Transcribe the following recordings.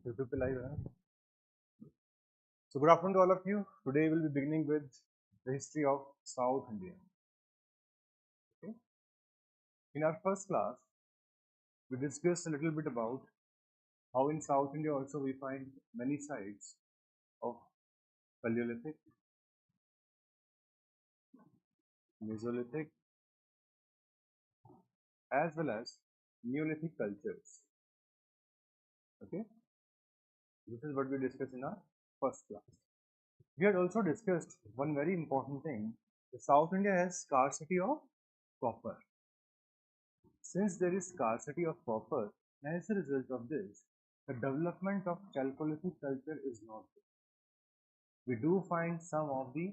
YouTube पे live है. So good afternoon to all of you. Today we'll be beginning with the history of South India. Okay. In our first class, we discussed a little bit about how in South India also we find many sites of Paleolithic, Mesolithic, as well as Neolithic cultures. Okay. This is what we discussed in our first class. We had also discussed one very important thing. The South India has scarcity of copper. Since there is scarcity of copper, as a result of this, the development of Chalcolithic culture is not there. We do find some of the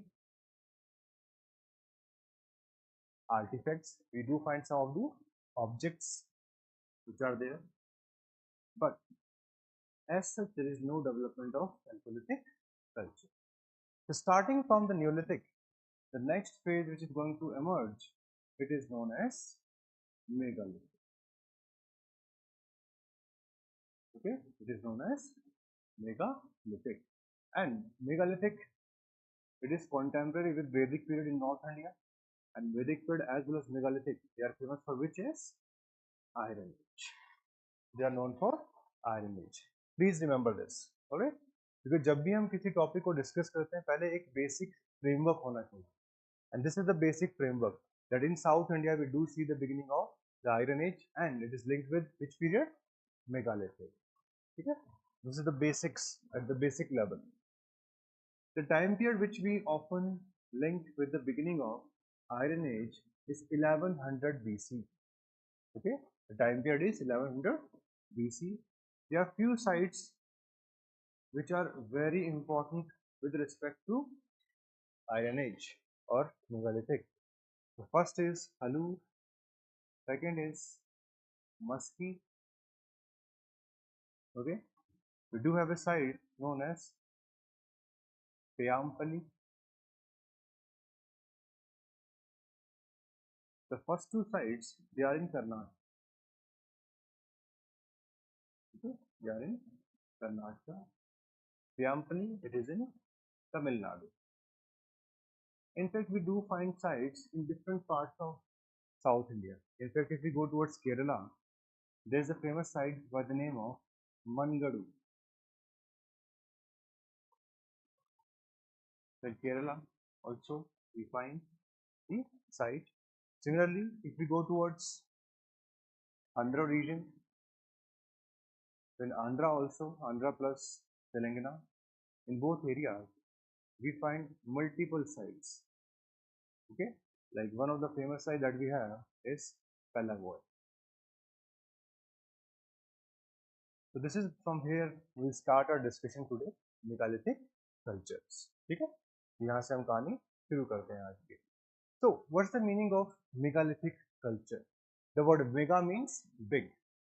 artifacts, we do find some of the objects which are there, but as such there is no development of Chalcolithic culture. So starting from the Neolithic, the next phase which is going to emerge, it is known as Megalithic. Okay, it is known as Megalithic. And Megalithic, it is contemporary with Vedic period in North India, and Vedic period as well as Megalithic, they are famous for which is Iron Age. They are known for Iron Age. Please remember this, alright? Because जब भी हम किसी topic को discuss करते हैं पहले एक basic framework होना चाहिए, and this is the basic framework that in South India we do see the beginning of the Iron Age, and it is linked with which period? Megalithic. Okay? This is the basics at the basic level. The time period which we often link with the beginning of Iron Age is 1100 BC. Okay, the time period is 1100 BC. There are few sites which are very important with respect to Iron Age or Megalithic. The first is Halur, second is Musky. Okay, we do have a site known as Payampali. The first two sites, they are in Karnataka. Okay, they are in Karnataka. Payampali, it is in Tamil Nadu. In fact, we do find sites in different parts of South India. In fact, if we go towards Kerala, there is a famous site by the name of Mangadu. In Kerala, also we find the site. Similarly, if we go towards Andhra region, then Andhra also, Andhra plus Telangana, in both areas, we find multiple sites. Okay, like one of the famous sites that we have is Palagoy. So this is from here we'll start our discussion today, megalithic cultures. ठीक है, यहाँ से हम कहानी शुरू करते हैं आज की. So what's the meaning of megalithic culture? The word mega means big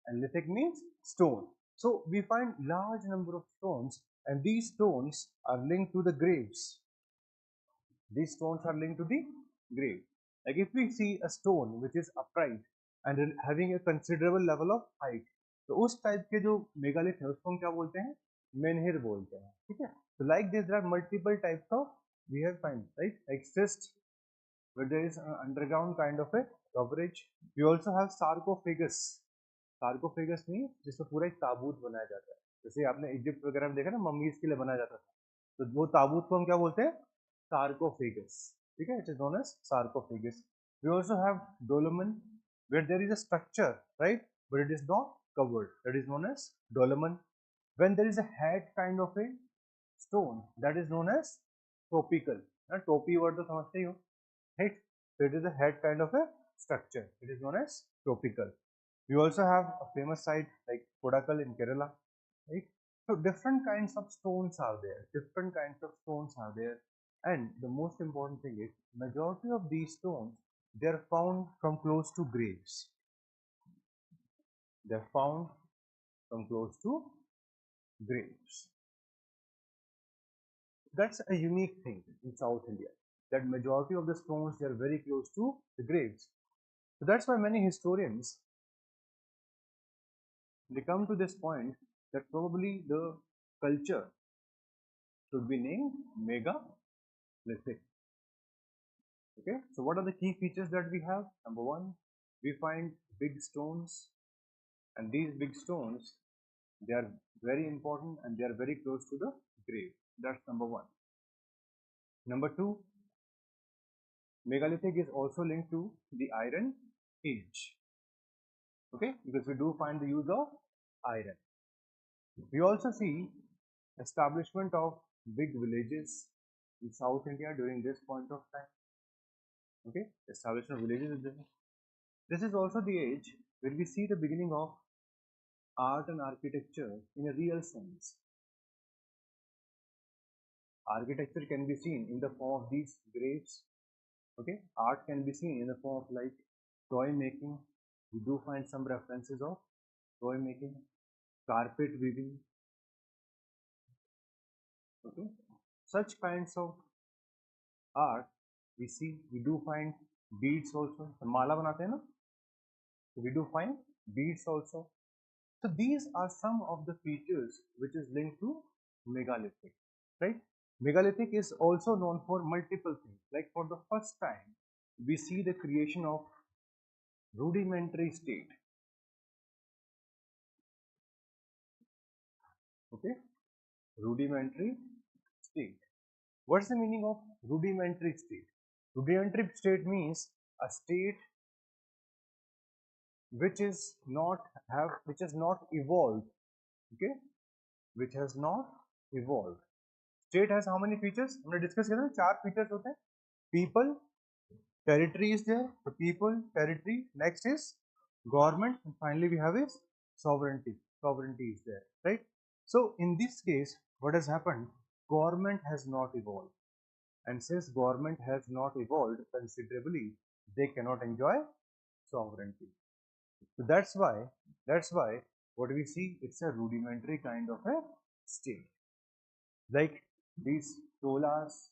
and lithic means stone. So we find large number of stones, and these stones are linked to the graves. These stones are linked to the grave. Like if we see a stone which is upright and having a considerable level of height, तो उस type के जो megalith है उसको हम क्या बोलते हैं? मेनहिर बोलते हैं. ठीक है. So like this there are multiple types of we have find, right? Like cyst, where there is an underground kind of a coverage. We also have sarcophagus. Sarcophagus means जिसमें पूरा एक ताबूत बनाया जाता है. जैसे आपने इजिप्ट वगैरह में देखा ना, मम्मीज के लिए बनाया जाता था, तो वो ताबूत को हम क्या बोलते हैं? Sarcophagus. ठीक है, it is known as sarcophagus. We also have dolmen, where there is a structure, right, but it is not covered. That is known as dolmen. When there is a head kind of a stone, that is known as topical. ना टोपी word तो समझते ही हो, right? So it is a head kind of a structure. It is known as topical. We also have a famous site like Kodakal in Kerala, right? So different kinds of stones are there. Different kinds of stones are there. And the most important thing is, majority of these stones, they are found from close to graves. They are found from close to graves. That's a unique thing in South India, that majority of the stones, they are very close to the graves. So that's why many historians, they come to this point that probably the culture should be named megalithic. Okay, so what are the key features that we have? Number one, we find big stones, and these big stones, they are very important and they are very close to the grave. That's number one. Number two, megalithic is also linked to the Iron Age. Okay, because we do find the use of iron. We also see establishment of big villages in South India during this point of time. Okay, establishment of villages is there. This is also the age where we see the beginning of art and architecture in a real sense. Architecture can be seen in the form of these graves. Okay, art can be seen in the form of like toy making. We do find some references of toy making, carpet weaving. Okay, such kinds of art we do find beads also. माला बनाते हैं ना, so we do find beads also. So these are some of the features which is linked to megalithic, right? Megalithic is also known for multiple things. Like for the first time, we see the creation of rudimentary state. Okay, rudimentary state. What's the meaning of rudimentary state? Rudimentary state means a state which is which has not evolved. Okay, which has not evolved. State has how many features? हमने discuss किया था, 4 features होते हैं. People, territory is there. The people, territory. Next is government, and finally we have is sovereignty. Sovereignty is there, right? So in this case, what has happened? Government has not evolved, and since government has not evolved considerably, they cannot enjoy sovereignty. So that's why what we see, it's a rudimentary kind of a state. Like these Cholas,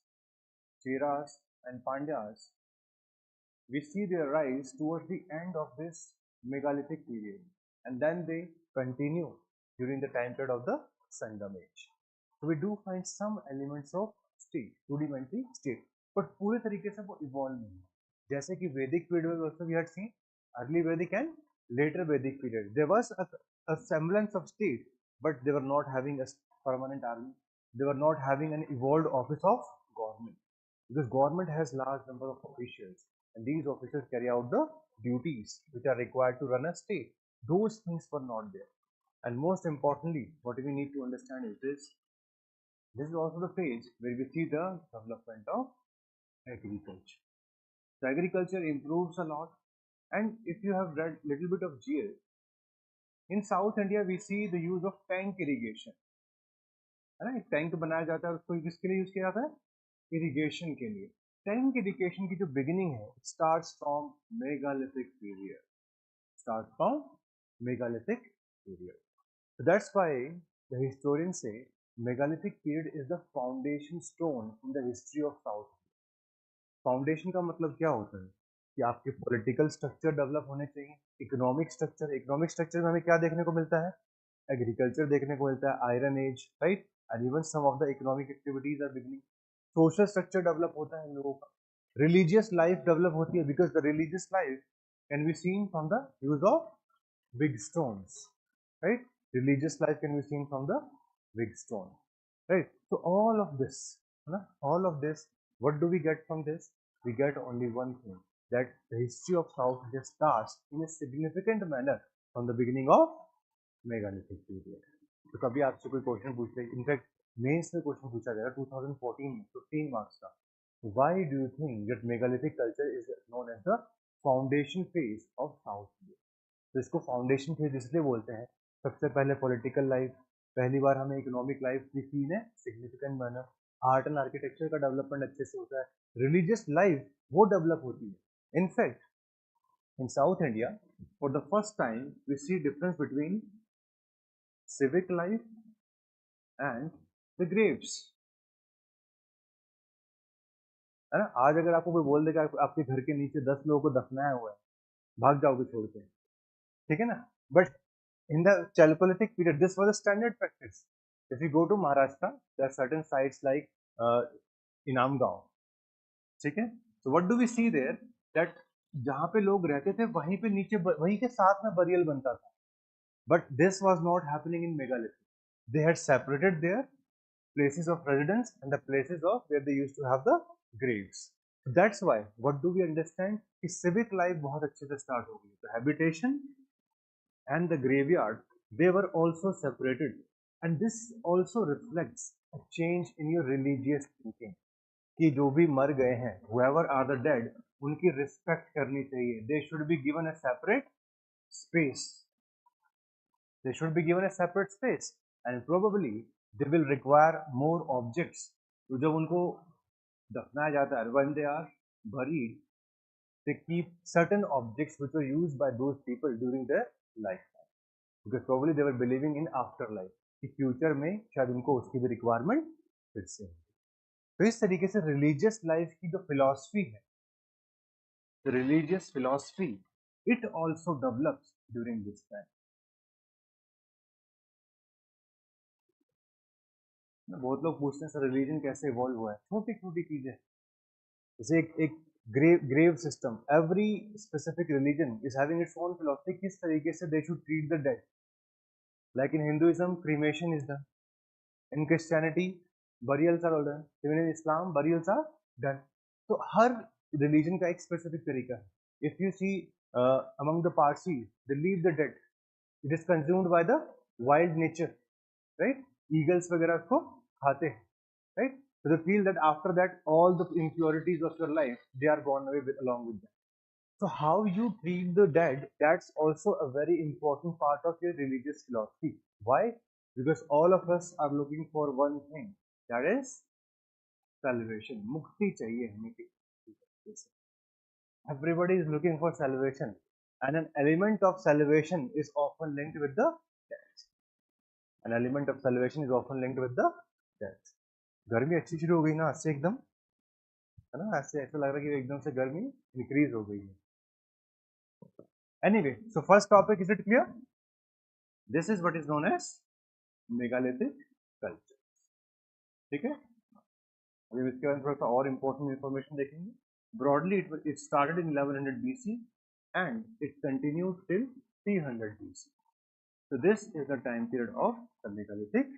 Cheras, and Pandyas, we see their rise towards the end of this megalithic period, and then they continue during the time period of the Sangam age. So we do find some elements of state, rudimentary state, but पूरे तरीके से वो evolve नहीं है. जैसे कि Vedic period में also we had seen early Vedic and later Vedic period. There was a semblance of state, but they were not having a permanent army. They were not having an evolved office of government, because government has large number of officials, and these officers carry out the duties which are required to run a state. Those things were not there. And most importantly, what we need to understand is this is also the phase where we see the development of agriculture. So agriculture improves a lot, and if you have read little bit of GS, in South India we see the use of tank irrigation. है ना, एक tank बनाया जाता है, उसको किसके लिए use किया जाता है? इरिगेशन के लिए. टैंक इरिगेशन की जो बिगिनिंग है, starts from megalithic period. Start from megalithic period. So that's why the historians say megalithic period is the foundation stone in the history of South. Foundation का मतलब क्या होता है कि आपके पॉलिटिकल स्ट्रक्चर डेवलप होने चाहिए, इकोनॉमिक स्ट्रक्चर में हमें क्या देखने को मिलता है? एग्रीकल्चर देखने को मिलता है, Iron Age, right, and even some of the economic activities are beginning. Social structure develop होता है हम लोगों का, रिलीजियस लाइफ डेवलप होती है, because the religious life can be seen from the use of big stones, right? Religious life can be seen from the big stone, right? So all of this, what do we get from this? We get only one thing, that the history of South India starts in a significant manner from the beginning of megalithic period. तो कभी आपसे कोई question पूछ ले, in fact mains में question पूछा गया 2014 में 15 मार्क्स का, why do you think that megalithic culture is known as the foundation phase of South India? तो इसको फाउंडेशन फेज इसलिए बोलते हैं, सबसे पहले पॉलिटिकल लाइफ, पहली बार हमें इकोनॉमिक लाइफ भी सीन है significant manner, art and architecture का डेवलपमेंट अच्छे से होता है, रिलीजियस लाइफ वो डेवलप होती है. In fact in South India for the first time we see difference between civic life and the graves. है ना, आज अगर आपको कोई बोल देगा आपके घर के नीचे 10 लोगों को दफनाया हुआ है, भाग जाओगे छोड़ के, ठीक है ना, but In the Chalcolithic period, this was a standard practice. If you go to Maharashtra, there are certain sites like Inamgaon. ठीक है? So what do we see there? That जहाँ पे लोग रहते थे वहीं पे नीचे वहीं के साथ में बरियल बनता था. But this was not happening in megalithic. They had separated their places of residence and the places of where they used to have the graves. So that's why what do we understand? कि civic life बहुत अच्छे से start हो गई. The habitation and the graveyard, they were also separated, and this also reflects a change in your religious thinking कि जो भी मर गए हैं, whoever are the dead, उनकी respect करनी चाहिए. They should be given a separate space. They should be given a separate space, and probably they will require more objects. तो जब उनको दफनाया जाता है, when they are buried, they keep certain objects which were used by those people during their life. Because probably they were believing in afterlife कि future में शायद उनको उसकी भी रिक्वायरमेंट फिर से. तो इस तरीके से रिलीजियस लाइफ की जो फिलॉसफी है, the religious philosophy, it also develops during this time. बहुत लोग पूछते हैं सर रिलीजन कैसे इवॉल्व हुआ है. छोटी छोटी चीजें, जैसे एक grave system. Every specific religion is having its own philosophy किस तरीके से they should treat the dead. Like in Hinduism cremation is done, in Christianity burials are all done, even in Islam burials are done. तो हर religion का एक specific तरीका है. If you see among the Parsis, they leave the dead. It is consumed by the wild nature, right? Eagles वगैरह उसको खाते हैं, right? So they feel that after that all the impurities of your life they are gone away along with them. So how you treat the dead, that's also a very important part of your religious philosophy. Why? Because all of us are looking for one thing, that is salvation. Mukti chahiye hame. Everybody is looking for salvation, and an element of salvation is often linked with the death. An element of salvation is often linked with the death. गर्मी अच्छी शुरू हो गई ना आज से एकदम, है ना? ऐसे ऐसा लग रहा है कि एकदम से गर्मी इंक्रीज हो गई है. Anyway, so first topic, is it clear? This is what is known as megalithic culture. ठीक है? अभी इसके बारे में थोड़ा सा और इम्पोर्टेंट इंफॉर्मेशन देखेंगे. Broadly, it started in 1100 BC and it continued till 300 BC. So this is the time period of the megalithic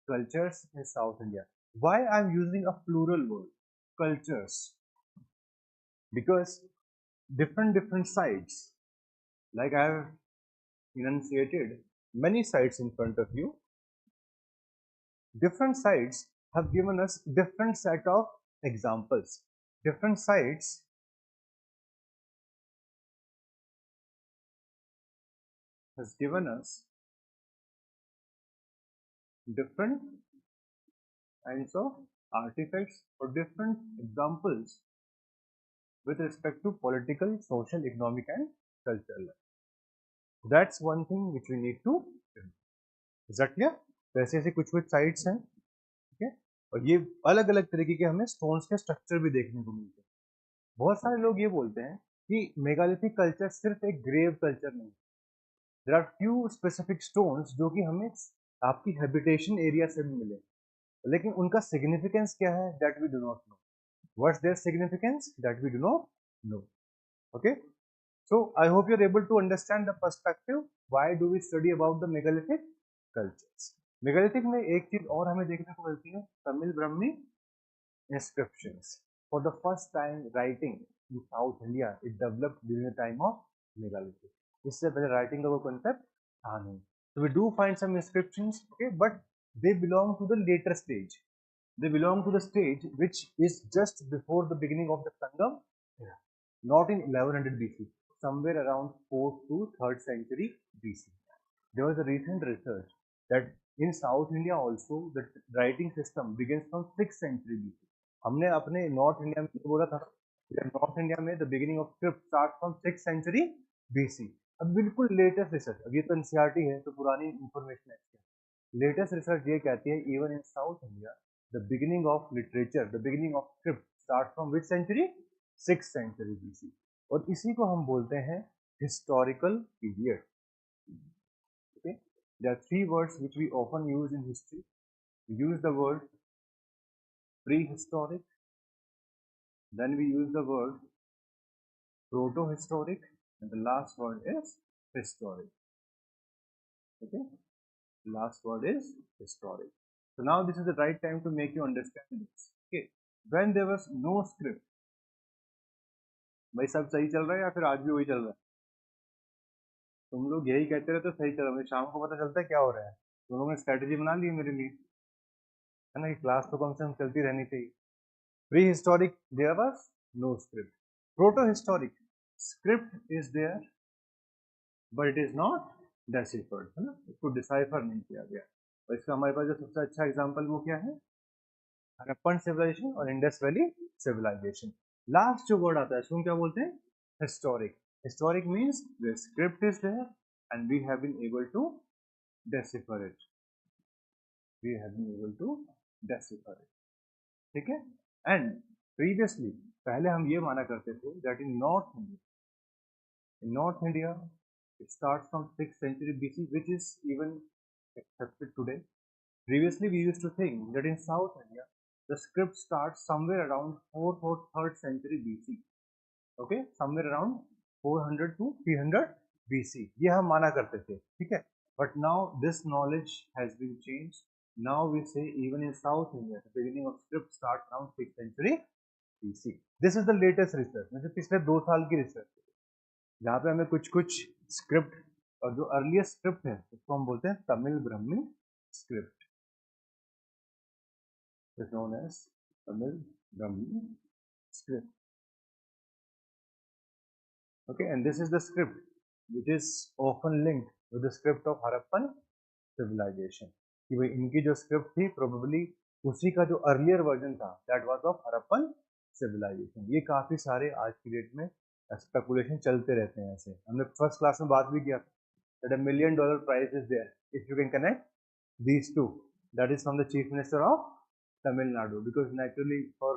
cultures in South India. Why I'm using a plural word, cultures? Because different sites, like I have enunciated many sites in front of you, different sites have given us different set of examples. Different sites has given us different kinds of artifacts or different examples with respect to political, social, economic and cultural life. That's one thing which we need to do. Is that clear? वैसे ऐसे कुछ sites हैं, ठीक है, और ये अलग अलग तरीके के हमें स्टोन्स के स्ट्रक्चर भी देखने को मिलते हैं. बहुत सारे लोग ये बोलते हैं कि मेगालिथिक कल्चर सिर्फ एक ग्रेव कल्चर नहीं. There are few specific stones जो कि हमें आपकी हैबिटेशन एरिया से भी मिले, लेकिन उनका सिग्निफिकेंस क्या है, that we do not know. What's their significance, that we do not know. Okay, so I hope you're able to understand the perspective. Why do we study about the megalithic cultures? Megalithic में एक चीज और हमें देखने को मिलती है, Tamil Brahmi inscriptions. For the first time writing in South India, it developed during the time of megalithic. इससे पहले writing का वो concept था नहीं. So we do find some inscriptions, okay, but they belong to the later stage. They belong to the stage which is just before the beginning of the Sangam era, not in 1100 BC, somewhere around 4th to 3rd century BC. There was a recent research that in South India also the writing system begins from 6th century BC. हमने अपने north India में बोला था, north India में the beginning of script start from 6th century BC. अब बिल्कुल latest research, अब ये तो एनसीईआरटी है तो पुरानी इंफॉर्मेशन है. लेटेस्ट रिसर्च ये कहती है even in South India the beginning of literature, the beginning of script start from which century, 6th century BC. और इसी को हम बोलते हैं historical period. Okay, There are three words which we often use in history. We use the word prehistoric, then we use the word proto-historic, and the last word is historic. Okay, the last word is historic. So now this is the right time to make you understand this. Okay, when there was no script, भाई सब सही चल रहा है या फिर आज भी वही चल रहा है? तुम लोग यही कहते रहते तो सही चल रहा है, शाम को पता चलता है क्या हो रहा है। तुम लोगों ने स्ट्रेटेजी बना ली है मेरे लिए, है ना, कि क्लास तो कम से कम चलती रहनी चाहिए। Prehistoric there was no script. Protohistoric script is there but it is not deciphered, है ना, इसको डिसाइफर नहीं किया गया। और इसका हमारे पास जो सबसे अच्छा एग्जांपल वो क्या है, हड़प्पन सिविलाइजेशन और इंडस वैली सिविलाइजेशन। लास्ट जो वर्ड आता है उसको क्या बोलते हैं, historic. Historic means the script is there and we have been able to decipher it, we have been able to decipher it, ठीक है। एंड प्रीवियसली पहले हम ये माना करते थे that in north India it starts from 6th century BC, which is even accepted today. Previously, we used to think that in South India, the script starts somewhere around 4th or 3rd century BC. Okay, somewhere around 400 to 300 BC. ये हम माना करते थे, ठीक है। But now this knowledge has been changed. Now we say even in South India, the beginning of script starts around 6th century BC. This is the latest research. मतलब पिछले 2 साल की रिसर्च, जहाँ पे हमें कुछ कुछ स्क्रिप्ट और जो अर्लीस्ट स्क्रिप्ट है उसको हम बोलते हैं Tamil Brahmi script, is known as Tamil Brahmi script. Okay, and this is the script which is often linked with the script of Harappan civilisation, कि भाई इनकी जो स्क्रिप्ट थी प्रोबेबली उसी का जो अर्लियर वर्जन था that was of Harappan civilisation. ये काफी सारे आज की डेट में स्पेकुलेशन चलते रहते हैं। ऐसे हमने फर्स्ट क्लास में बात भी किया that $1 million prize is there if you can connect these two, that is from the chief minister of Tamil Nadu, because naturally for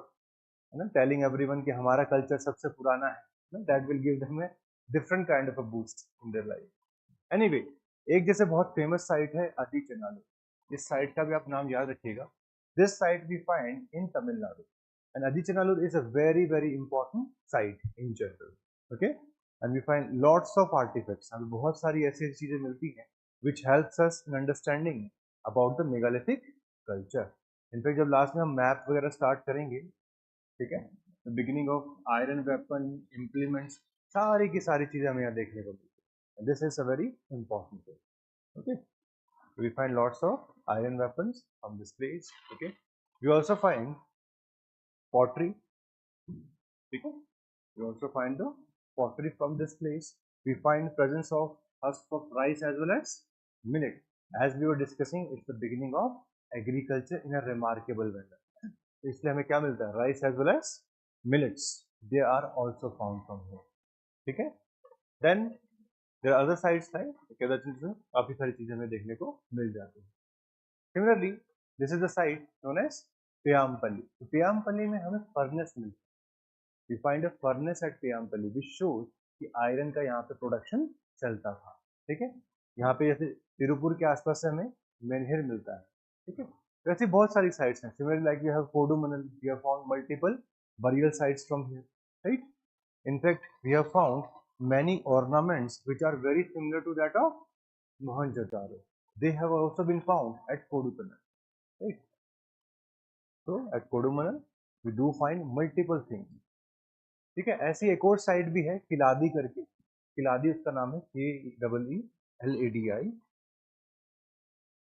telling everyone कि हमारा कल्चर सबसे पुराना है, that will give them a different kind of a boost in their life. Anyway, एक जैसे बहुत famous site है आदिचनालू, इस साइट का भी आप नाम याद रखिएगा। This site we find in Tamil Nadu and Adichanallur is a very important site in general. Okay, and we find lots of artifacts, हमें बहुत सारी ऐसी चीजें मिलती हैं which helps us in understanding about the megalithic culture. In fact, जब last में हम मैप वगैरह स्टार्ट करेंगे, ठीक है, the beginning of iron weapon implements, सारी की सारी चीजें हमें यहाँ देखने को मिलती है। This is a very important thing. Okay, we find lots of iron weapons from this place. Okay, we also find pottery. Okay, we also find the pottery from this place. We find presence of husk of rice as well as millet. As we were discussing, it's the beginning of agriculture in a remarkable manner. इसलिए हमें क्या मिलता है, rice as well as millets. They are also found from here. ठीक है। Then there are other sites like काफी सारी चीजें हमें देखने को मिल जाती हैं। Similarly, this is the site known as Peyampalli. तो पेयामपल्ली में हमें फर्नेस मिलता है। We find a furnace at Peyampalli which shows कि आयरन का यहाँ पे प्रोडक्शन चलता था। ठीक है, यहाँ पे जैसे तिरुपुर के आसपास से हमें मेनहिर मिलता है। ठीक है, वैसे बहुत सारी साइट्स हैं। Similarly like we have Kodumanal, we have found multiple burial sites from here, right? In fact, we have found many ornaments which are very similar to that of Mohenjo-daro. They have also been found at Kodumanal, right? So at Kodumanal we do find multiple things. ठीक है, ऐसी एक और site भी है किलादी करके, किलादी उसका नाम है KEELADI.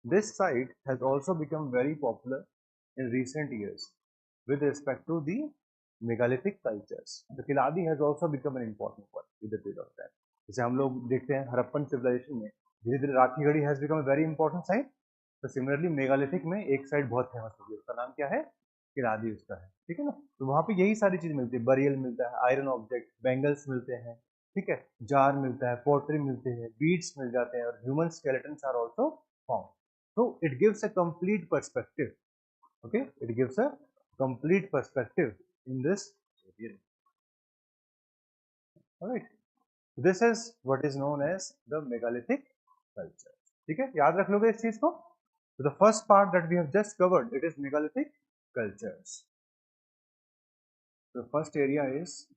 This site has also become very popular in recent years with respect to the megalithic cultures. The Kiladi has also become an important one with the period of time. जैसे हम लोग देखते हैं हड़प्पन सिविलाइजेशन में धीरे धीरे Rakhi Garhi has become a very important site. तो similarly megalithic में एक साइट बहुत फेमस होगी, उसका नाम क्या है, किलादी उसका है। ठीक है ना, तो वहाँ पे यही सारी चीज मिलती है, बरियल मिलता है, आयरन ऑब्जेक्ट, बैंगल्स मिलते हैं, ठीक है, जार मिलता है, पोट्री मिलते हैं, बीड्स मिल जाते हैं और human skeletons are also found. So it gives a complete perspective. Okay, it gives a complete perspective in this area. All right. This is what is known as the megalithic culture. ठीक है, याद रख लोगे इस चीज को. So the first part that we have just covered, it is megalithic cultures. The first area is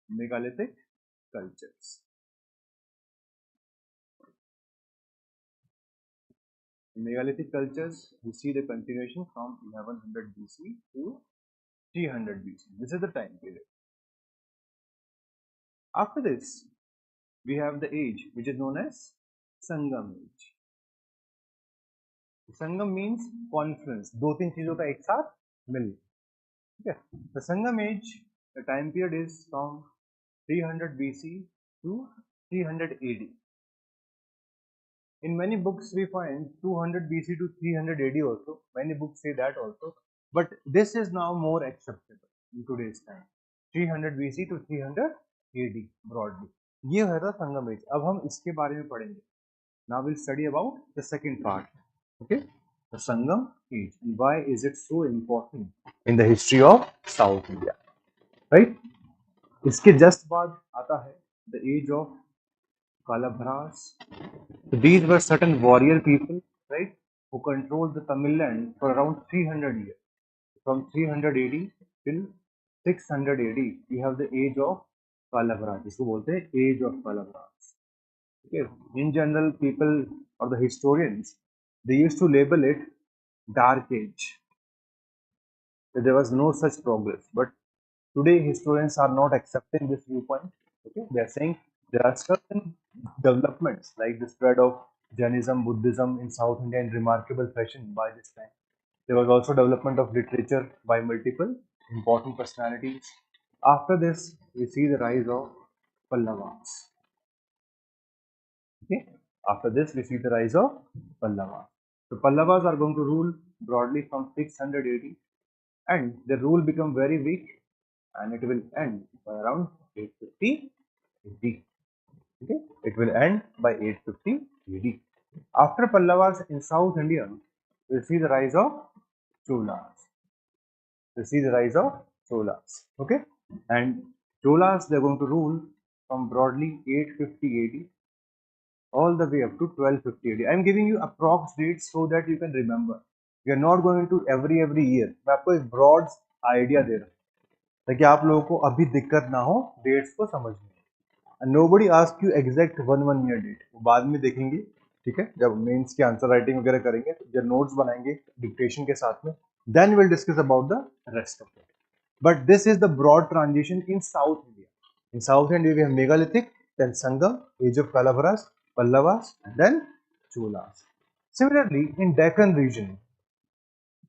megalithic cultures. In megalithic cultures, we see the continuation from 1100 BC to 300 BC. This is the time period. After this, we have the age which is known as Sangam age. Sangam means confluence. दो तीन चीजों का एक साथ मिल. ठीक है. The Sangam age, the time period is from 300 BC to 300 AD. In many books we find 200 BC to 300 AD also. Many books say that also. But this is now more acceptable in today's time. 300 BC to 300 AD broadly. ये है था संगम as. अब हम इसके बारे में पढ़ेंगे. Now we'll study about the second part. Okay, the Sangam age and why is it so important in the history of South India, right? इसके just बाद आता है the age of Kalabhras. So these were certain warrior people, right, who controlled the Tamil land for around 300 years. From 300 AD till 600 AD, we have the age of Kalabhras. इसको बोलते हैं age of Kalabhras. Okay. In general, people or the historians, they used to label it dark age. There was no such progress. But today, historians are not accepting this viewpoint. Okay, they are saying there are certain developments like the spread of Jainism, Buddhism in South India in remarkable fashion by this time. There was also development of literature by multiple important personalities. After this, we see the rise of Pallavas. Okay. After this, we see the rise of Pallavas. The Pallavas are going to rule broadly from 600 AD, and the rule become very weak, and it will end by around 850 AD. Okay, it will end by 850 AD. After Pallavas in South India, we see the rise of Cholas. We see the rise of Cholas. Okay, and Cholas, they are going to rule from broadly 850 AD all the way up to 1250 AD. I am giving you approx dates so that you can remember. You are not going to every year. मैं आपको एक broad idea दे रहा हूँ ताकि आप लोगों को अभी दिक्कत ना हो dates को समझने में. And nobody ask you exact one year date. वो बाद में देखेंगे. ठीक है, जब मेंस की आंसर राइटिंग वगैरह करेंगे, जब नोट्स बनाएंगे डिक्टेशन के साथ में, then we'll discuss about the rest of it. But this is the broad transition in South India. In South India, we have megalithic, then Sangam, age of Kalabharas, Pallavas, then Cholas. Similarly, in Deccan region,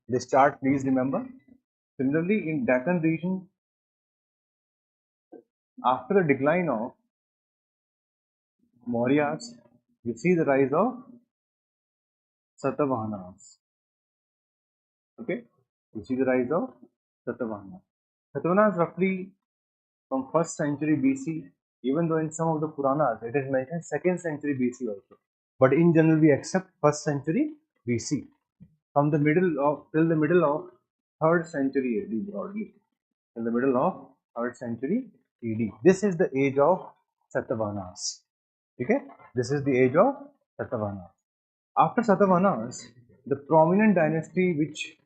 this chart please remember. Similarly, in Deccan region, after the decline of Mauryas, we see the rise of Satavahanas. Okay, we see the rise of Satavahanas. Satavahanas roughly from 1st century BC, even though in some of the Puranas it is mentioned 2nd century BC also. But in general, we accept 1st century BC. From the middle of till the middle of 3rd century AD broadly. Till the middle of 3rd century AD. This is the age of Satavahanas. Okay? This is the age of Satavahanas. After Satavahanas, the prominent dynasty which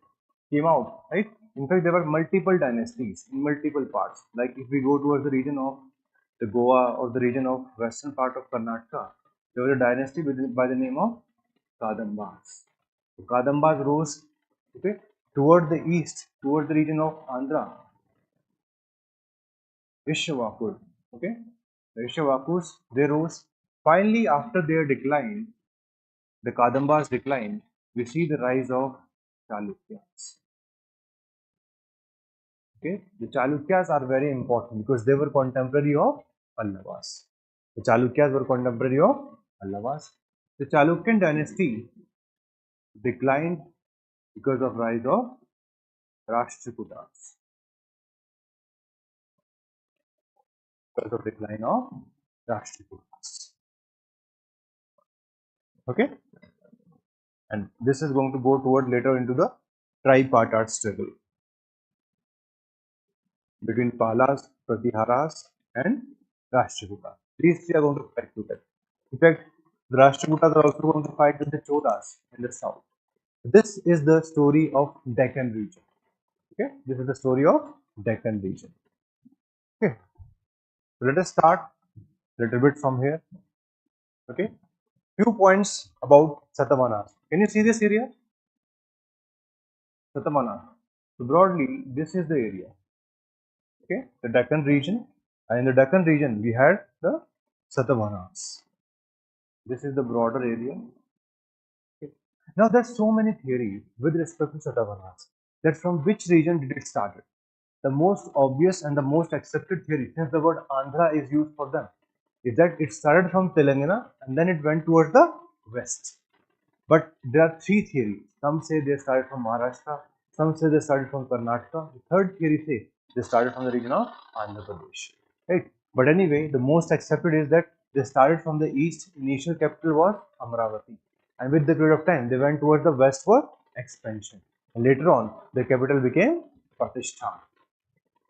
came out, right? In fact, there were multiple dynasties in multiple parts. Like if we go towards the region of the Goa or the region of western part of Karnataka, there was a dynasty by the name of Kadambas. So Kadambas rose, okay, toward the east, toward the region of Andhra, Ishwapur. Okay, the Ishwapurs, they rose. Finally, after their decline, the Kadambas decline, we see the rise of Chalukyas. Okay, the Chalukyas are very important because they were contemporary of Pallavas. The Chalukyas were contemporary of Pallavas. The Chalukyan dynasty declined because of rise of Rashtrakutas. Because of decline of Rashtrakutas. Okay, and this is going to go toward later into the tripartite struggle between Palas, Pratiharas, and Rashtrakutas. These three are going to fight together. In fact, The Rashtrakutas are also going to fight with the Cholas in the south. This is the story of Deccan region. Okay, this is the story of Deccan region. Okay, so let us start a little bit from here. Okay, few points about Satavahanas. Can you see this area? Satavahanas. So broadly, this is the area. Okay, the Deccan region, and in the Deccan region we had the Satavahanas. This is the broader area. Okay. Now there's so many theories with respect to Satavahanas that from which region did it start? The most obvious and the most accepted theory, since the word Andhra is used for them, is that it started from Telangana and then it went towards the west. But there are three theories. Some say they started from Maharashtra, some say they started from Karnataka. The third theory says they started from the region of Andhra Pradesh. Right? But anyway, the most accepted is that they started from the east. Initial capital was Amravati, and with the period of time, they went towards the west for expansion. And later on, the capital became Pratishthan.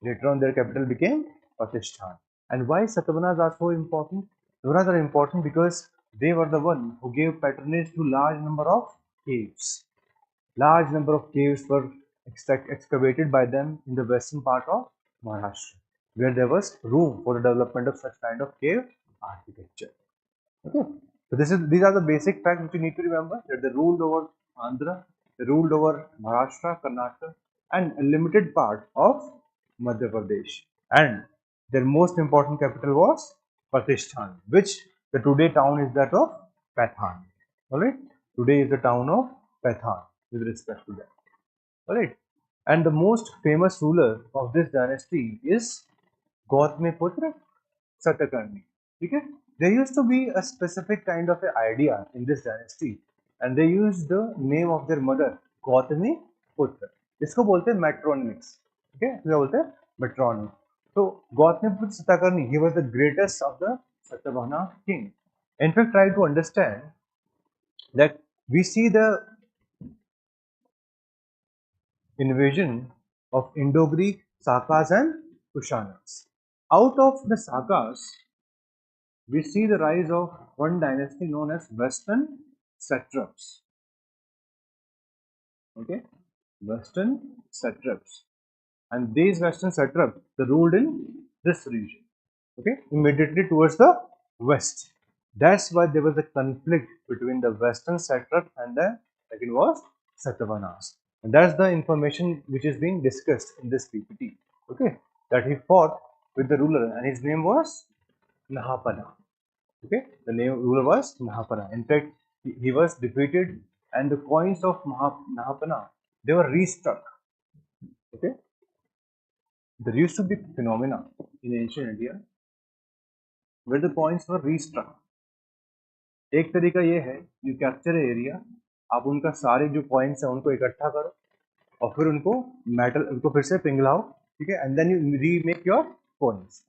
Later on, their capital became Pakistan. And why Satavahanas are so important? Satavahanas are important because they were the one who gave patronage to large number of caves. Large number of caves were excavated by them in the western part of Maharashtra, where there was room for the development of such kind of cave architecture. Okay. So these are the basic facts which you need to remember, that they ruled over Andhra, they ruled over Maharashtra, Karnataka, and a limited part of Madhya Pradesh. And their most important capital was Pratishthan, which the today town is that of Pathan. Alright? Today is the town of Pathan with respect to that. Alright? And the most famous ruler of this dynasty is Gautamiputra Satakarni. Okay? There used to be a specific kind of an idea in this dynasty, and they used the name of their mother, Gautami Putra. इसको बोलते हैं metronymics. Okay? क्या बोलते हैं? Metronymy. So Gautamiputra Satakarni, he was the greatest of the Satavahana king. In fact, try to understand that we see the invasion of Indo-Greek, Sakas and Kushanas. Out of the Sakas, we see the rise of one dynasty known as Western satraps. Okay, Western satraps, and these Western satraps they ruled in this region. Okay, immediately towards the west. That's why there was a conflict between the Western satrap and the second was Satavahanas. And that's the information which is being discussed in this PPT. Okay, that he fought with the ruler, and his name was Nahapana. Okay, the name ruler was Nahapana. In fact, he was defeated, and the coins of Nahapana they were restruck. Okay, there used to be phenomena in ancient India where the coins were restruck. एक तरीका ये है, you capture an area, आप उनका सारे जो coins है उनको इकट्ठा करो और फिर उनको मेटल उनको फिर से पिघलाओ, ठीक है, and then you remake your coins.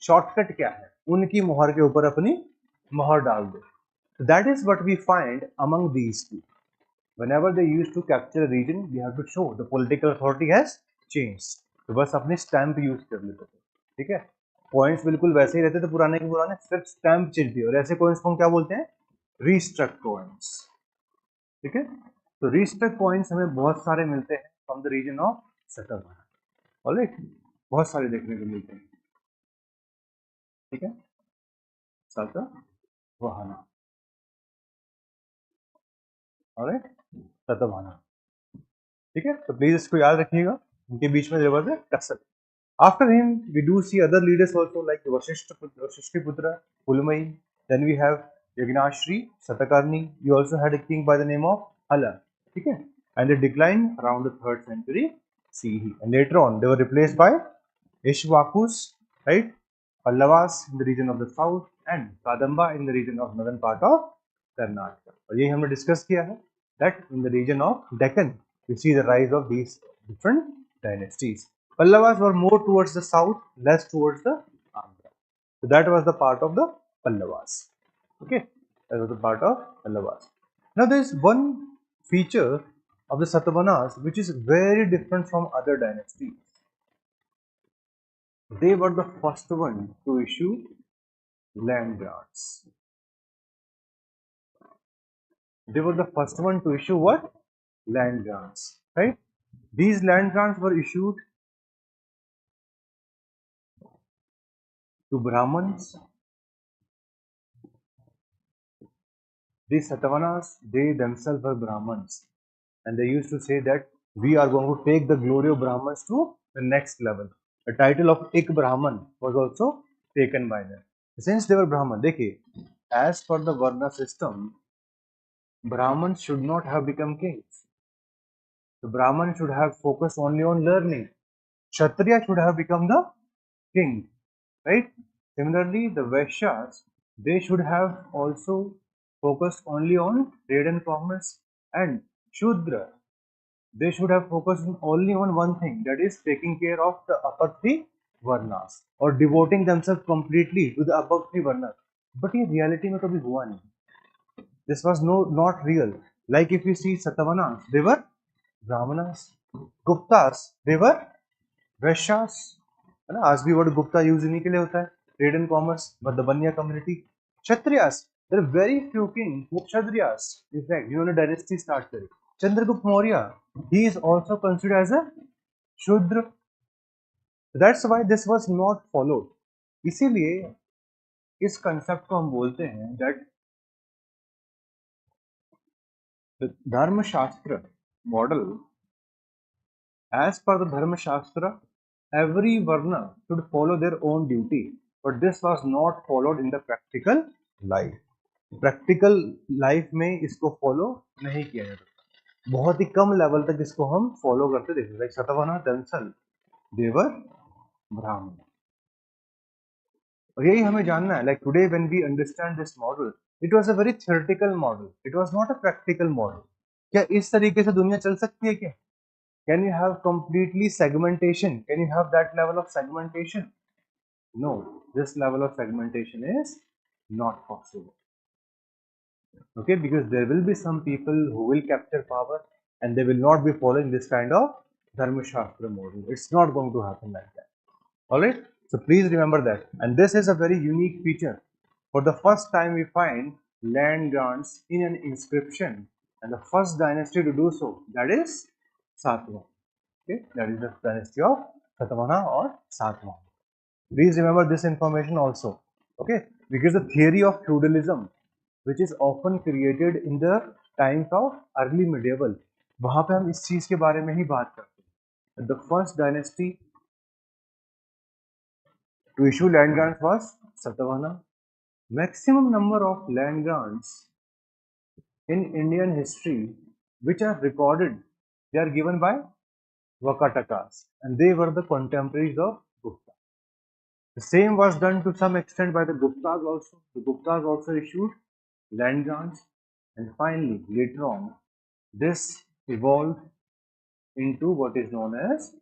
Shortcut क्या है? उनकी मोहर के ऊपर अपनी मोहर डाल दो. So that is what we find among these two. Whenever they used to capture a region, we have to show the political authority has changed. तो बस अपने स्टैम्प यूज कर लेते थे, ठीक है. पॉइंट्स बिल्कुल वैसे ही रहते थे पुराने के पुराने, सिर्फ स्टैम्प चेंज थी, और ऐसे कॉइन्स को हम क्या बोलते हैं? रीस्ट्रक कॉइन्स. ठीक है. तो रीस्ट्रक कॉइन्स हमें बहुत सारे मिलते हैं from the region of Satavahana. Alright, बहुत सारे देखने को मिलते हैं. ठीक है, सतवाहना. ऑलराइट, सतवाहना. ठीक है, तो प्लीज इसको याद रखिएगा, उनके बीच में there was a tussle. After him, we do see other leaders also like Vasishtiputra, Pulmai. Then we have Yagnashri, Satakarni. We also had a king by the name of Hala. Okay? And they declined around the 3rd century CE. And later on, they were replaced by Ishwakus, right? Pallavas in the region of the south and Kadamba in the region of northern part of Karnataka. और ये हमने discuss किया है that in the region of Deccan, we see the rise of these different dynasties. Pallavas were more towards the south, less towards the Andhra. So that was the part of the Pallavas. Okay, that was the part of Pallavas. Now there is one feature of the Satavahanas which is very different from other dynasties. They were the first one to issue land grants. They were the first one to issue what? Land grants, right? These land grants were issued to Brahmins. These Satavahanas, they themselves were Brahmins, and they used to say that we are going to take the glory of Brahmins to the next level. The title of Ik Brahman was also taken by them. Since they were Brahman, देखिए, as per the Varna system, Brahmins should not have become kings. The Brahman should have focused only on learning. Kshatriya should have become the king, right? Similarly, the Vaishyas, they should have also focused only on trade and commerce, and Shudra, they should have focused only on one thing, that is taking care of the upper three varnas or devoting themselves completely to the above three varnas. But in reality में कभी हुआ नहीं. This was not real. Like if you see Satavahanas, they were Brahmanas. Guptas, they were Vaishyas. है ना, आज भी word Gupta use इन्हीं के लिए होता है, trade and commerce, but the Bania community. Kshatriyas, there are very few king who Kshatriyas in fact जिन्होंने डायनेस्टी स्टार्ट करी. Chandragupta Maurya, he is also considered as a Shudra. That's why this was not followed. इसीलिए इस कंसेप्ट को हम बोलते हैं that the Dharmashastra model. As per the Dharma Shastra, every Varna should follow their own duty, but this was not followed in the practical life. Practical life में इसको follow नहीं किया जाता. बहुत ही कम level तक इसको हम follow करते देखते. Like Satavahana themselves, they were Brahmin. और यही हमें जानना है. Like today when we understand this model, it was a very theoretical model. It was not a practical model. क्या इस तरीके से दुनिया चल सकती है क्या? Can you have completely segmentation? Can you have that level of segmentation? No, this level of segmentation is not possible. Okay, because there will be some people who will capture power and they will not be following this kind of Dharma Shastra model. It's not going to happen like that. Alright, so please remember that. And this is a very unique feature. For the first time we find land grants in an inscription, and the first dynasty to do so, that is Satavahan. Okay, that is the dynasty of Satavahana or Satavahan. Please remember this information also. Okay, because the theory of feudalism, which is often created in the times of early medieval, वहाँ पे हम इस चीज के बारे में ही बात करते हैं. The first dynasty to issue land grants was Satavahana. Maximum number of land grants in Indian history which are recorded, they are given by Vakatakas, and they were the contemporaries of Gupta. The same was done to some extent by the Guptas also. The Guptas also issued land grants, and finally, later on, this evolved into what is known as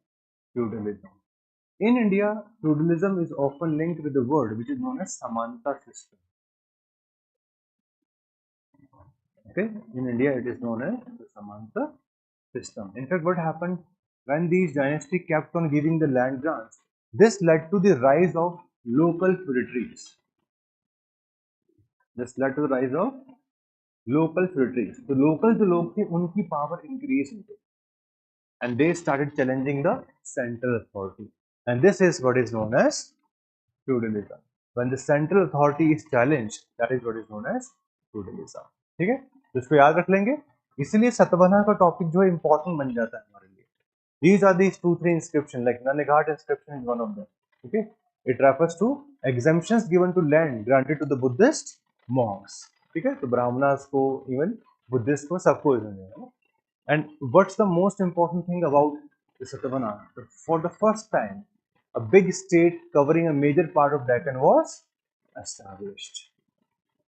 feudalism. In India, feudalism is often linked with the word which is known as Samanta system. Okay, in India it is known as the Samanta system. In fact, what happened when these dynasties kept on giving the land grants, this led to the rise of local feudatories. This led to the rise of local feudatories. So local जो लोग थे उनकी power increased हो गई, and they started challenging the central authority. And this is what is known as feudalism. When the central authority is challenged, that is what is known as feudalism. ठीक है, तो इसको याद रख लेंगे. इसलिए सतवना का टॉपिक जो है इंपॉर्टेंट बन जाता है हमारे लिए. These are these 2-3 inscriptions, like Naneghat inscription is one of them. Okay, it refers to exemptions given to land granted to the Buddhist monks. ठीक है, तो ब्राह्मणास को इवन बुद्धिस्ट को सबको है. And what's the most important thing about the Satavahana? For the first time, a big state covering a major part of Deccan was established.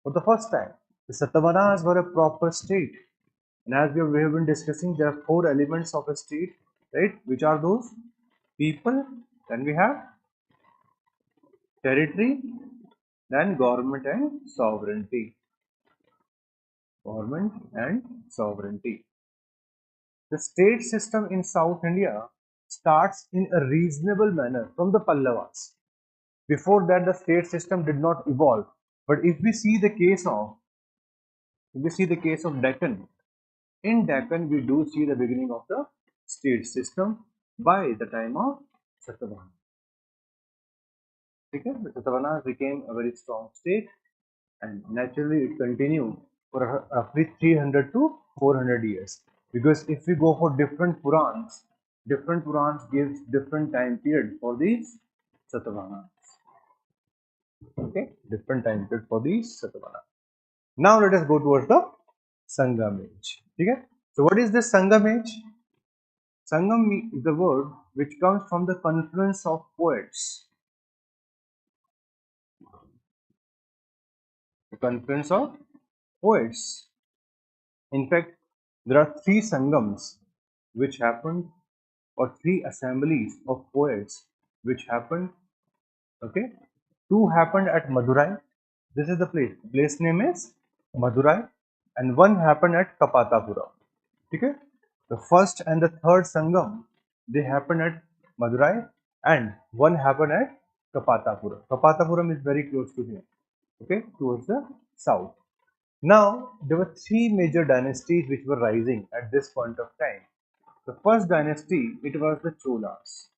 For the first time, the Satavahanas were a proper state. And as we have been discussing, there are 4 elements of a state, right? Which are those? People, then we have territory, then government and sovereignty. Government and sovereignty. The state system in South India starts in a reasonable manner from the Pallavas. Before that, the state system did not evolve. But if we see the case of If we see the case of Deccan, in Deccan we do see the beginning of the state system by the time of Satavahana. Okay? The Satavahanas became a very strong state, and naturally it continued for roughly 300 to 400 years. Because if we go for different Purans gives different time period for these Satavahanas. Okay, different time period for these Satavahanas. Now let us go towards the Sangam age. Okay, so what is this Sangam age? Sangam is the word which comes from the confluence of poets. The confluence of poets. In fact, there are three Sangams which happened, or three assemblies of poets which happened. Okay, two happened at Madurai. This is the place. The place name is Madurai, and one happened at Kapatapura. Okay, the first and the third Sangam, they happened at Madurai, and one happened at Kapatapura. Kapatapuram is very close to here. Okay, towards the south. Now, there were three major dynasties which were rising at this point of time. The first dynasty, it was the Cholas.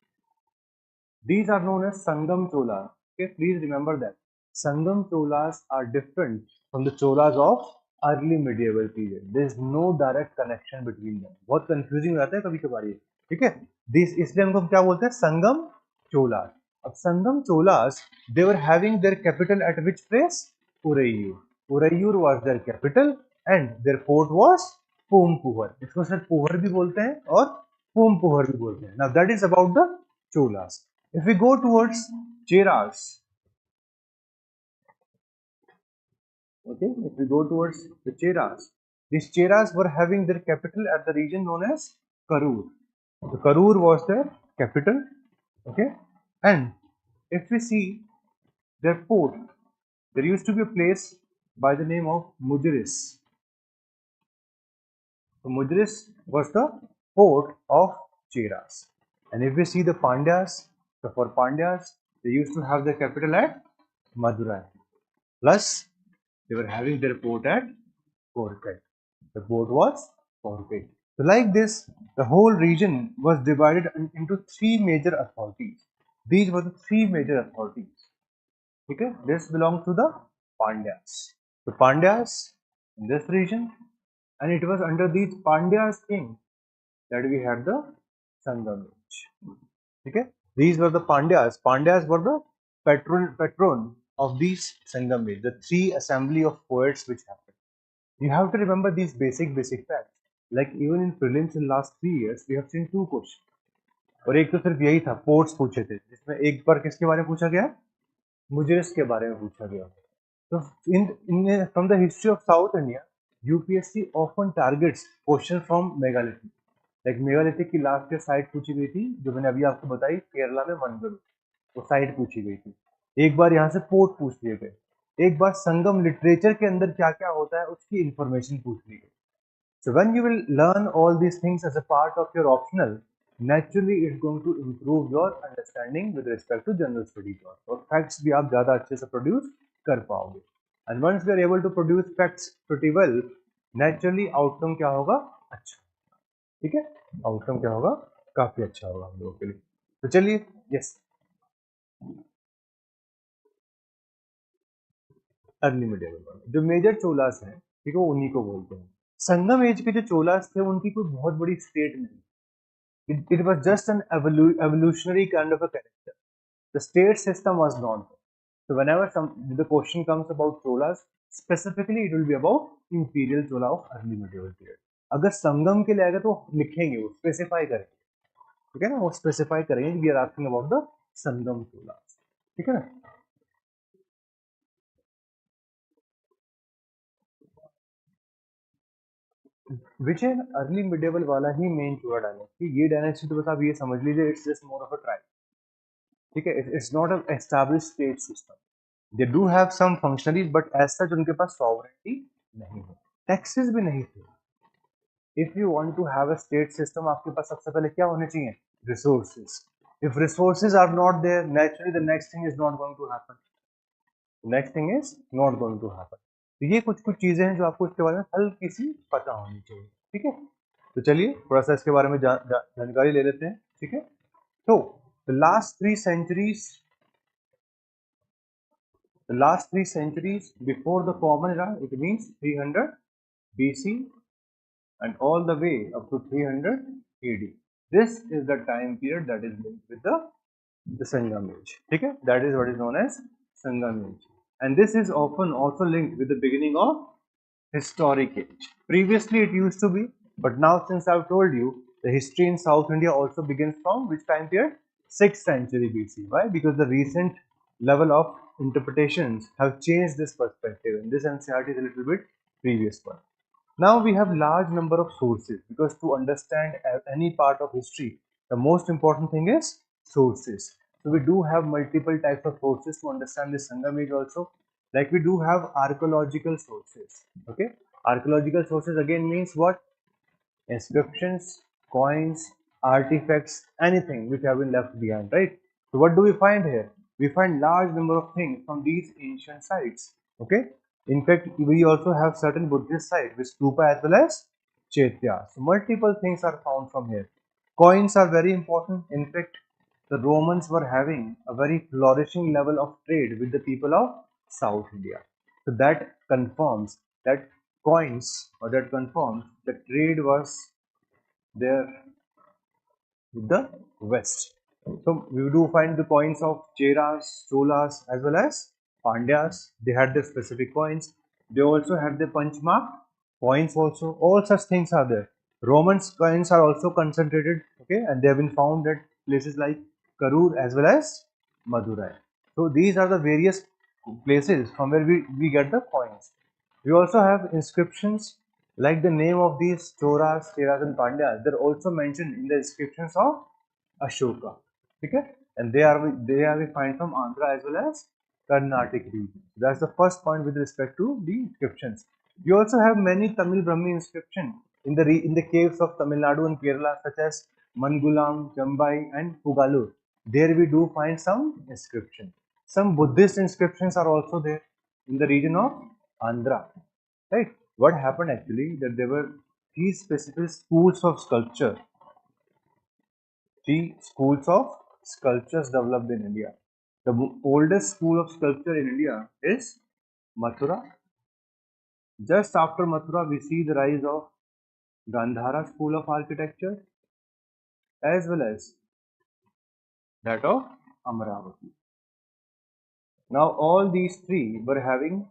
These are known as Sangam Cholas. Okay, please remember that. Sangam Cholas are different from the Cholas of early medieval period. There is no direct connection between them. बहुत confusing हो जाता है कभी कभार ये, ठीक है? This इसलिए हमको क्या बोलते हैं? Sangam Cholas. अब Sangam Cholas, they were having their capital at which place? Urayur. Urayur was their capital and their port was Pompuhar. इसको सिर्फ पुहर भी बोलते हैं और Pompuhar भी बोलते हैं. Now that is about the Cholas. If we go towards Cheras, okay, if we go towards the Cheras, these Cheras were having their capital at the region known as Karur. So Karur was their capital, okay, and if we see their port, there used to be a place by the name of Mujris. So Mujris was the port of Cheras. And if we see the Pandyas, so for Pandyas, they used to have their capital at Madurai. Plus, they were having their port at Korkai. The port was Korkai. So like this, the whole region was divided into three major authorities. These were the three major authorities. Okay, this belongs to the Pandyas. The Pandyas in this region, and it was under these Pandyas king that we had the Sangam age. Okay, these were the Pandyas. Pandyas were the patron of these Sangam age, the three assembly of poets which happened. You have to remember these basic facts. Like even in prelims in last 3 years, we have seen two questions. और एक तो सिर्फ यही था, ports पूछे थे, जिसमें एक बार किसके बारे में पूछा गया? मुजरिस के बारे में पूछा गया. So from the history of South India, UPSC often targets questions from megalithic. Like megalithic की लास्ट साइट पूछी गई थी, जो मैंने अभी आपको बताई, केरला में मनगुरु, वो साइट पूछी गई थी. एक बार यहाँ से पोर्ट पूछ लिए गए. एक बार संगम लिटरेचर के अंदर क्या क्या होता है उसकी इंफॉर्मेशन पूछ ली गई. So when you will learn all these things as a part of your optional, naturally it's going to improve your understanding with respect to general studies. और facts भी आप ज़्यादा अच्छे से produce कर पाओगे. And once we are able to produce facts pretty well, naturally outcome क्या होगा? अच्छा. ठीक है? Outcome क्या होगा? काफी अच्छा होगा हम लोगों के लिए. तो चलिए, yes. अर्ली मिडिवल जो मेजर चोलास हैं, ठीक है, उन्हीं को बोलते हैं. संगम एज के जो चोलास थे उनकी कोई बहुत बड़ी स्टेट नहीं. It was just an evolutionary kind of a character. The state system was not there. So whenever the question comes about cholas, specifically it will be about imperial chola of early medieval period. अगर संगम के लिए आएगा तो लिखेंगे, वो specify करेंगे, ठीक है ना, वो स्पेसिफाई करेंगे. We are asking about the Sangam Cholas, ठीक है ना. विच है अर्ली मिडेवल वाला ही मेन चोला डायनेस्टी. ये डायनेस्टी तो बस आप ये समझ लीजिए, it's just more of a tribe, ठीक है. It's not a established state system. They do have some functionalities but as such उनके पास सॉवरेनिटी नहीं है, टैक्सेस भी नहीं थे. If you want to have a state system, आपके पास सबसे पहले क्या होने चाहिए? Resources. If resources are not there, naturally the next thing is not going to happen. Next thing is not going to happen. तो ये कुछ कुछ चीजें हैं जो आपको इसके बारे में हल्की सी पता होनी चाहिए, ठीक है। तो चलिए थोड़ा सा इसके बारे में जानकारी ले लेते हैं, ठीक है। तो the last 3 centuries before the common era, it means 300 BC and all the way up to 300 AD. This is the time period that is linked with the Sangam age. Okay? That is what is known as Sangam age. And this is often also linked with the beginning of historic age. Previously it used to be, but now since I've told you, the history in South India also begins from which time period? 6th century BC. Why? Because the recent level of interpretations have changed this perspective, and this NCERT is a little bit previous one. Now we have large number of sources, because to understand any part of history, the most important thing is sources. So we do have multiple types of sources to understand this Sangam age also. Like we do have archaeological sources. Okay, archaeological sources again means what? Inscriptions, coins, artifacts, anything which have been left behind, right? So what do we find here? We find large number of things from these ancient sites. Okay, in fact we also have certain Buddhist sites with stupa as well as chaitya. So multiple things are found from here. Coins are very important. In fact, the Romans were having a very flourishing level of trade with the people of South India. So that confirms that coins, or that confirms the trade was there with the West. So we do find the coins of Cheras, Cholas as well as Pandyas. They had their specific coins. They also had the punch mark coins also. All such things are there. Romans coins are also concentrated, okay, and they have been found at places like Karur as well as Madurai. So these are the various places from where we get the coins. We also have inscriptions like the name of these Choras, Cheras and Pandyas. They're also mentioned in the inscriptions of Ashoka. Okay? And they are we find from Andhra as well as Carnatic region. That's the first point with respect to the inscriptions. We also have many Tamil Brahmi inscriptions in the caves of Tamil Nadu and Kerala, such as Mangulam, Jambai and Pugalur. There we do find some inscription. Some Buddhist inscriptions are also there in the region of Andhra. Right? What happened actually, that there were three specific schools of sculpture. Three schools of sculptures developed in India. The oldest school of sculpture in India is Mathura. Just after Mathura, we see the rise of Gandhara school of architecture as well as that of Amaravati. Now all these three were having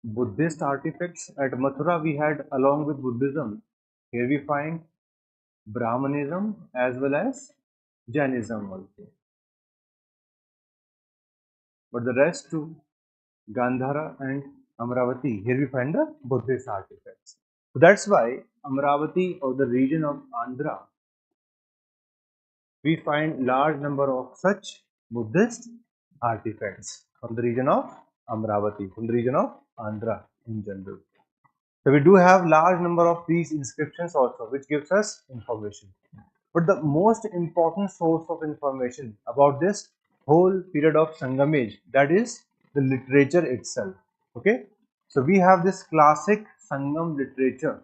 Buddhist artifacts. At Mathura we had, along with Buddhism, here we find Brahmanism as well as Jainism also. But the rest too, Gandhara and Amaravati, here we find the Buddhist artifacts. So that's why Amaravati, or the region of Andhra, we find large number of such Buddhist artifacts from the region of Amaravati, from the region of Andhra in general. So we do have large number of these inscriptions also, which gives us information. But the most important source of information about this whole period of Sangam age, that is the literature itself. Okay, so we have this classic Sangam literature.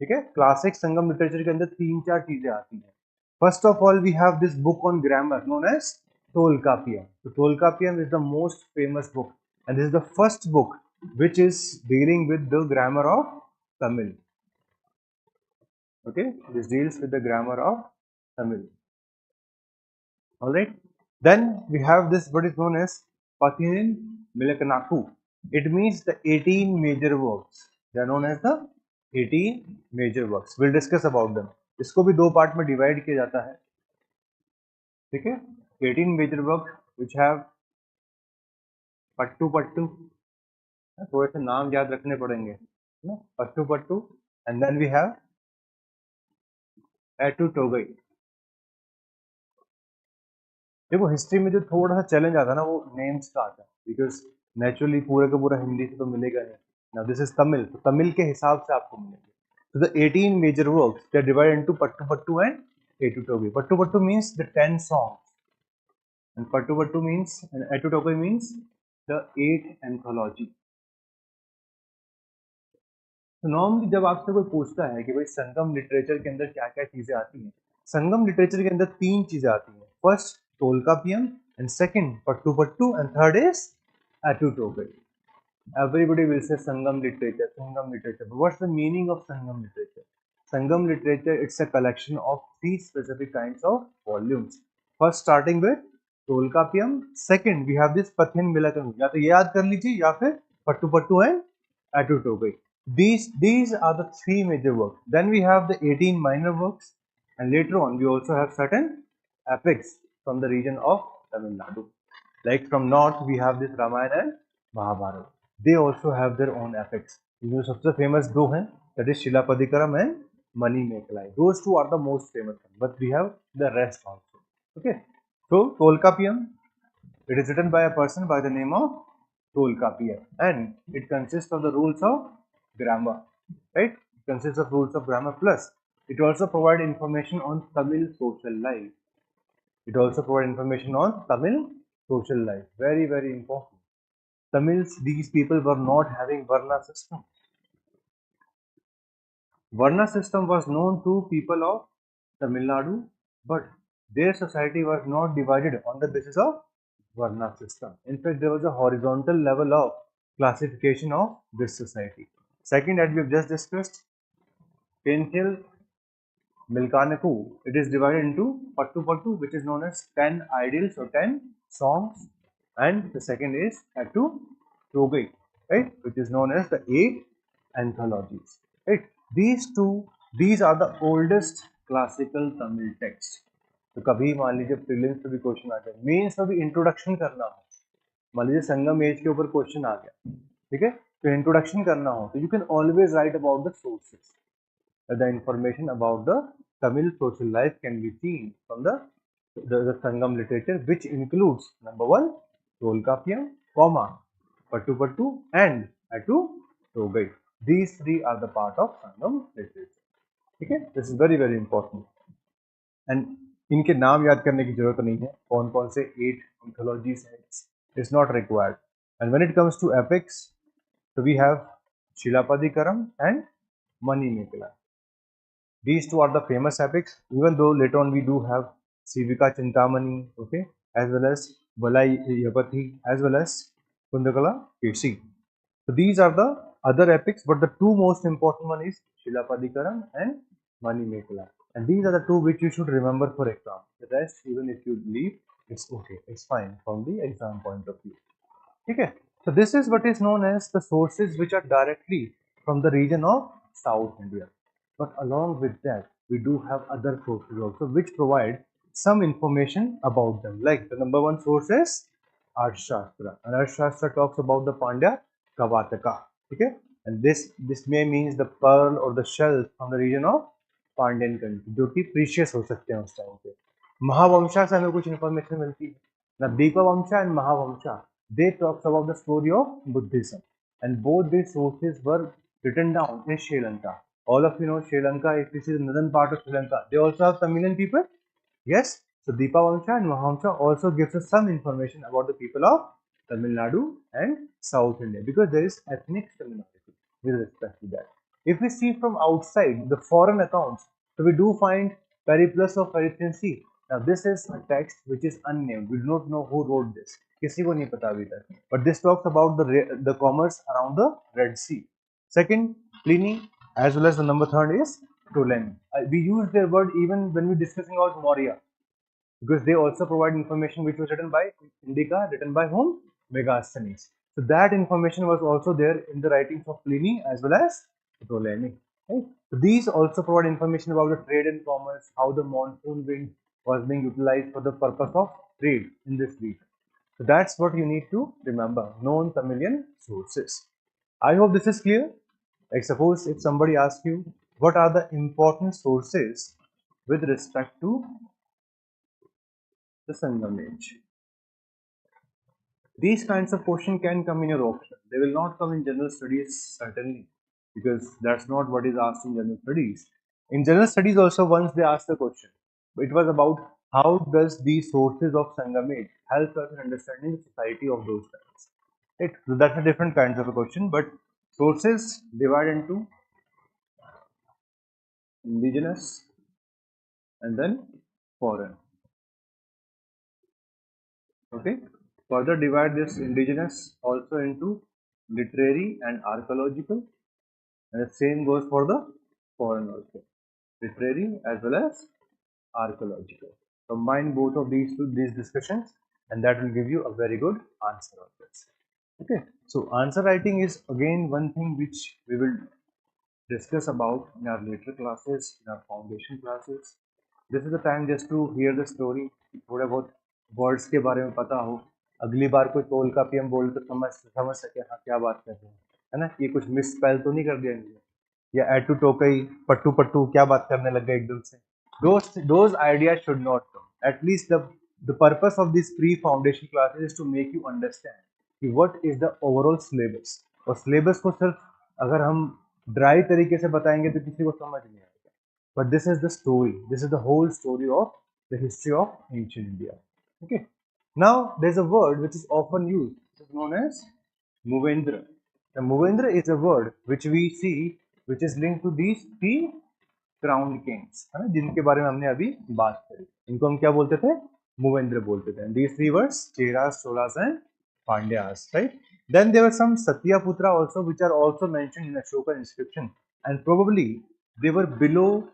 ठीक है, classic संगम literature के अंदर तीन चार चीजें आती हैं. First of all we have this book on grammar known as Tolkappiyam. तो Tolkappiyam is the most famous book, and this is the first book which is dealing with the grammar of Tamil. Okay, this deals with the grammar of Tamil. All right. Then we have this, what is known as Pathin Milakanaku. It means the 18 major works. They are known as the 18 major works. We'll discuss about them. इसको भी दो part में divide किया जाता है. ठीक है, 18 major works which have पट्टू पट्टू, थोड़े से नाम याद रखने पड़ेंगे ना, पट्टू पट्टू, एंड देन वी हैव एटू टोगई. देखो हिस्ट्री में जो थोड़ा सा चैलेंज आता है ना, वो नेम्स का आता है, बिकॉज नेचुरली पूरा का पूरा हिंदी से तो मिलेगा नहीं. नाउ दिस इज तमिल, तो तमिल के हिसाब से आपको मिलेंगे. So the 18 major works, they are divided into Pattu Pattu and Etu Togai. Pattu Pattu means the 10 songs, and Pattu Pattu means, and Etu Togai means the 8th anthology. तो normally जब आपसे कोई पूछता है कि भाई संगम लिटरेचर के अंदर क्या क्या चीजें आती हैं, संगम लिटरेचर के अंदर 3 चीजें आती हैं. First Tolkappiyam, and second Pattu, and third is Ettuthogai. Everybody will say Sangam literature, Sangam literature. But what's the meaning of Sangam literature? Sangam literature, it's a collection of 3 specific kinds of volumes. First, starting with Tolkappiyam. Second, we have this Pathin Milakam. या तो ये याद कर लीजिए या फिर Pattu and Atutope. These are the 3 major works. Then we have the 18 minor works, and later on we also have certain epics from the region of Tamil Nadu. Like from north, we have this Ramayana and Mahabharata. They also have their own epics. जो सबसे famous दो हैं, that is Shilapatikaram and Manimekalai. Those two are the most famous ones, but we have the rest also. Okay. So Tolkappiyam, it is written by a person by the name of Tolkappiyam, and it consists of the rules of grammar. Right? It consists of rules of grammar, plus it also provides information on Tamil social life. It also provides information on Tamil social life. Very, very important. Tamils, these people were not having Varna system. Varna system was known to people of Tamil Nadu, but their society was not divided on the basis of Varna system. In fact, there was a horizontal level of classification of this society. Second, that we have just discussed, Penthil Milkanaku, it is divided into Pattu, which is known as 10 idyls or 10 songs, and the second is Attu Togai, right, which is known as the 8 anthologies. Right, these are the oldest classical Tamil texts. तो कभी मान लीजिए prelims में भी question आ जाए, mains में भी introduction करना हो, मान लीजिए संगम एज के ऊपर क्वेश्चन आ गया, ठीक है, तो इंट्रोडक्शन करना हो तो you can always right about the sources. The information about the Tamil social life can be seen from the Sangam literature, which includes number 1 Tolkappiyam, Pattu and Attu Togai. These 3 are the part of Sangam literature. ठीक है, this is very very important. And इनके नाम याद करने की जरूरत नहीं है, कौन कौन से 8 anthologies हैं, it's not required. And when it comes to epics, so we have Shilapatikaram and Manimekalai. These two are the famous epics, even though later on we do have Sivika Chintamani, okay, as well as Balai Yapati, as well as Kundakala Kesi. So these are the other epics, but the two most important one is Shilapatikaram and Manimekalai. And these are the two which you should remember for exam. The rest, even if you leave, it's okay, it's fine from the exam point of view. Okay, so this is what is known as the sources which are directly from the region of South India. But along with that, we do have other sources also which provide some information about them. Like the number 1 source is Arthashastra, and Arthashastra talks about the Pandya Kavataka. Okay, and this may means the pearl or the shell from the region of Pandyan country, जो कि precious हो सकते हैं उस time पे. महावंशा से हमें कुछ information मिलती है. Now Dipavamsha and Mahavamsha, they talks about the story of Buddhism, and both these sources were written down in Sri Lanka. All of you know Sri Lanka, if this is the northern part of Sri Lanka, they also have Tamilian people. Yes, so Dipavamsha and Mahavamsha also gives us some information about the people of Tamil Nadu and South India, because there is ethnic similarity with respect to that. If we see from outside the foreign accounts, so we do find Periplus of Erythraean Sea. Now this is a text which is unnamed. We do not know who wrote this. किसी को नहीं पता अभी तक. But this talks about the commerce around the Red Sea. Second, Pliny, as well as the number 3 is Ptolemy. We use their word even when we discussing about Maurya, because they also provide information which was written by Indica, written by whom? Megasthenes. So that information was also there in the writings of Pliny as well as Ptolemy. Right? So these also provide information about the trade and commerce, how the monsoon wind was being utilized for the purpose of trade in this region. So that's what you need to remember, known Tamilian sources. I hope this is clear. Like suppose if somebody asks you, what are the important sources with respect to the Sangam age? These kinds of questions can come in your option. They will not come in general studies certainly, because that's not what is asked in general studies. In general studies also, once they asked the question, it was about how does these sources of Sangam age help us in understanding the society of those times. Right? So that's a different kinds of a question, but sources divide into indigenous and then foreign. Okay. Further divide this indigenous also into literary and archaeological, and the same goes for the foreign also, literary as well as archaeological. Combine both of these discussions, and that will give you a very good answer of this. Okay. So answer writing is again one thing which we will discuss about in our later classes, in our foundation classes. This is the time just to hear the story, थोड़ा बहुत words के बारे में पता हो, अगली बार कोई toll का पीएम बोले तो समझ समझ सके हाँ क्या बात कर रहे हैं, है ना, ये कुछ मिस स्पेल तो नहीं कर दिया इन्होंने, या एटू टोकई पट्टू पट्टू क्या बात करने लग गए एकदम से. Those ideas should not come. At least the purpose of this pre-foundation classes is to make you understand कि what is the overall syllabus. और syllabus को सिर्फ अगर हम ड्राई तरीके से बताएंगे तो किसी को समझ नहीं आएगा. But this is the story. This is the whole story of the history of ancient India. Okay. Now there's a word which is often used, which is known as Movendra. The Movendra is a word which we see which is linked to these three crown Kings, है ना, जिनके बारे में हमने अभी बात करी. इनको हम क्या बोलते थे? मूवेंद्र बोलते थे. These three words, Cheras, Cholas and Pandyas, right? Then there were some Satyaputra also which are also mentioned in Ashoka inscription, and probably they were below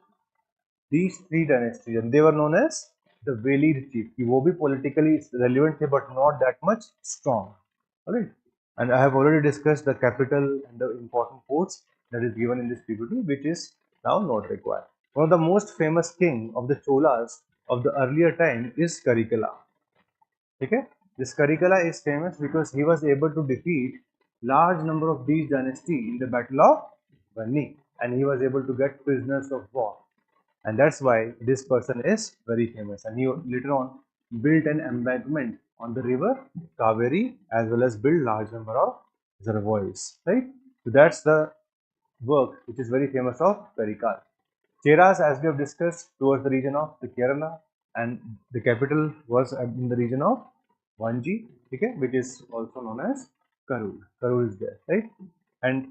these three dynasties and they were known as the Velid chief. कि वो भी politically relevant थे but not that much strong. Alright. And I have already discussed the capital and the important ports that is given in this PPT, which is now not required. One of the most famous king of the Cholas of the earlier time is Karikala. Okay? This Karikala is famous because he was able to defeat large number of these dynasties in the Battle of Vanni, and he was able to get prisoners of war, and that's why this person is very famous. And he later on built an embankment on the river Kaveri as well as built large number of reservoirs, right? So that's the work which is very famous of Karikal. Cheras, as we have discussed, towards the region of the Kerala, and the capital was in the region of Vanji, okay, which is also known as Karur. Karur is there, right? And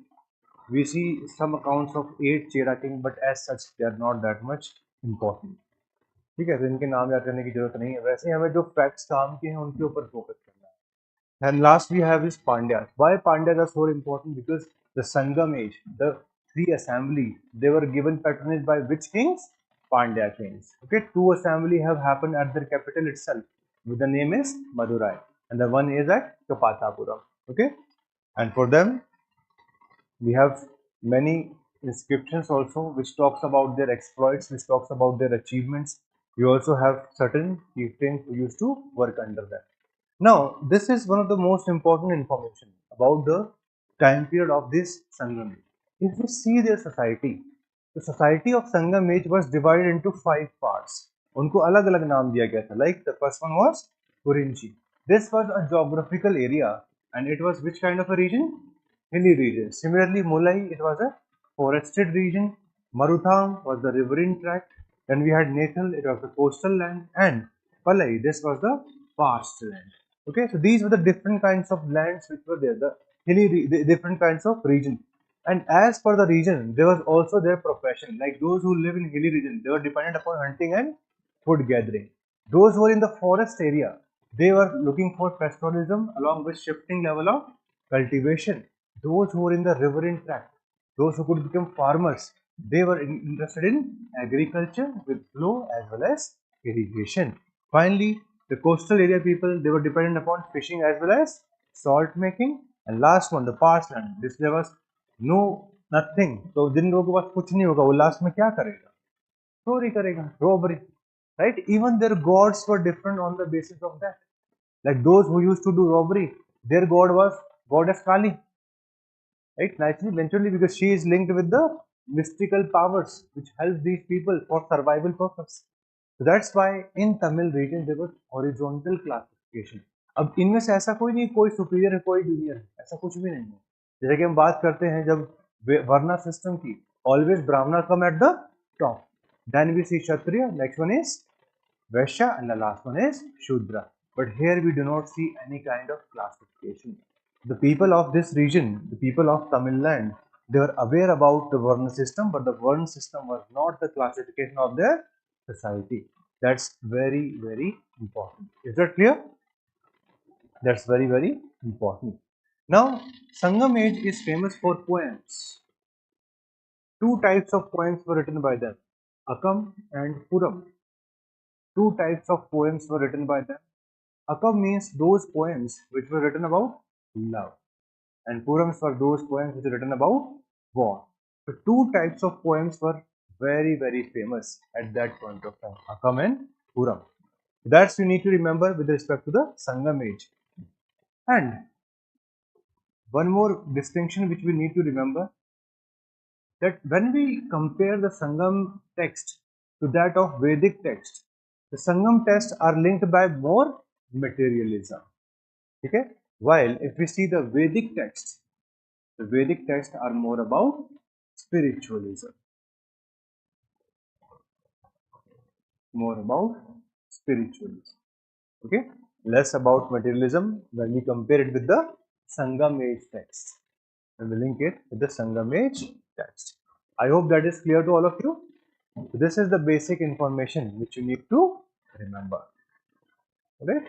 we see some accounts of 8 Chera king, but as such they are not that much important. ठीक है, तो इनके नाम याद करने की जरूरत नहीं है. वैसे हमें जो फैक्ट्स काम के हैं उनके ऊपर फोकस करना है. And last we have is Pandyas. Why Pandyas are so important? Because the Sangam age, the three assemblies, they were given patronage by which kings? Pandya kings. Okay, 2 assembly have happened at their capital itself. With the name is Madurai, and the one is at Kapathapuram. Okay, and for them we have many inscriptions also which talks about their exploits, which talks about their achievements. We also have certain chieftains who used to work under them. Now this is one of the most important information about the time period of this Sangam age. If we see their society, the society of Sangam age was divided into 5 parts. उनको अलग अलग नाम दिया गया था. Like the first one was Kurinchi. This was a geographical area, and it was which kind of a region? Hilly region. Similarly, Mulai, it was a forested region. Marutham was the riverine tract. Then we had Nathal, it was the coastal land, and Palai, this was the past land. Okay, so these were the different kinds of lands which were there, the hilly, the different kinds of region. And as per the region, there was also their profession. Like those who live in hilly region, they were dependent upon hunting and food gathering. Those who were in the forest area, they were looking for pastoralism along with shifting level of cultivation. Those who were in the riverine tract, those who could become farmers, they were interested in agriculture with flow as well as irrigation. Finally, the coastal area people, they were dependent upon fishing as well as salt making. And last one, the parched land. This there was no nothing. तो जिन लोगों के पास कुछ नहीं होगा वो last में क्या करेगा? चोरी करेगा, robbery, right? Even their gods were different on the basis of that. Like those who used to do robbery, their god was goddess Kali, right? Naturally, because she is linked with the mystical powers which help these people for survival purpose. So that's why in Tamil region there was horizontal classification. अब इनमें से ऐसा कोई नहीं, कोई superior है कोई junior है, ऐसा कुछ भी नहीं है. जैसे कि हम बात करते हैं जब वर्णा सिस्टम की, always Brahmana come at the top, then we see Kshatriya, next one is Vaishya, and the last one is Shudra. But here we do not see any kind of classification. the people of this region, the people of Tamil Land, they were aware about the Varna system, but the Varna system was not the classification of their society. That's very, very important. Is that clear? That's very, very important. Now, Sangam age is famous for poems. Two types of poems were written by them, Akam and Puram. Two types of poems were written by them. Akam means those poems which were written about love, and Purams were those poems which were written about war. So two types of poems were very, very famous at that point of time, Akam and Puram. That's you need to remember with respect to the Sangam age. And one more distinction which we need to remember, that when we compare the Sangam text to that of Vedic text, the Sangam texts are linked by more materialism. Okay? While if we see the Vedic texts are more about spiritualism. More about spiritualism. Okay? Less about materialism when we compare it with the Sangam age text. And we link it with the Sangam age text. I hope that is clear to all of you. So this is the basic information which you need to remember. Okay?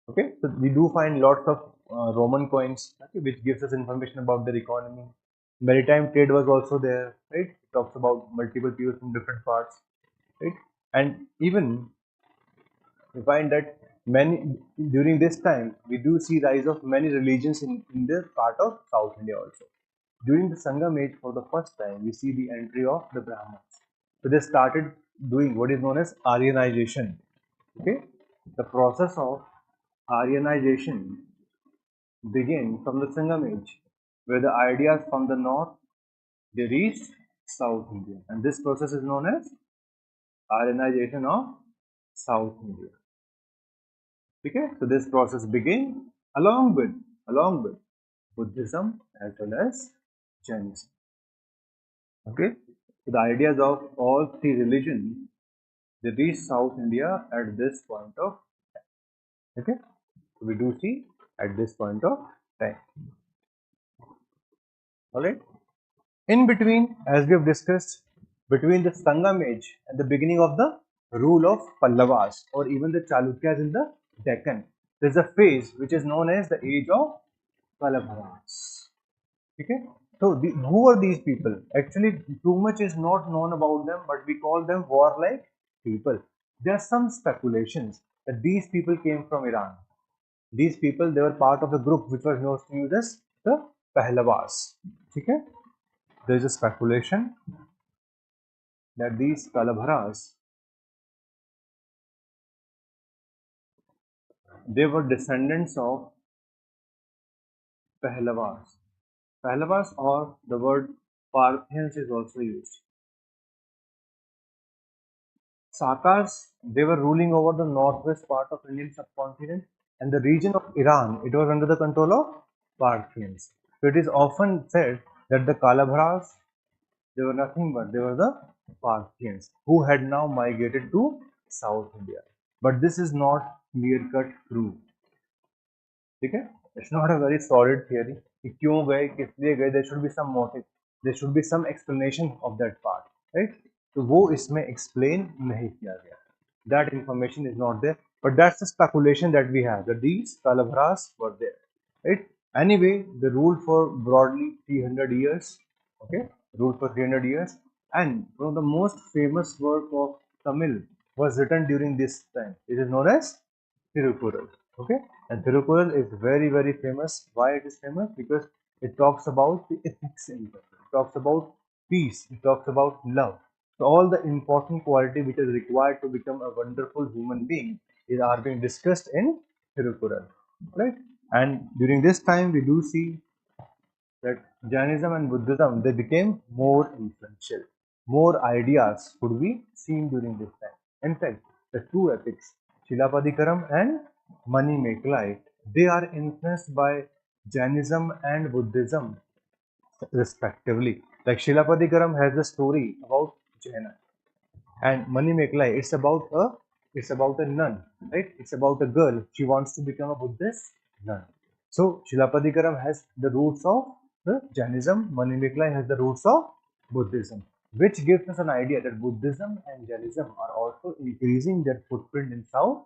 Okay, so we do find lots of Roman coins, okay, which gives us information about their economy. Maritime trade was also there, right? It talks about multiple people from different parts, right? And even we find that many during this time we do see rise of many religions in this part of South India also. During the Sangam age, for the first time, we see the entry of the Brahmins. So they started doing what is known as Aryanization. Okay, the process of Aryanization began from the Sangam age, where the ideas from the north they reached South India, and this process is known as Aryanization of South India. Okay, so this process began along with Buddhism as well as Jainism. Okay, so the ideas of all three religions they reached South India at this point of time. Okay, so we do see at this point of time. All right. In between, as we have discussed, between the Sangam age and the beginning of the rule of Pallavas or even the Chalukyas in the Deccan, there is a phase which is known as the age of Kalabharas. Okay, so who are these people? Actually, too much is not known about them, but we call them warlike people. There are some speculations that these people came from Iran. These people they were part of the group which was known as the Pahlavas. Okay, there is a speculation that these Kalabharas they were descendants of Pahlavas. Pahlavas or the word Parthians is also used. Sakas, they were ruling over the northwest part of Indian subcontinent and the region of Iran. It was under the control of Parthians. So it is often said that the Kalabharas, they were nothing but they were the Parthians who had now migrated to South India. But this is not clear-cut proof. Okay? It's not a very solid theory. कि क्यों गए, किस लिए गए, there should be some motive, there should be some explanation of that part, right? तो वो इसमें explain नहीं किया गया. That information is not there, but that's the speculation that we have that these Kalabharas were there, right? Anyway, they ruled for broadly 300 years. Okay, ruled for 300 years, and one of the most famous work of Tamil was written during this time. It is known as Tirukural. Okay, and Tirukural is very, very famous. Why it is famous? Because it talks about the ethics in life. It talks about peace. It talks about love. So all the important quality which is required to become a wonderful human being are being discussed in Tirukural, right? And during this time, we do see that Jainism and Buddhism they became more influential. More ideas could be seen during this time. In fact, the two epics, Shilapadikaram and Manimekalai, they are influenced by Jainism and Buddhism respectively. Like Shilapadikaram has a story about Jaina, and Manimekalai It's about a nun, right? It's about a girl. She wants to become a Buddhist nun. So Shilapatikaram has the roots of the Jainism. Manimekla has the roots of Buddhism, which gives us an idea that Buddhism and Jainism are also increasing their footprint in South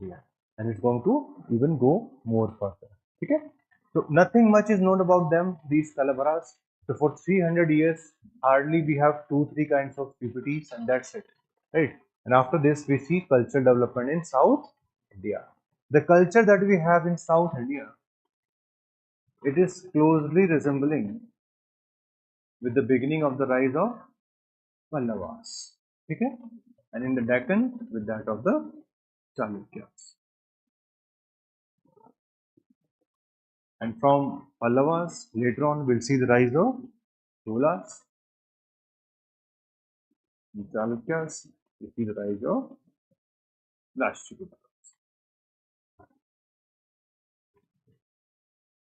India, and it's going to even go more further. Okay? So nothing much is known about them, these Kalavaras. So for 300 years, hardly we have 2-3 kinds of PPTs, and that's it, right? And after this, we see cultural development in South India. The culture that we have in South India, it is closely resembling with the beginning of the rise of Pallavas. Okay? And in the Deccan, with that of the Chalukyas. And from Pallavas, later on, we'll see the rise of Cholas. In Chalukyas, we see the rise of Rashtrakutas.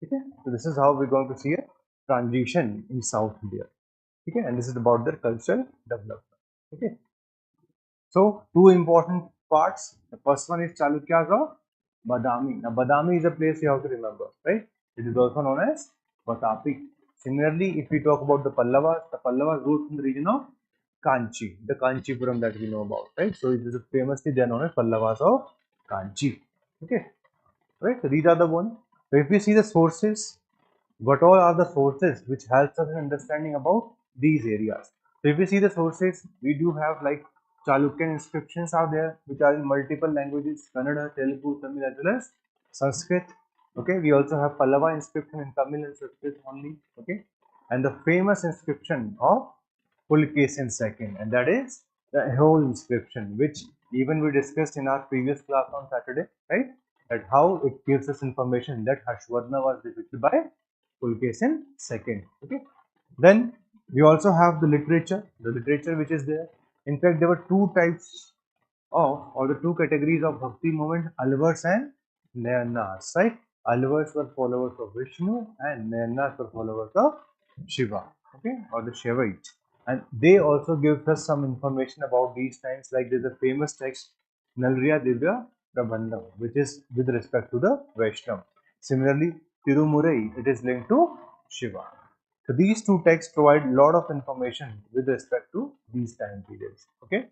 Okay? So this is how we're going to see a transition in South India. Okay? And this is about their cultural development. Okay? So two important parts. The first one is Chalukyas of Badami. Now Badami is a place you have to remember, right? It is also known as Vatapi. Similarly, if we talk about the Pallavas ruled from the region of Kanchi, the Kanchipuram that we know about, right? So it is famously they are known as Pallavas of Kanchi. Okay, right? So these are the one. So if we see the sources, what all are the sources which helps us in understanding about these areas? So if we see the sources, we do have like Chalukyan inscriptions are there, which are in multiple languages: Kannada, Telugu, Tamil, as well as Sanskrit. Okay, we also have Pallava inscription in Tamil and Sanskrit only. Okay, and the famous inscription of Pulkesin II, and that is the whole inscription, which even we discussed in our previous class on Saturday, right? That how it gives us information that Harshvardhana was defeated by Pulkesin II. Okay. Then we also have the literature which is there. In fact, there were two types of, or the two categories of bhakti movement, Alvars and Nayanas, right? Alvars were followers of Vishnu and Nayanas were followers of Shiva, okay, or the Shaivite. And they also give us some information about these times, like there's a famous text, Nalriya Divya Prabandham, which is with respect to the Vaishnav. Similarly, Tirumurai, it is linked to Shiva. So these two texts provide a lot of information with respect to these time periods. Okay.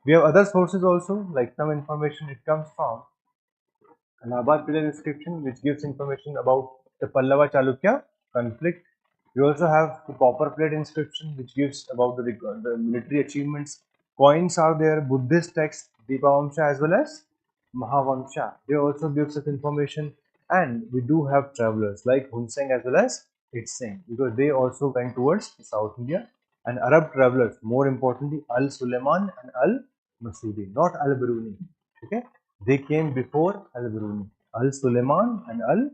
We have other sources also, like some information it comes from Allahabad pillar inscription, which gives information about the Pallava Chalukya conflict. We also have the copper plate inscription, which gives about the military achievements. Coins are there, Buddhist texts, Dipavamsha as well as Mahavamsha. They also gives us information, and we do have travelers like Hunseng as well as Hitseng, because they also went towards South India. And Arab travelers, more importantly, Al Suleiman and Al Masudi, not Al Biruni. Okay, they came before Al Biruni, Al Suleiman and Al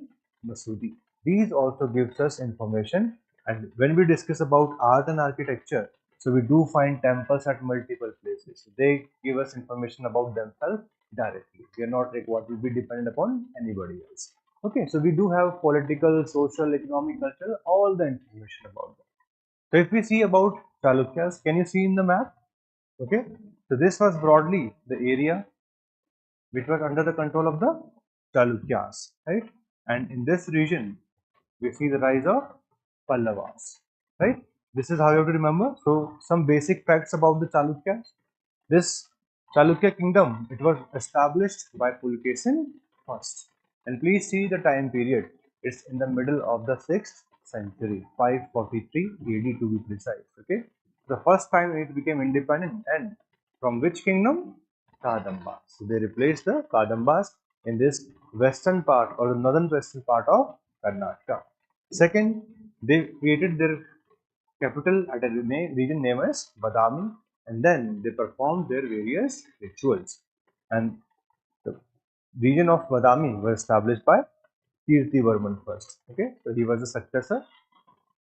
Masudi. These also gives us information. And when we discuss about art and architecture, so we do find temples at multiple places. They give us information about themselves directly. We are not required to be dependent upon anybody else. Okay, so we do have political, social, economic, cultural, all the information about them. So if we see about Chalukyas, can you see in the map? Okay, so this was broadly the area which was under the control of the Chalukyas, right? And in this region, we see the rise of Pallavas, right? This is how you have to remember. So some basic facts about the Chalukyas. This Chalukya kingdom, it was established by Pulkesin first. And please see the time period. It's in the middle of the 6th century, 543 AD to be precise. Okay, the first time it became independent, and from which kingdom? Kadambas. So they replaced the Kadambas in this western part or the northern western part of Karnataka. Second, they created their capital at a region named as Badami, and then they performed their various rituals. And the region of Badami was established by Kirtivarman first. Okay, so he was the successor.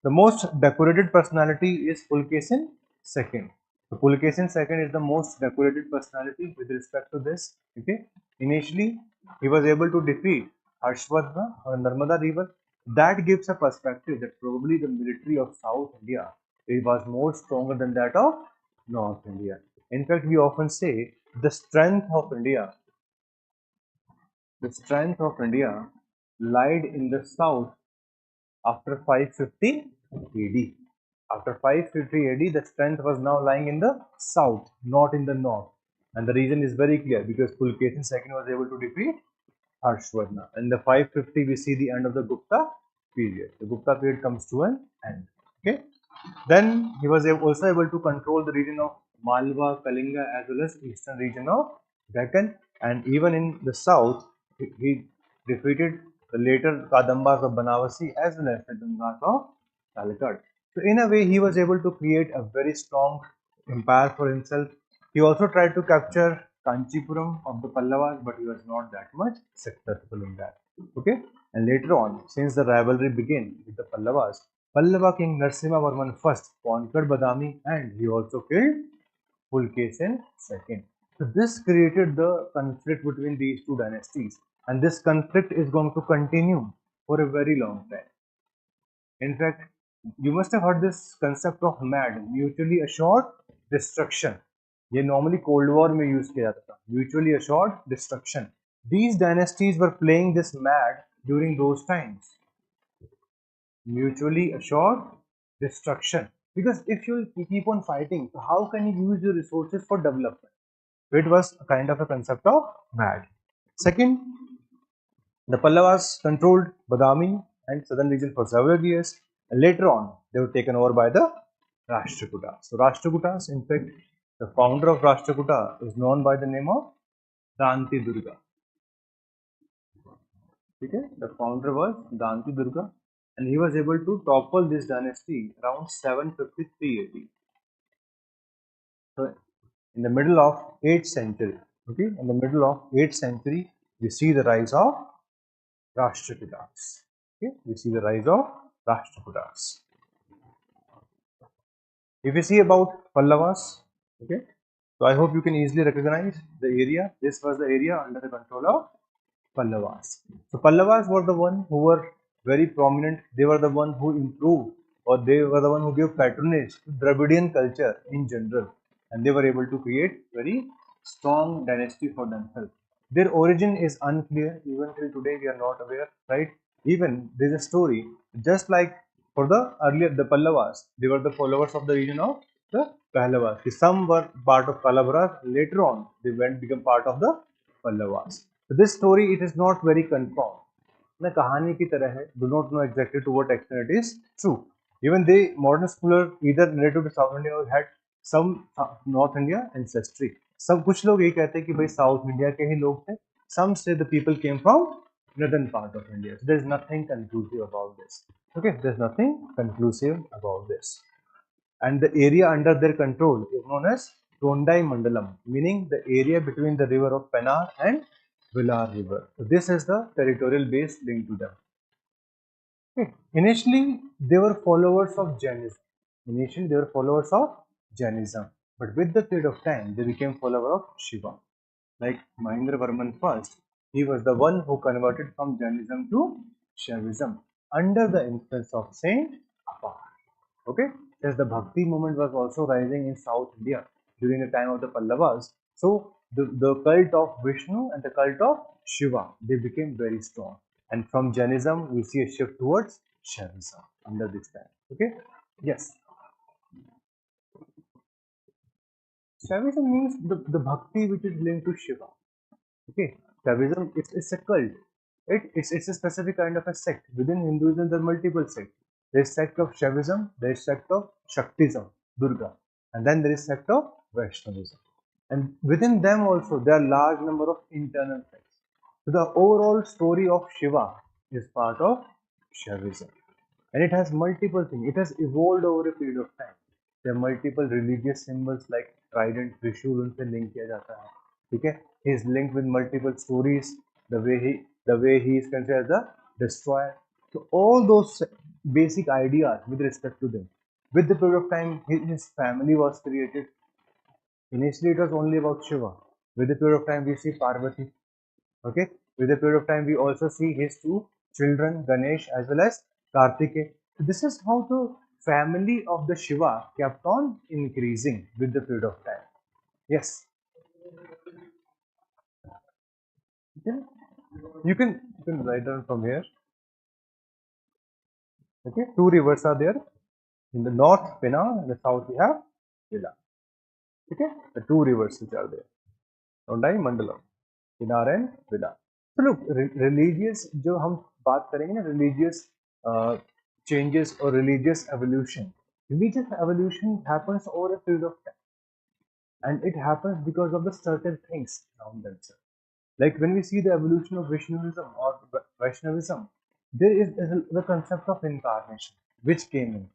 The most decorated personality is Pulkesin II. So Pulkesin II is the most decorated personality with respect to this. Okay, initially he was able to defeat Harshvardhana on Narmada river. That gives a perspective that probably the military of South India, it was more stronger than that of North India. In fact, we often say the strength of India, the strength of India lied in the south after 550 AD. After 550 AD, the strength was now lying in the south, not in the north. And the reason is very clear because Pulkesin II was able to defeat Harshvardhana. In the 550, we see the end of the Gupta period. The Gupta period comes to an end. Okay. Then he was also able to control the region of Malwa, Kalinga, as well as eastern region of Deccan, and even in the south, he defeated the later Kadambas of Banavasi as well as the Gangas of Calicut. So in a way, he was able to create a very strong empire for himself. He also tried to capture Kanchipuram of the Pallavas, but he was not that much successful in that. Okay, and later on, since the rivalry began with the Pallavas, Pallava king Narasimhavarman first conquered Badami and he also killed Pulkesin II. So this created the conflict between these two dynasties, and this conflict is going to continue for a very long time. In fact, you must have heard this concept of MAD, mutually assured destruction. ये normally Cold War में use किया जाता था, mutually assured destruction. These dynasties were playing this MAD during those times. Mutually assured destruction. Because if you keep on fighting, so how can you use your resources for development? So it was a kind of a concept of MAD. Second, the Pallavas controlled Badami and southern region for several years. And later on, they were taken over by the Rashtrakutas. So Rashtrakutas, in fact, the founder of Rashtrakuta is known by the name of Danti Durga. Okay? The founder was Danti Durga, and he was able to topple this dynasty around 753 AD. So in the middle of 8th century, okay, in the middle of 8th century, we see the rise of Rashtrakutas. Okay, we see the rise of Rashtrakutas. If you see about Pallavas, okay, so I hope you can easily recognize the area. This was the area under the control of Pallavas. So Pallavas were the one who were very prominent. They were the one who improved, or they were the one who gave patronage to Dravidian culture in general, and they were able to create very strong dynasty for themselves. Their origin is unclear. Even till today, we are not aware, right? Even there is a story, just like for the earlier the Pallavas, they were the followers of the region of the Pahlavas. Some were part of Kalabras. Later on, they went become part of the Pallavas. So this story, it is not very confirmed. ना कहानी की तरह है. Do not know exactly to what extent it is true. Even the modern scholar either related to South India or had some North India ancestry. सब कुछ लोग ये कहते हैं कि भाई साउथ इंडिया के ही लोग थे. Some say the people came from northern part of India. So there is nothing conclusive about this. Okay, there is nothing conclusive about this. And the area under their control is known as Tondai Mandalam, meaning the area between the river of Pennar and Villar River. So this is the territorial base linked to them. Okay. Initially, they were followers of Jainism. But with the period of time, they became followers of Shiva. Like Mahendra Varman first, he was the one who converted from Jainism to Shaivism under the influence of Saint Apar. Okay, as the Bhakti movement was also rising in South India during the time of the Pallavas. So the cult of Vishnu and the cult of Shiva, they became very strong. And from Jainism, we see a shift towards Shaivism under this time. Okay, yes. Shaivism means the Bhakti which is linked to Shiva. Okay, Shaivism it's a cult. It's a specific kind of a sect. Within Hinduism, there are multiple sects. There is sect of Shaivism, there is sect of Shaktism, Durga, and then there is sect of Vaishnavism. And within them also, there are large number of internal sects. So the overall story of Shiva is part of Shaivism. And it has multiple things. It has evolved over a period of time. There are multiple religious symbols like trident, Trishul उनसे link किया जाता है. ठीक है? He is linked with multiple stories. The way he is considered as a destroyer. So all those basic ideas with respect to them. With the period of time, his family was created. Initially, it was only about Shiva. With the period of time, we see Parvati. Okay. With the period of time, we also see his two children, Ganesh as well as Kartikeya. So this is how the family of the Shiva kept on increasing with the period of time. Yes. Okay, you can write down from here. Okay, two rivers are there. In the north, Pena, in the south we have Vila. Okay, the two rivers which are there. Tondai Mandalam, Pinar and Vila. So look, religious जो हम बात करेंगे ना religious changes or religious evolution. Religious evolution happens over a period of time, and it happens because of the certain things around themselves. Like when we see the evolution of Vishnuism or Vaishnavism, there is the concept of incarnation which came in.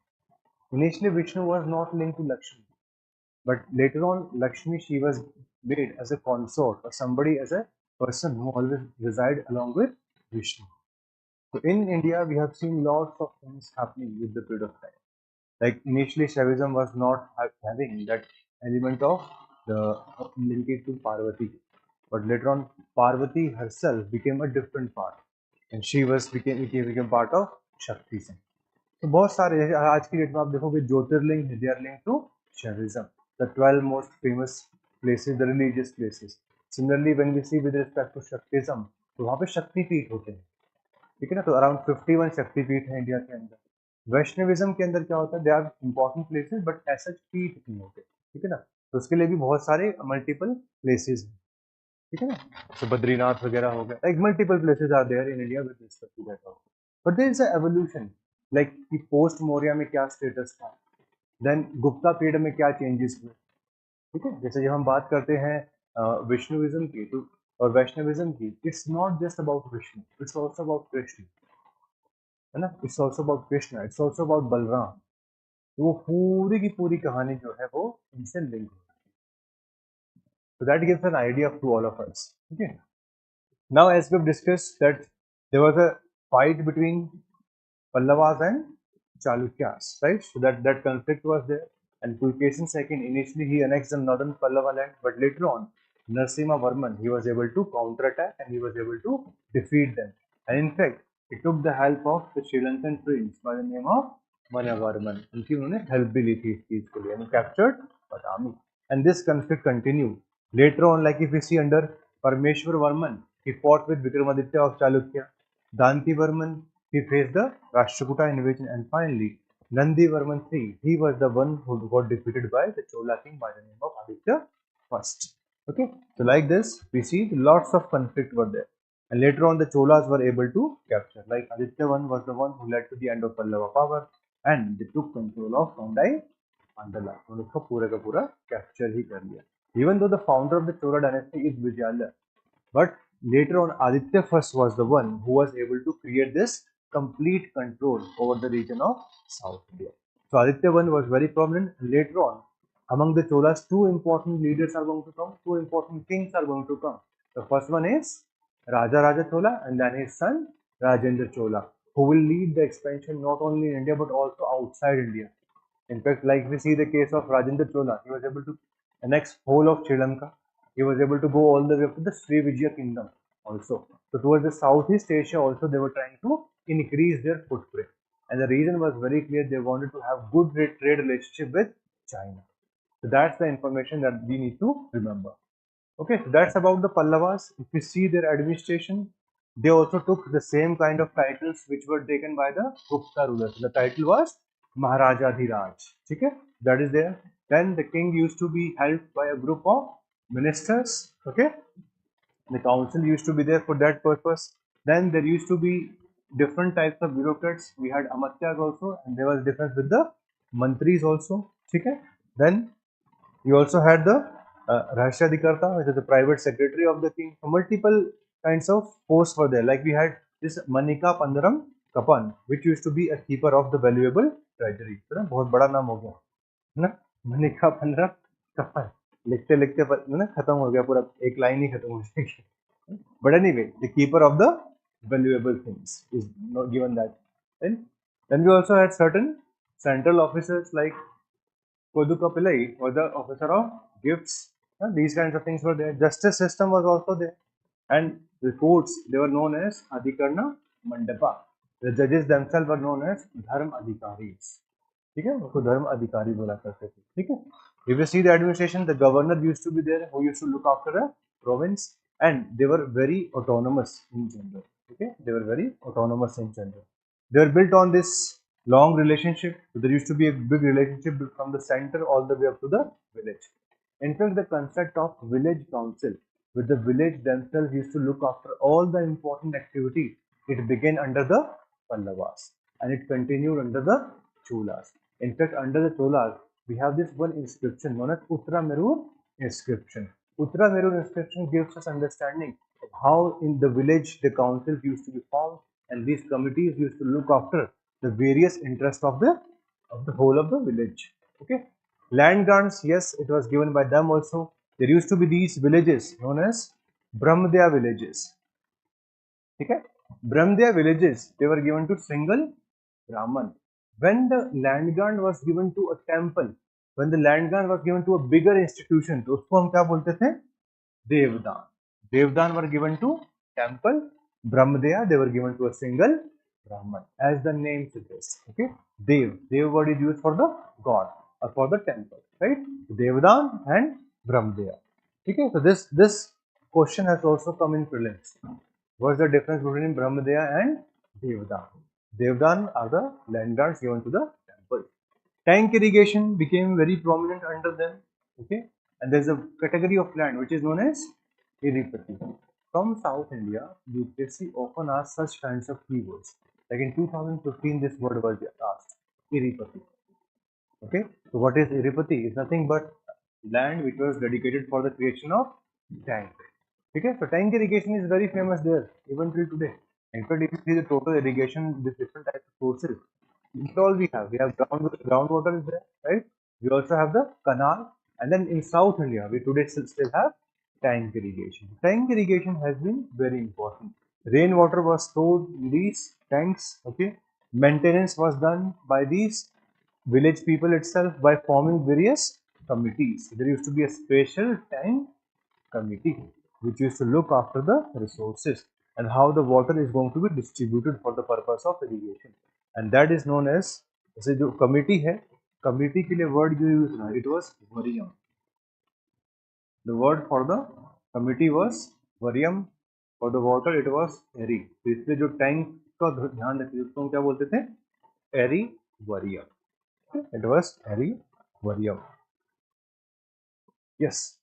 Initially, Vishnu was not linked to Lakshmi, but later on, Lakshmi, she was made as a consort or somebody as a person who always reside along with Vishnu. So in India, we have seen lots of things happening with the period of time. Like initially, Shaivism was not having that element of the linkage to Parvati, but later on, Parvati herself became a different part, and she became part of Shaktism. तो बहुत सारे आज की date में आप देखोगे Jyotirlinga they are linked to Shaivism the 12 most famous places the religious places similarly when we see with respect to Shaktism तो वहाँ पे शक्तिपीठ होते हैं ठीक है ना तो अराउंड 51 शक्तिपीठ है इंडिया के अंदर वैष्णविज्म के अंदर क्या होता है they are important places but ऐसा पीठ नहीं होते ठीक है ना तो उसके लिए भी बहुत सारे मल्टीपल प्लेसेस हैं ठीक है ना तो बद्रीनाथ वगैरह हो गया like multiple places are there in India with respect to that but there is a evolution like कि पोस्ट मौर्य में क्या स्टेटस था देन गुप्ता पीरियड में क्या चेंजेस हुए ठीक है जैसे जब हम बात करते हैं विष्णुइज्म की तो और वैष्णविज्म की it's not just about Vishnu it's also about Krishna है ना it's also about Krishna it's also about Balram तो वो पूरी की पूरी कहानी जो है वो इनसे लिंक है so that gives an idea to all of us okay now as we've discussed that there was a fight between Pallavas and Chalukyas, right? So that conflict was there. And Pulkesin II, initially he annexed the northern Pallava land, but later on, Narasimha Varman, he was able to counterattack and he was able to defeat them. And in fact, he took the help of the Sri Lankan prince by the name of Manavarman. उनकी उन्होंने help भी ली थी इस चीज के लिए and he captured Badami. And this conflict continued. Later on, like if we see under Parameshwar Varman, he fought with Vikramaditya of Chalukya. Danti Varman, he faced the Rashtrakuta invasion, and finally Nandivarman III, he was the one who got defeated by the Chola king by the name of Aditya I. Okay, so like this, we see lots of conflict were there, and later on the Cholas were able to capture. Like Aditya I was the one who led to the end of Pallava power, and they took control of Tondai Mandala. उन्होंने उसको पूरा का पूरा capture ही कर लिया. Even though the founder of the Chola dynasty is Vijayala, but later on, Aditya I was the one who was able to create this complete control over the region of South India. So Aditya I was very prominent. Later on, among the Cholas, two important leaders are going to come, two important kings are going to come. The first one is Raja Chola and then his son Rajendra Chola, who will lead the expansion not only in India but also outside India. In fact, like we see the case of Rajendra Chola, he was able to annex whole of Sri Lanka. He was able to go all the way up to the Sri Vijaya kingdom also. So towards the Southeast Asia also they were trying to increase their footprint. And the reason was very clear, they wanted to have good trade relationship with China. So that's the information that we need to remember. Okay, so that's about the Pallavas. If you see their administration, they also took the same kind of titles which were taken by the Gupta rulers. The title was Maharaja Dhiraj. Okay, that is there. Then the king used to be held by a group of ministers. Okay, the council used to be there for that purpose. Then there used to be different types of bureaucrats. We had Amatyas also, and there was difference with the mantris also. Okay, then you also had the Rahashadhikarta, which is the private secretary of the king. So multiple kinds of posts were there. Like we had this Manika Pandaram Kapan, which used to be a keeper of the valuable treasury. So, बहुत बड़ा नाम हो गया ना मनिका पंद्रह कपन लिखते लिखते ना खत्म हो गया पूरा एक लाइन ही खत्म हो जाएगी but anyway the keeper of the valuable things is not given that and then we also had certain central officers like Koduka Pillai was the officer of gifts. These kinds of things were there. Justice system was also there. And the courts, they were known as Adhikarna Mandapa. The judges themselves were known as Dharm Adhikaris. ठीक है उनको धर्म अधिकारी बोला करते थे ठीक है If you see the administration, the governor used to be there who used to look after a province, and they were very autonomous in general. Okay, they were very autonomous in general. They were built on this long relationship. There used to be a big relationship from the center all the way up to the village. In fact, the concept of village council, where the village themselves used to look after all the important activities, it began under the Pallavas and it continued under the Cholas. In fact, under the Cholas, we have this one inscription known as Uttaramerur inscription. Uttaramerur inscription gives us understanding of how in the village the councils used to be formed and these committees used to look after the various interests of the whole of the village. Okay. Land grants, yes, it was given by them also. There used to be these villages known as Brahmadya villages. Okay? Brahmadya villages, they were given to single Brahman. When the land grant was given to a temple, when the land grant was given to a bigger institution, तो उसको हम क्या बोलते थे? Devdan. Devdan were given to temple. Brahmadya, they were given to a single Brahman, as the name suggests. Okay, Dev word is used for the god or for the temple, right? Devdan and Brahmadya. Okay, so this question has also come in prelims. What's the difference between Brahmadya and Devdan? Devdan are the land grants given to the temple. Tank irrigation became very prominent under them. Okay, and there's a category of land which is known as irripati. From South India, UPSC often asks such kinds of keywords. Like in 2015, this word was asked, irripati. Okay, so what is irripati? It's nothing but land which was dedicated for the creation of tank. Okay, so tank irrigation is very famous there even till today. In fact, if you see the total irrigation with different types of sources, that's all we have. We have groundwater is there, right? We also have the canal, and then in South India, we today still have tank irrigation. Tank irrigation has been very important. Rainwater was stored in these tanks. Okay, maintenance was done by these village people itself by forming various committees. There used to be a special tank committee which used to look after the resources and how the water is going to be distributed for the purpose of irrigation, and that is known as, जैसे जो committee है, committee के लिए word जो use रहा, it was varium. The word for the committee was varium. For the water it was eri. तो इसलिए जो tank का ध्यान रखिए उसको हम क्या बोलते थे? Eri varium. It was eri varium. Yes.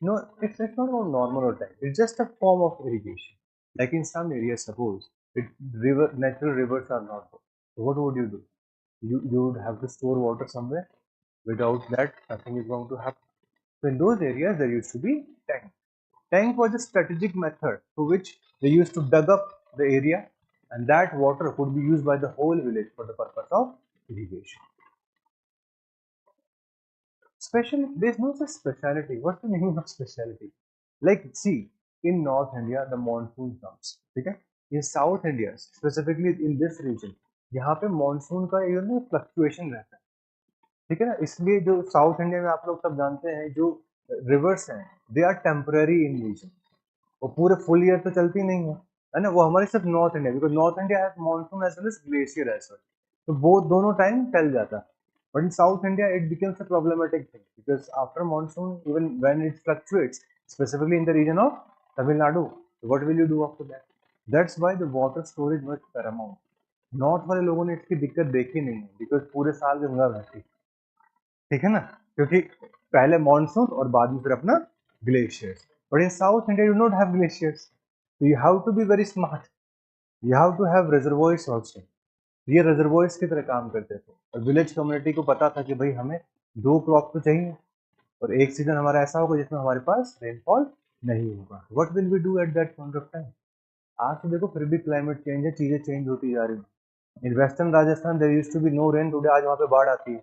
No, it's not about normal or tank. It's just a form of irrigation. Like in some areas, suppose natural rivers are not there. So what would you do? You would have to store water somewhere. Without that, nothing is going to happen. So in those areas, there used to be tank. Tank was a strategic method through which they used to dug up the area, and that water could be used by the whole village for the purpose of irrigation. Special, there's no such speciality. What's the meaning of speciality? Like, see, in North India, the monsoon comes. ठीक है? In South India, specifically in this region, यहाँ पे monsoon का ये ना fluctuation रहता है. ठीक है ना? इसलिए जो साउथ इंडिया में आप लोग सब जानते हैं, जो रिवर्स हैं, they are temporary in region. वो पूरे फुल ईयर तो चलती नहीं है ना? वो हमारे सिर्फ north India, because north India has monsoon as well as glacier as well, तो वो दोनों टाइम चल जाता है. But in South India, it becomes a problematic thing because after monsoon, even when it fluctuates, specifically in the region of Tamil Nadu, what will you do after that? That's why the water storage was paramount. North वाले लोगों ने इसकी दिक्कत देखी नहीं है because पूरे साल गंगा बहती, ठीक है ना, क्योंकि पहले मानसून और बाद में फिर अपना glaciers. But in South India you not have glaciers, so you have to be very smart. You have to have reservoirs also. ये रिजर्वोयर्स की तरह काम करते थे और विलेज कम्युनिटी को पता था कि भाई हमें 2 क्रॉप तो चाहिए और एक सीजन हमारा ऐसा होगा जिसमें हमारे पास रेनफॉल नहीं होगा. What will we do at that point of time? आज तो देखो फिर भी क्लाइमेट चेंज है, चीजें चेंज होती जा रही हैं. In western Rajasthan there used to be no rain, today आज वहाँ पे बाढ़ आती है.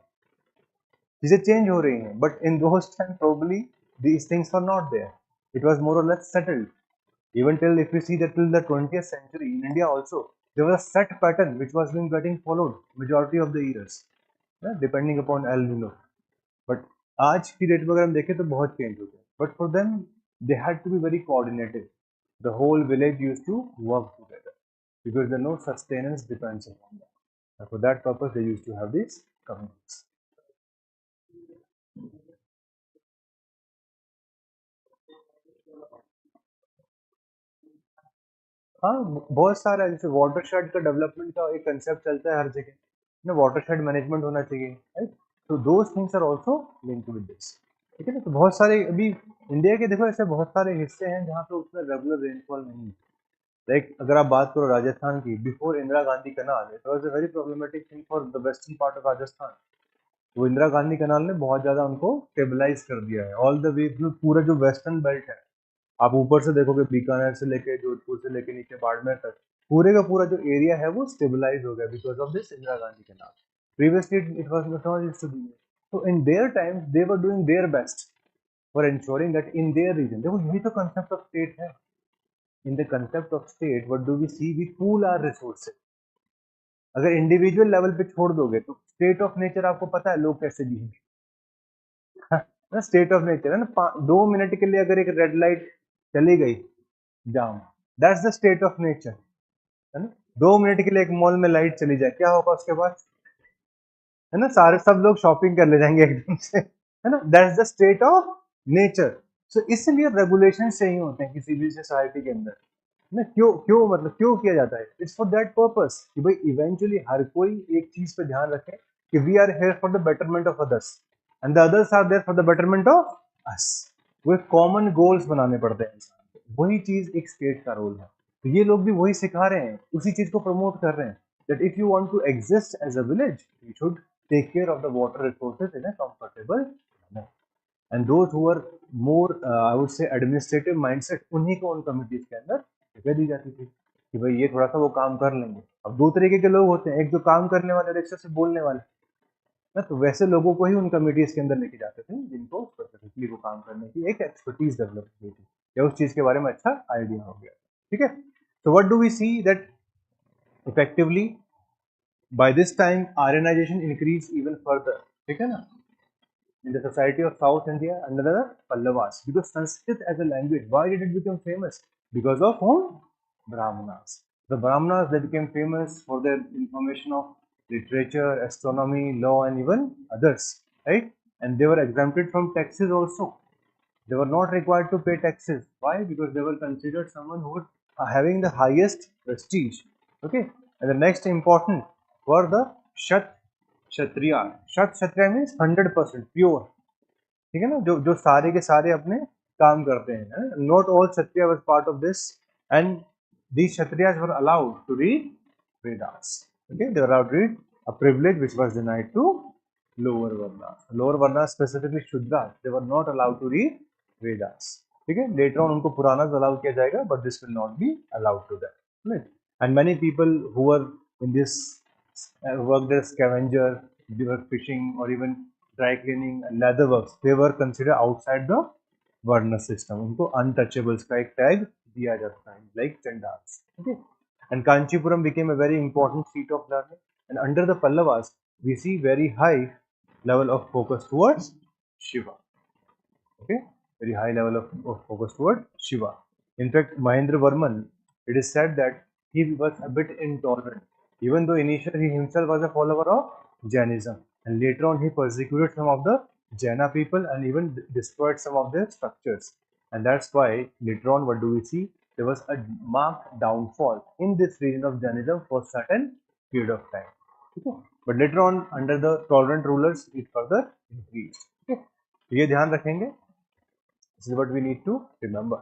चीजें चेंज हो रही हैं, but in those time probably these things were not there. It was more or less settled. Even till, if we see that till the 20th century in India also, there was a set pattern which was being getting followed majority of the years, depending upon El Nino. But आज की date में अगर हम देखें तो बहुत change हो गया. But for them, they had to be very coordinated. The whole village used to work together because the no sustenance depends upon them. And for that purpose, they used to have these committees. हाँ, बहुत सारा है, जैसे watershed का development का एक concept चलता है हर जगह ना, वाटरशेड मैनेजमेंट होना चाहिए, राइट? तो those things are also linked with this, ठीक है ना? तो बहुत सारे अभी इंडिया के देखो ऐसे बहुत सारे हिस्से हैं जहाँ पे उतना रेगुलर रेनफॉल नहीं है। लाइक अगर आप बात करो राजस्थान की, before Indira Gandhi canal, it was a very problematic thing for the western part of Rajasthan. वो इंदिरा गांधी कनाल ने बहुत ज्यादा उनको स्टेबलाइज कर दिया है, ऑल द वे पूरा जो वेस्टर्न बेल्ट है, आप ऊपर से देखोगे बीकानेर से लेके जोधपुर से लेके नीचे बाड़मेर तक, पूरे का पूरा जो एरिया है वो स्टेबलाइज हो गया because of this Indira Gandhi canal. Previously it was not used to be. So in their times they were doing their best for ensuring that in their region, देखो यही तो concept of state है। In the concept of state, what do we see? We pool our resources। अगर individual level पे छोड़ दोगे तो state of nature आपको पता है लोग कैसे बिहेव। ना स्टेट ऑफ नेचर है ना, 2 मिनट के लिए अगर एक रेड लाइट चली गई jam, that's the state of nature, है ना? 2 मिनट के लिए एक मॉल में लाइट चली जाए, क्या होगा उसके बाद? है ना, सारे सब लोग शॉपिंग करने जाएंगे एकदम से, है ना? That's the state of nature. So इसलिए रेगुलेशन चाहिए होते हैं किसी भी सोसाइटी के अंदर ना। क्यों क्यों मतलब क्यों किया जाता है? इट्स फॉर दैट पर्पस कि भाई इवेंचुअली हर कोई एक चीज पे ध्यान रखे कि we are here for the betterment of others and the others are there for the betterment of us. वो एक कॉमन गोल्स बनाने पड़ते हैं इंसान को, वही चीज एक स्टेट का रोल है। तो ये लोग भी वही सिखा रहे हैं, उसी चीज को प्रमोट कर रहे हैं that if you want to exist as a village, you should take care of the water resources in a comfortable manner. And those who are more I would say administrative mindset, उन्हीं को उन committees के अंदर जगह दी जाती थी कि भाई ये थोड़ा सा वो काम कर लेंगे। अब दो तरीके के लोग होते हैं, एक जो काम करने वाले और एक से बोलने वाले ना, तो वैसे लोगों को ही उन कमिटीज के अंदर लेके जाते थे जिनको स्पेसिफिकली वो काम करने की एक एक्सपर्टीज डेवलप की थी या उस चीज के बारे में अच्छा आइडिया हो गया। ठीक है, तो what do we see that effectively by this time Aryanization increased even further, ठीक है ना, in the society of South India under the Pallavas, because Sanskrit as a language, why did it become famous? Because of whom? Brahmanas. The Brahmanas, they became famous for their information of literature, astronomy, law, and even others, right? And they were exempted from taxes also. They were not required to pay taxes. Why? Because they were considered someone who was having the highest prestige. Okay. And the next important were the Kshatriya. Kshatriya means 100% pure. ठीक है ना, जो जो सारे के सारे अपने काम करते हैं। Not all Kshatriya was part of this, and these Kshatriyas were allowed to read Vedas. Okay, they were allowed to read, a privilege which was denied to lower Varnas. Lower Varnas, specifically Shudras, they were not allowed to read Vedas. ठीक है, later on उनको पुराना allow किया जाएगा, but this will not be allowed to them. Right? And many people who were in this worked as scavenger, they were fishing or even dry cleaning and leather works, they were considered outside the Varna system. उनको untouchables का एक tag दिया जाता है, like Chandals. Okay, and Kanchipuram became a very important seat of learning. And under the Pallavas, we see very high level of focus towards Shiva. Okay, very high level of focus toward Shiva. In fact, Mahendra Varman, it is said that he was a bit intolerant, even though initially he himself was a follower of Jainism, and later on he persecuted some of the Jaina people and even destroyed some of their structures. And that's why later on, what do we see? There was a marked downfall in this region of Jainism for certain period of time. Okay? But later on, under the tolerant rulers, it further increased. Okay? ये ध्यान रखेंगे. This is what we need to remember.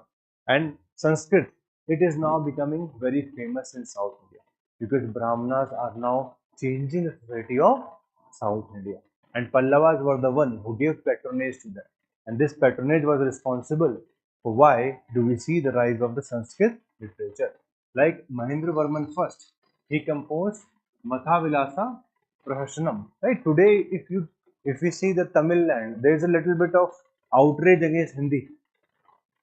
And Sanskrit, it is now becoming very famous in South India because Brahmanas are now changing the society of South India. And Pallavas were the one who gave patronage to them. And this patronage was responsible for why do we see the rise of the Sanskrit literature. Like Mahendra Varman first, he composed Mathavilasa Prahashanam. Right? Today, if we see the Tamil land, there is a little bit of outrage against Hindi.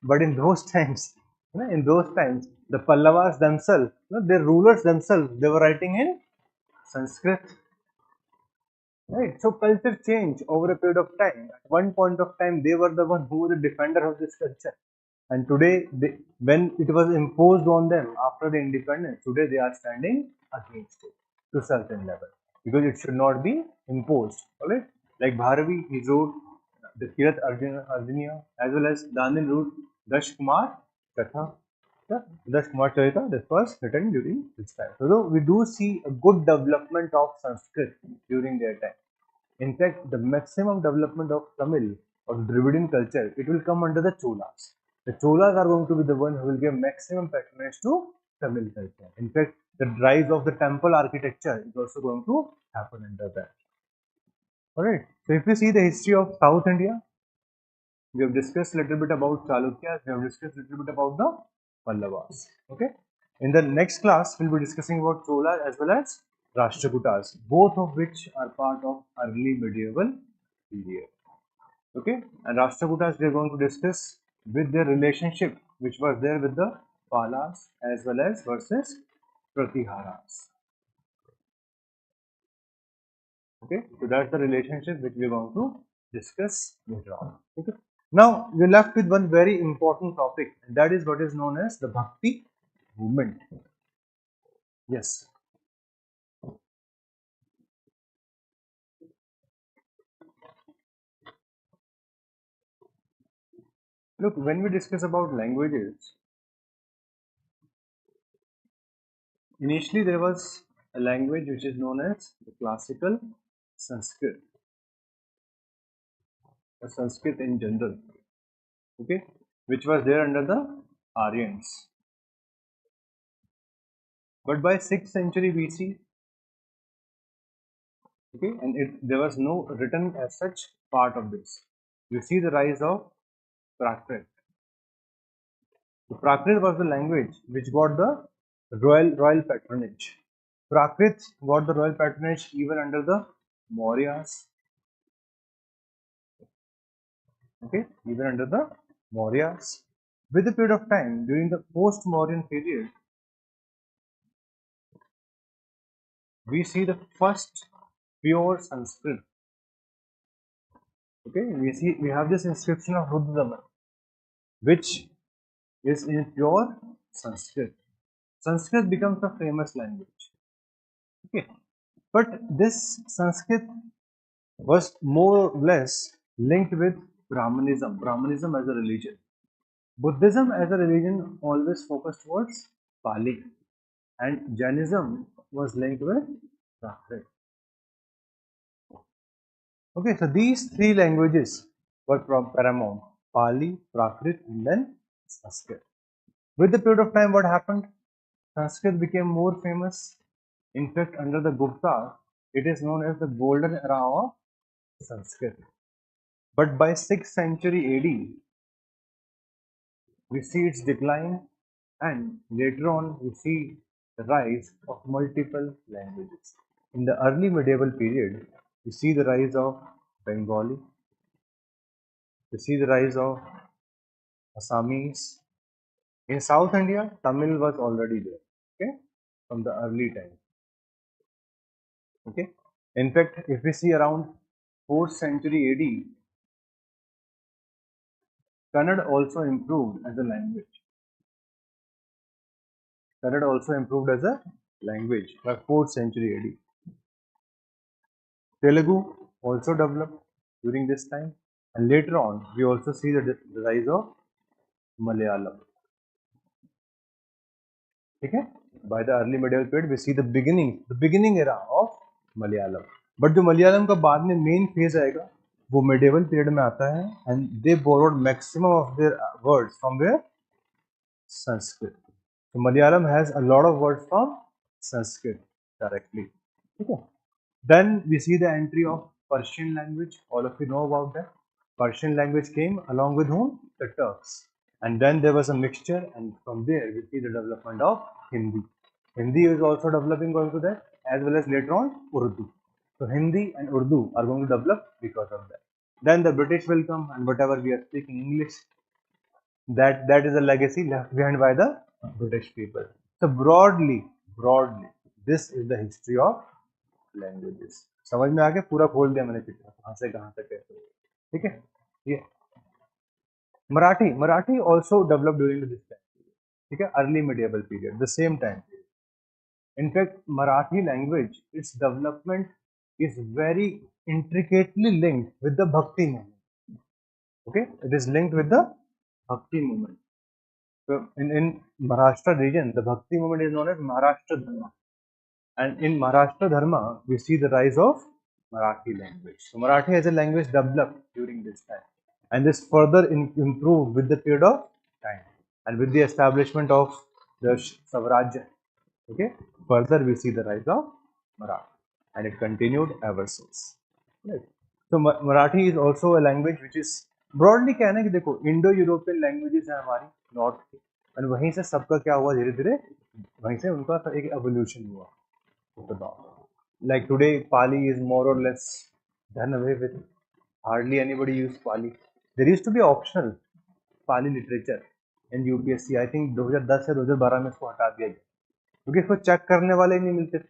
But in those times, the Pallavas themselves, their rulers themselves, they were writing in Sanskrit. Right? So culture changed over a period of time. At one point of time, they were the one who were the defender of this culture. And today, when it was imposed on them after the independence, today they are standing against it to certain level. because it should not be imposed. Alright, like Bharvi, he wrote the Kirat Arjuna, as well as Dandin wrote Dash Kumar Katha. The Dash Kumar Charita, this was written during this time. So we do see a good development of Sanskrit during their time. In fact, the maximum development of Tamil or Dravidian culture, it will come under the Cholas. The Cholas are going to be the one who will give maximum patronage to Tamil culture. In fact, the rise of the temple architecture is also going to happen under that. Alright, so if you see the history of South India, we have discussed a little bit about Chalukyas, we have discussed a little bit about the Pallavas. Okay, in the next class, we'll be discussing about Cholas as well as Rashtrakutas, both of which are part of early medieval period. Okay, and Rashtrakutas we are going to discuss with their relationship which was there with the Palas as well as versus Pratiharas. Okay, so that's the relationship which we are going to discuss later on. Okay, now we're left with one very important topic, and that is what is known as the Bhakti movement. Yes. Look, when we discuss about languages, initially there was a language which is known as the classical Sanskrit, or Sanskrit in general, okay, which was there under the Aryans. But by 6th century BC, okay, and there was no written as such part of this. You see the rise of Prakrit. So Prakrit was the language which got the royal patronage. Prakrit got the royal patronage even under the Mauryas. Okay, even under the Mauryas. With the period of time, during the post-Mauryan period, we see the first pure Sanskrit. Okay, we have this inscription of Rudradaman, which is in pure Sanskrit. Sanskrit becomes a famous language. Okay, but this Sanskrit was more or less linked with Brahmanism as a religion. Buddhism as a religion always focused towards Pali, and Jainism was linked with Prakrit. Okay, so these three languages were paramount: Pali, Prakrit, and then Sanskrit. With the period of time, what happened? Sanskrit became more famous. In fact, under the Gupta, it is known as the golden era of Sanskrit. But by 6th century AD, we see its decline, and later on we see the rise of multiple languages. In the early medieval period, we see the rise of Bengali, we see the rise of Assamese. In South India, Tamil was already there, okay, from the early time. Okay, in fact, if we see around 4th century AD, Kannada also improved as a language. Kannada also improved as a language by 4th century AD. Telugu also developed during this time, and later on we also see the rise of Malayalam. Okay, by the early medieval period we see the beginning era of Malayalam. But जो मलयालम का बाद में main phase आएगा वो medieval period में आता है, and they borrowed maximum of their words from their Sanskrit. So Malayalam has a lot of words from Sanskrit directly. Okay. Then we see the entry of Persian language. All of you know about that. Persian language came along with whom? The Turks. And then there was a mixture, and from there we see the development of Hindi. Hindi is also developing going to that, as well as later on Urdu. So Hindi and Urdu are going to develop because of that. Then the British will come, and whatever we are speaking English, that is a legacy left behind by the British people. So broadly, this is the history of languages. समझ में आ गया? पूरा खोल दिया मैंने picture, कहाँ से कहाँ तक कैसे. ठीक है? ये Marathi also developed during this time. ठीक है? Early medieval period, the same time. In fact, Marathi language, its development is very intricately linked with the Bhakti movement. Okay, it is linked with the Bhakti movement. So in Maharashtra region, the Bhakti movement is known as Maharashtra Dharma. And in Maharashtra Dharma, we see the rise of Marathi language. So Marathi as a language developed during this time. And this further improved with the period of time. And with the establishment of the Savrajya. Okay, further we see the rise of Marathi. And it continued ever since. Right. So Marathi is also a language which is broadly क्या है ना कि देखो Indo European languages है हमारी north की और वहीं से सबका क्या हुआ धीरे धीरे वहीं से उनका एक एवोल्यूशन हुआ like today Pali is more or less done away with. Hardly anybody use Pali. There used to be optional Pali literature in UPSC. I think 2010 से 2012 में इसको हटा दिया गया क्योंकि इसको चेक करने वाले ही नहीं मिलते थे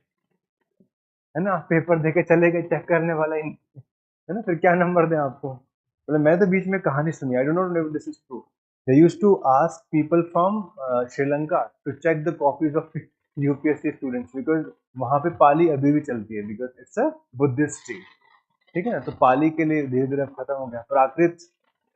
है ना पेपर देके चले गए चेक करने वाला ही है ना फिर क्या नंबर दें आपको मतलब मैं तो बीच में कहानी सुनी I don't know this is true they used to ask people from Sri Lanka to check the copies of UPSC students because वहां पे पाली अभी भी चलती है because it's a Buddhist state ठीक है ना तो पाली के लिए धीरे धीरे खत्म हो गया Prakrit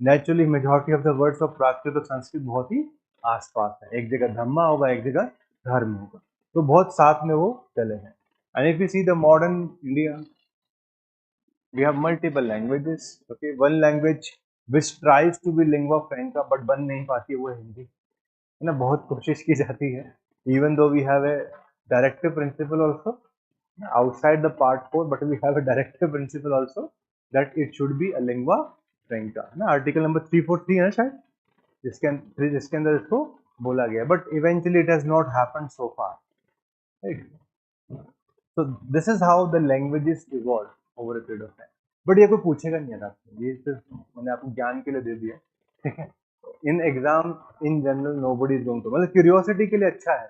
naturally majority of the words of Prakrit और संस्कृत बहुत ही आसपास है एक जगह धम्मा होगा एक जगह धर्म होगा तो बहुत साथ में वो चले हैं and if you see the modern India we have multiple languages okay one language which tries to be lingua franca but बन नहीं पाती वो हिंदी है ना बहुत कोशिश की जाती है even though we have a directive principle also outside the part 4 but we have a directive principle also that it should be a lingua franca ना article number 343 है शायद जिसके अंदर इसको बोला गया but eventually it has not happened so far right so this is how the languages evolve over a period of time but ये कोई पूछेगा नहीं है आपको ये सिर्फ मैंने आपको ज्ञान के लिए दे दिया ठीक है in exam in general nobody is going to मतलब क्यूरियोसिटी के लिए अच्छा है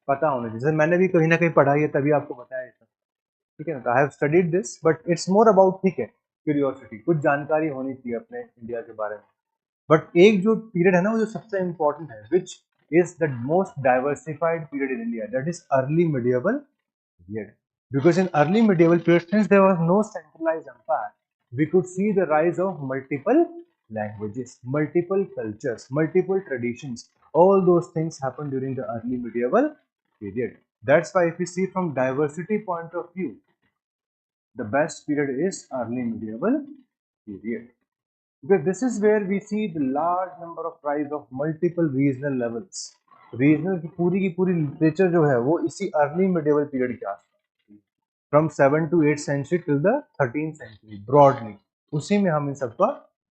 पता होना चाहिए मैंने भी कहीं ना कहीं पढ़ा है तभी आपको बताया है ठीक है ना I have studied this but it's more about ठीक है क्यूरियोसिटी कुछ जानकारी होनी चाहिए अपने इंडिया के बारे में बट एक जो पीरियड है ना वो जो सबसे इम्पोर्टेंट है which is the most diversified period in India that is early medieval period because in early medieval period since there was no centralized empire we could see the rise of multiple languages multiple cultures multiple traditions all those things happened during the early medieval period that's why if you see from diversity point of view the best period is early medieval period because this is where we see the large number of rise of multiple regional levels regional की पूरी literature जो है वो इसी early medieval period के आसपास from 7 to 8th century till the 13th century broadly उसी में हम इन सबका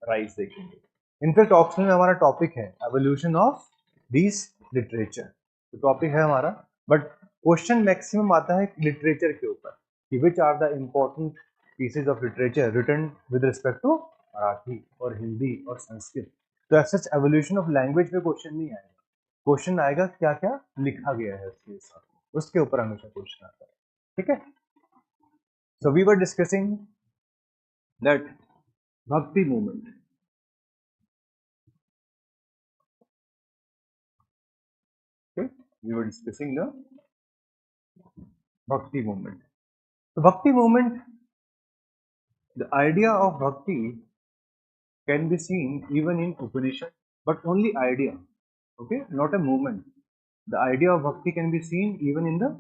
राइज देखेंगे इनफैक्ट ऑप्शन में हमारा टॉपिक है एवोल्यूशन ऑफ दिस लिटरेचर तो टॉपिक है हमारा बट क्वेश्चन मैक्सिमम आता है लिटरेचर के ऊपर कि which are the important pieces of literature written with respect to Marathi और हिंदी और संस्कृत तो as such evolution of language पे क्वेश्चन नहीं आएगा क्वेश्चन आएगा क्या क्या लिखा गया है उसके हिसाब उसके ऊपर हमेशा क्वेश्चन आता है ठीक है So we were discussing that Bhakti movement. Okay, we were discussing the Bhakti movement. The Bhakti movement, the idea of Bhakti can be seen even in Upanishad, but only idea. Okay, not a movement. The idea of Bhakti can be seen even in the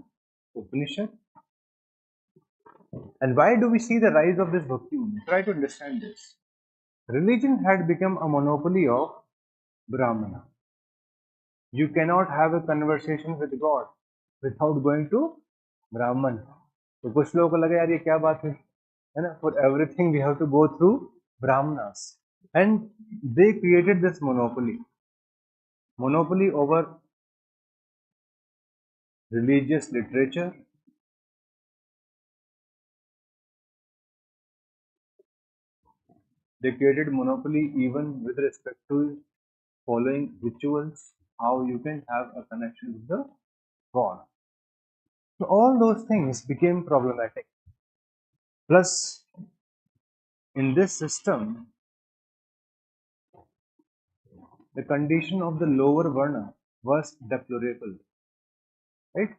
Upanishad. And why do we see the rise of this Bhakti movement? Try to understand this. Religion had become a monopoly of Brahmana. You cannot have a conversation with God without going to Brahman. तो कुछ लोगों को लगा यार ये क्या बात है ना for everything we have to go through Brahmanas and they created this monopoly over religious literature they created monopoly even with respect to following rituals how you can have a connection with the God so all those things became problematic plus in this system the condition of the lower varna was deplorable right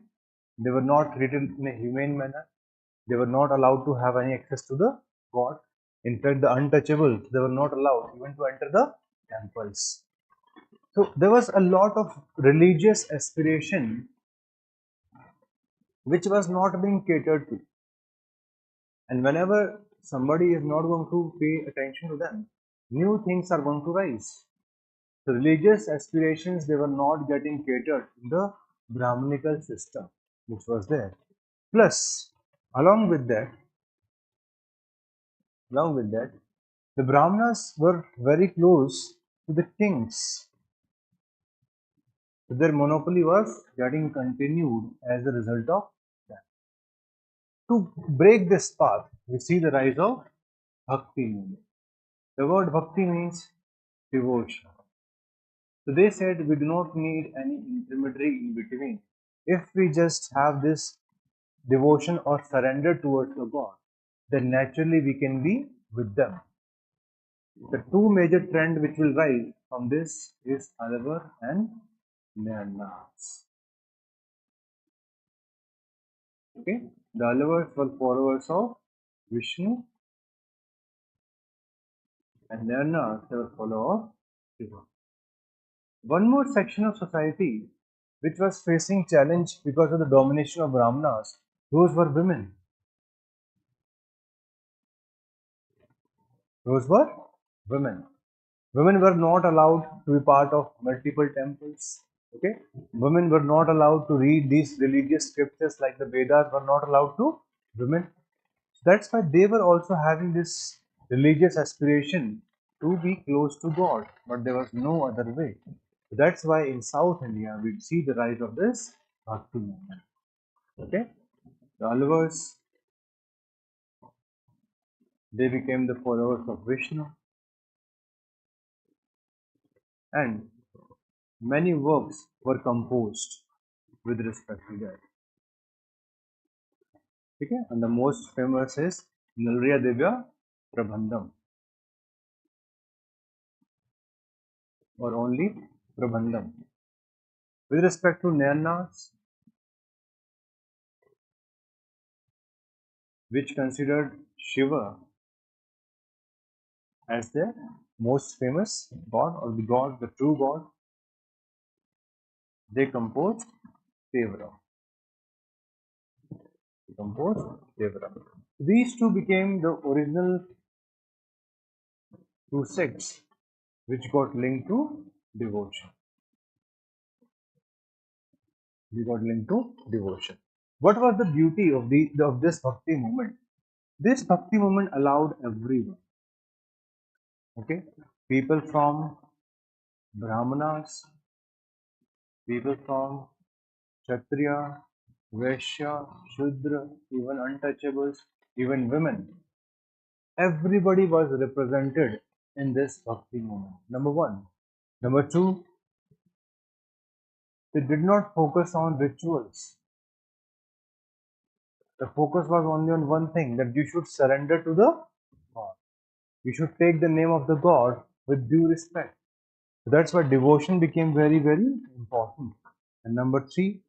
They were not treated in a humane manner. They were not allowed to have any access to the god. In fact, the untouchables, they were not allowed even to enter the temples. So there was a lot of religious aspiration which was not being catered to. And whenever somebody is not going to pay attention to them, new things are going to rise. The religious aspirations, they were not getting catered in the Brahminical system which was there. Plus, along with that, the Brahmanas were very close to the kings. So their monopoly was getting continued as a result of that. To break this path, we see the rise of Bhakti movement. The word Bhakti means devotion. So they said we do not need any intermediary in between. If we just have this devotion or surrender towards the God, then naturally we can be with them. The two major trends which will rise from this is Alvar and Nyanas. Okay, the Alavars were followers of Vishnu, and Nyanas were followers of Shiva. One more section of society which was facing challenge because of the domination of Brahmanas, those were women. Those were women. Women were not allowed to be part of multiple temples. Okay, women were not allowed to read these religious scriptures like the Vedas were not allowed to women. That's why they were also having this religious aspiration to be close to God, but there was no other way. That's why in South India we see the rise of this Bhakti movement. Okay, the Alvars, they became the followers of Vishnu, and many works were composed with respect to that. Okay, and the most famous is Nalriya Divya Prabandham, or only Prabandham. With respect to Nayanas, which considered Shiva as the most famous god, or the god, the true god, they composed Devara. These two became the original two sects which got linked to devotion. What was the beauty of this Bhakti movement? This Bhakti movement allowed everyone, okay, people from Brahmanas, people from Kshatriya, Vaishya, Shudra, even untouchables, even women. Everybody was represented in this Bhakti movement. Number one. Number two, they did not focus on rituals. The focus was only on one thing, that you should surrender to the God. You should take the name of the God with due respect. So that's why devotion became very, very important. And number three,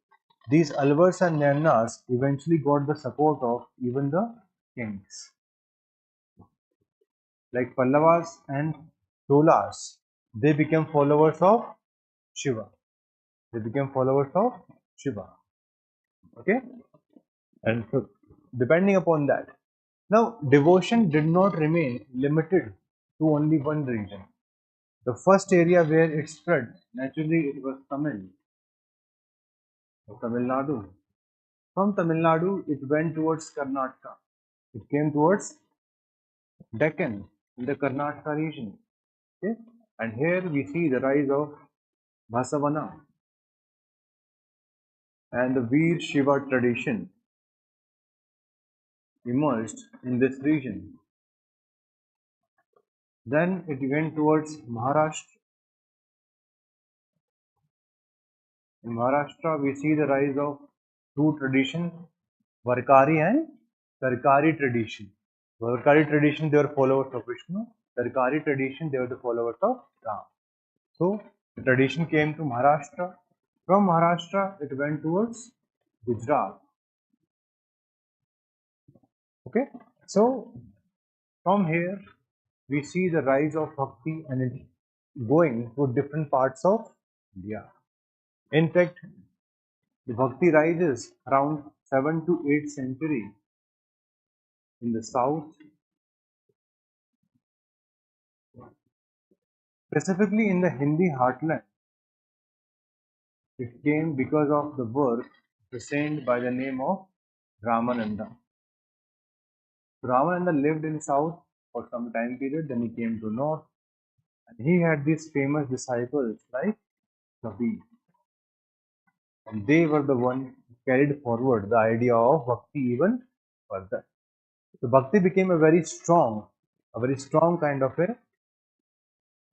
these Alvars and Nayanas eventually got the support of even the kings. Like Pallavas and Cholas, they became followers of Shiva. Okay? And so, depending upon that. Now, devotion did not remain limited to only one region. The first area where it spread, naturally, it was Tamil Nadu. From Tamil Nadu, it went towards Karnataka. It came towards Deccan, in the Karnataka region. Okay? And here we see the rise of Basavana and the Veer Shiva tradition emerged in this region. Then it went towards Maharashtra. In Maharashtra, we see the rise of two traditions, Varkari and Sarkari tradition. Varkari tradition, they were followers of Vishnu. Sarkari tradition, they were the followers of Ram. So the tradition came to Maharashtra. From Maharashtra, it went towards Gujarat. Okay, so from here we see the rise of bhakti and it going to different parts of India. In fact, the bhakti rises around 7 to 8 century in the south, specifically in the Hindi heartland. It came because of the work of a saint by the name of Ramananda. Ramananda lived in south for some time period, then he came to north, and he had these famous disciples like Kabir, and they were the one who carried forward the idea of bhakti even further. So bhakti became a very strong kind of a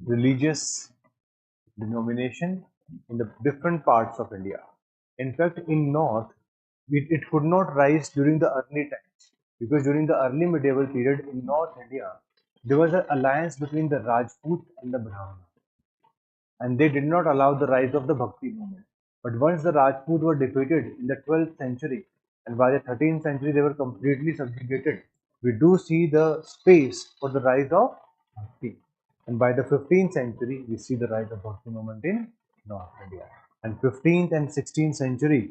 religious denomination in the different parts of India. In fact, in North, it could not rise during the early times because during the early medieval period in North India, there was an alliance between the Rajput and the Brahmin, and they did not allow the rise of the Bhakti movement. But once the Rajput were defeated in the 12th century, and by the 13th century they were completely subjugated, we do see the space for the rise of Bhakti. And by the 15th century, we see the rise of Bhakti movement in North India. And 15th and 16th century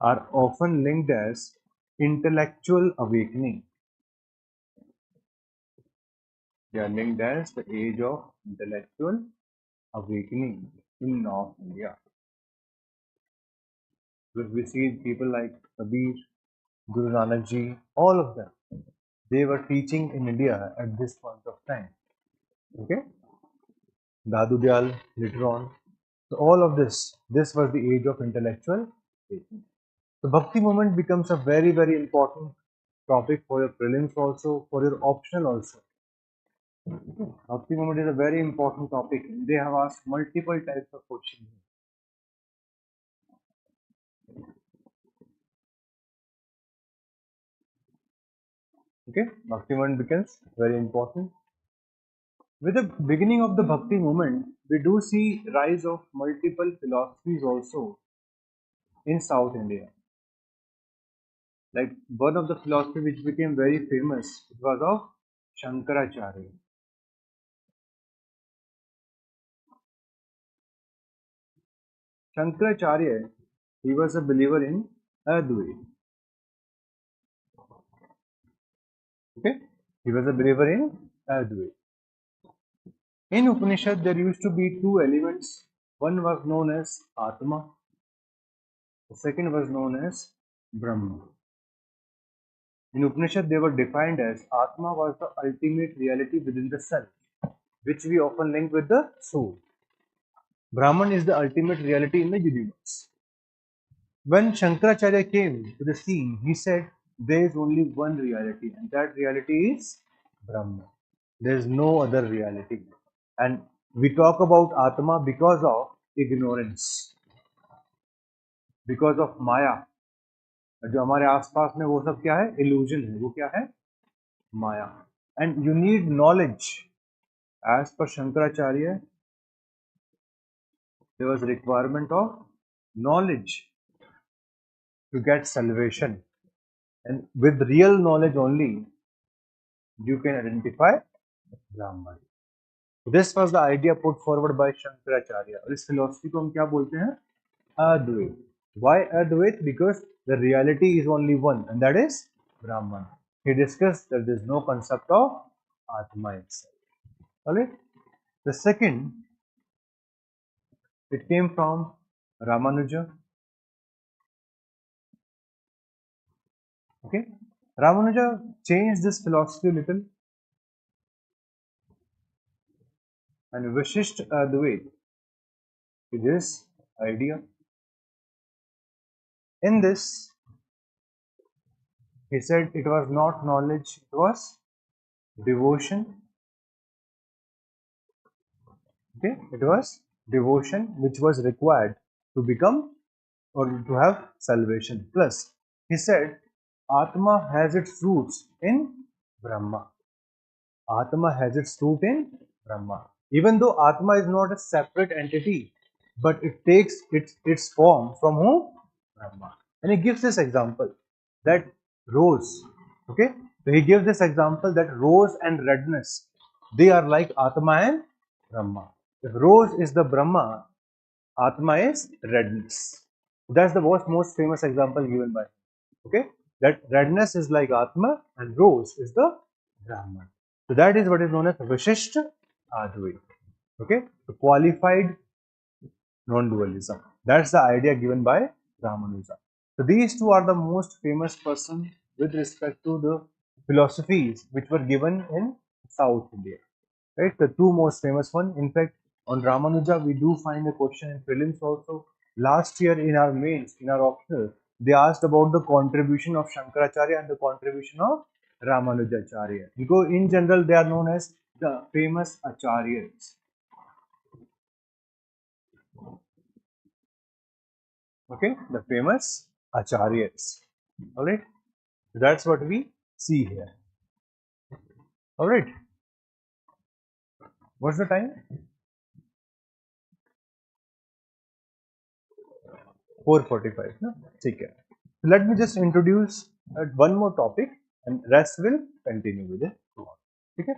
are often linked as intellectual awakening. They are linked as the age of intellectual awakening in North India. Because we see people like Kabir, Guru Nanak Ji, all of them, they were teaching in India at this point of time. Okay, Dadu Dayal later on. So all of this was the age of intellectual awakening. The Bhakti movement becomes a very, very important topic for your prelims also, for your optional also. Bhakti movement is a very important topic. They have asked multiple types of questions. Okay, Bhakti movement becomes very important. With the beginning of the Bhakti movement, we do see rise of multiple philosophies also in South India. Like one of the philosophy which became very famous, it was of Shankaracharya. Shankaracharya, he was a believer in Advaita. Okay, he was a believer in Advaita. In Upanishad, there used to be two elements. One was known as Atma, the second was known as Brahma. In Upanishad, they were defined as Atma was the ultimate reality within the self, which we often link with the soul. Brahman is the ultimate reality in the universe. When Shankaracharya came to the scene, he said there is only one reality, and that reality is Brahman. There is no other reality. And we talk about Atma because of ignorance, because of Maya. जो हमारे आसपास में वो सब क्या है, illusion है, वो क्या है, Maya. And you need knowledge. As per Shankaracharya, there was a requirement of knowledge to get salvation, and with real knowledge only you can identify Brahman. This was the idea put forward by Shankaracharya. और इस philosophy को हम क्या बोलते हैं, Advait. Why Advait? Because the reality is only one, and that is Brahman. He discussed that there is no concept of Atma itself. Okay? The second, it came from Ramanuja. Okay, Ramanuja changed this philosophy a little, and Vishishta Advait to this idea. In this, he said it was not knowledge, it was devotion. Okay, it was devotion which was required to become or to have salvation. Plus, he said Atma has its roots in Brahma. Atma has its root in Brahma. Even though Atma is not a separate entity, but it takes its form from who? Brahma. And he gives this example that rose, okay? So he gives this example that rose and redness, they are like Atma and Brahma. If rose is the Brahma, Atma is redness. That's the most famous example given by him. Okay? That redness is like Atma and rose is the Brahman. So that is what is known as Vishishta Advait. Okay? The qualified non-dualism. That's the idea given by Ramanuja. So these two are the most famous person with respect to the philosophies which were given in South India. Right? The two most famous one. In fact, on Ramanuja, we do find a question in prelims also. Last year in our mains, in our optional, they asked about the contribution of Shankaracharya and the contribution of Ramanujacharya. Because in general, they are known as the famous Acharyas. Okay, the famous acharyas. All right, that's what we see here. All right, what's the time? 4:45. No? Take care. Let me just introduce one more topic and rest will continue with it. ठीक है,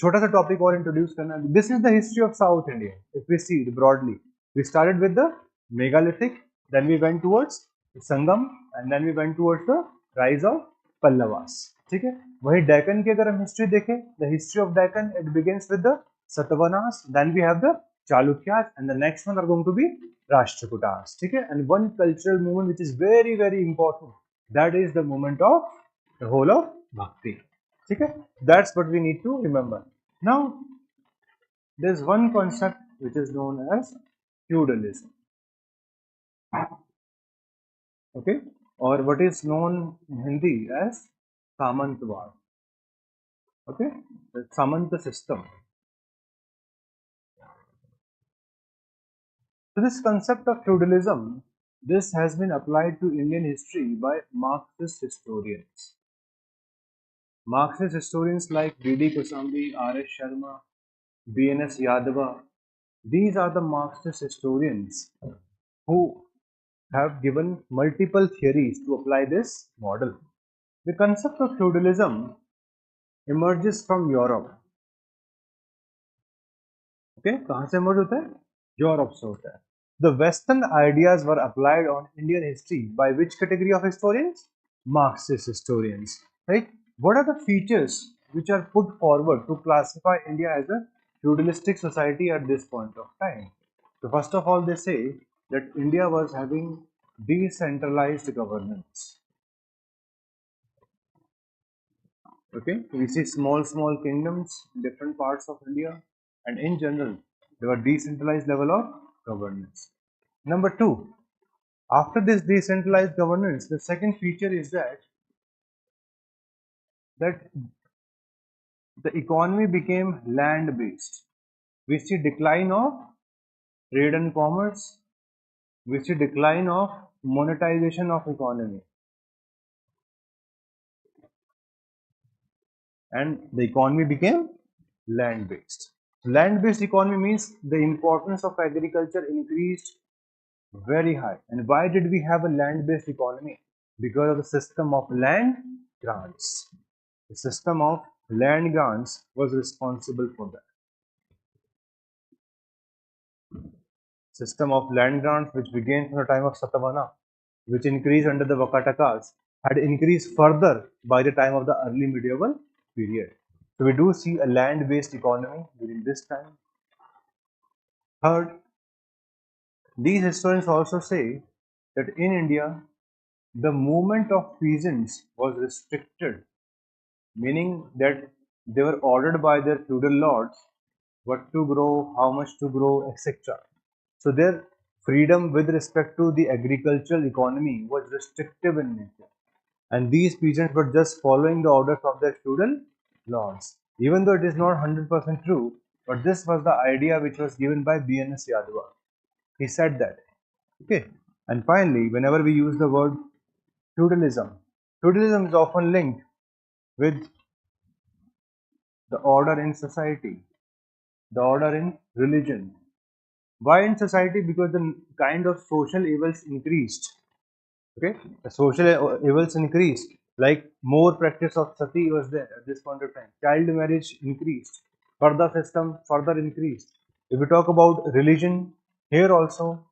छोटा सा topic और introduce करना. This is the history of south India. If we see broadly, we started with the megalithic, then we went towards Sangam, and then we went towards the rise of Pallavas. ठीक है, वही डेक्कन की अगर हम हिस्ट्री देखें, the history of Deccan, it begins with the Satavahanas, then we have the Chalukyas, and the next one are going to be Rashtrakutas. ठीक है, and one cultural movement which is very very important, that is the movement of the whole of Bhakti. Okay, that's what we need to remember. Now, there's one concept which is known as feudalism. Okay, or what is known in Hindi as Samantwad. Okay, the Samanta system. So, this concept of feudalism, this has been applied to Indian history by Marxist historians. Marxist historians like D.D. Kosambi, R.S. Sharma, B.N.S. Yadava, these are the Marxist historians who have given multiple theories to apply this model. The concept of feudalism emerges from Europe. Okay, कहाँ से emerge होता है? Europe से होता है. The Western ideas were applied on Indian history by which category of historians? Marxist historians. Right? What are the features which are put forward to classify India as a feudalistic society at this point of time? So first of all, they say that India was having decentralized governance. Okay, we see small kingdoms in different parts of India, and in general, there were decentralized level of governance. Number two, after this decentralized governance, the second feature is that the economy became land-based. We see decline of trade and commerce. We see decline of monetization of economy, and the economy became land-based. Land-based economy means the importance of agriculture increased very high. And why did we have a land-based economy? Because of the system of land grants. The system of land grants was responsible for that. System of land grants, which began from the time of Satavahana, which increased under the Vakatakas, had increased further by the time of the early medieval period. So we do see a land-based economy during this time. Third, these historians also say that in India, the movement of peasants was restricted, meaning that they were ordered by their feudal lords what to grow, how much to grow, etc. So their freedom with respect to the agricultural economy was restrictive in nature, and these peasants were just following the orders of their feudal lords. Even though it is not 100% true, but this was the idea which was given by B.N.S. Yadava. He said that. Okay. And finally, whenever we use the word feudalism, feudalism is often linked with the order in society, the order in religion. Why in society? Because the kind of social evils increased. Okay, the social evils increased, like more practice of sati was there at this point of time. Child marriage increased, further system further increased. If we talk about religion, here also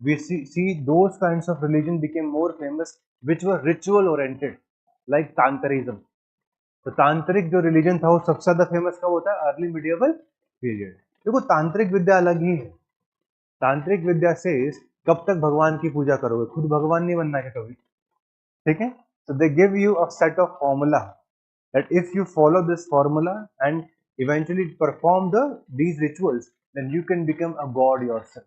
we see those kinds of religion became more famous which were ritual oriented, like tantrism. तो तांत्रिक जो religion था वो सबसे ज्यादा famous कब होता है? Early medieval period. देखो तांत्रिक विद्या अलग ही है. तांत्रिक विद्या से कब तक भगवान की पूजा करोगे? खुद भगवान नहीं बनना है कभी. ठीक है. So they give you a set of formula that if you follow this formula and eventually perform these rituals, then you can become a god yourself.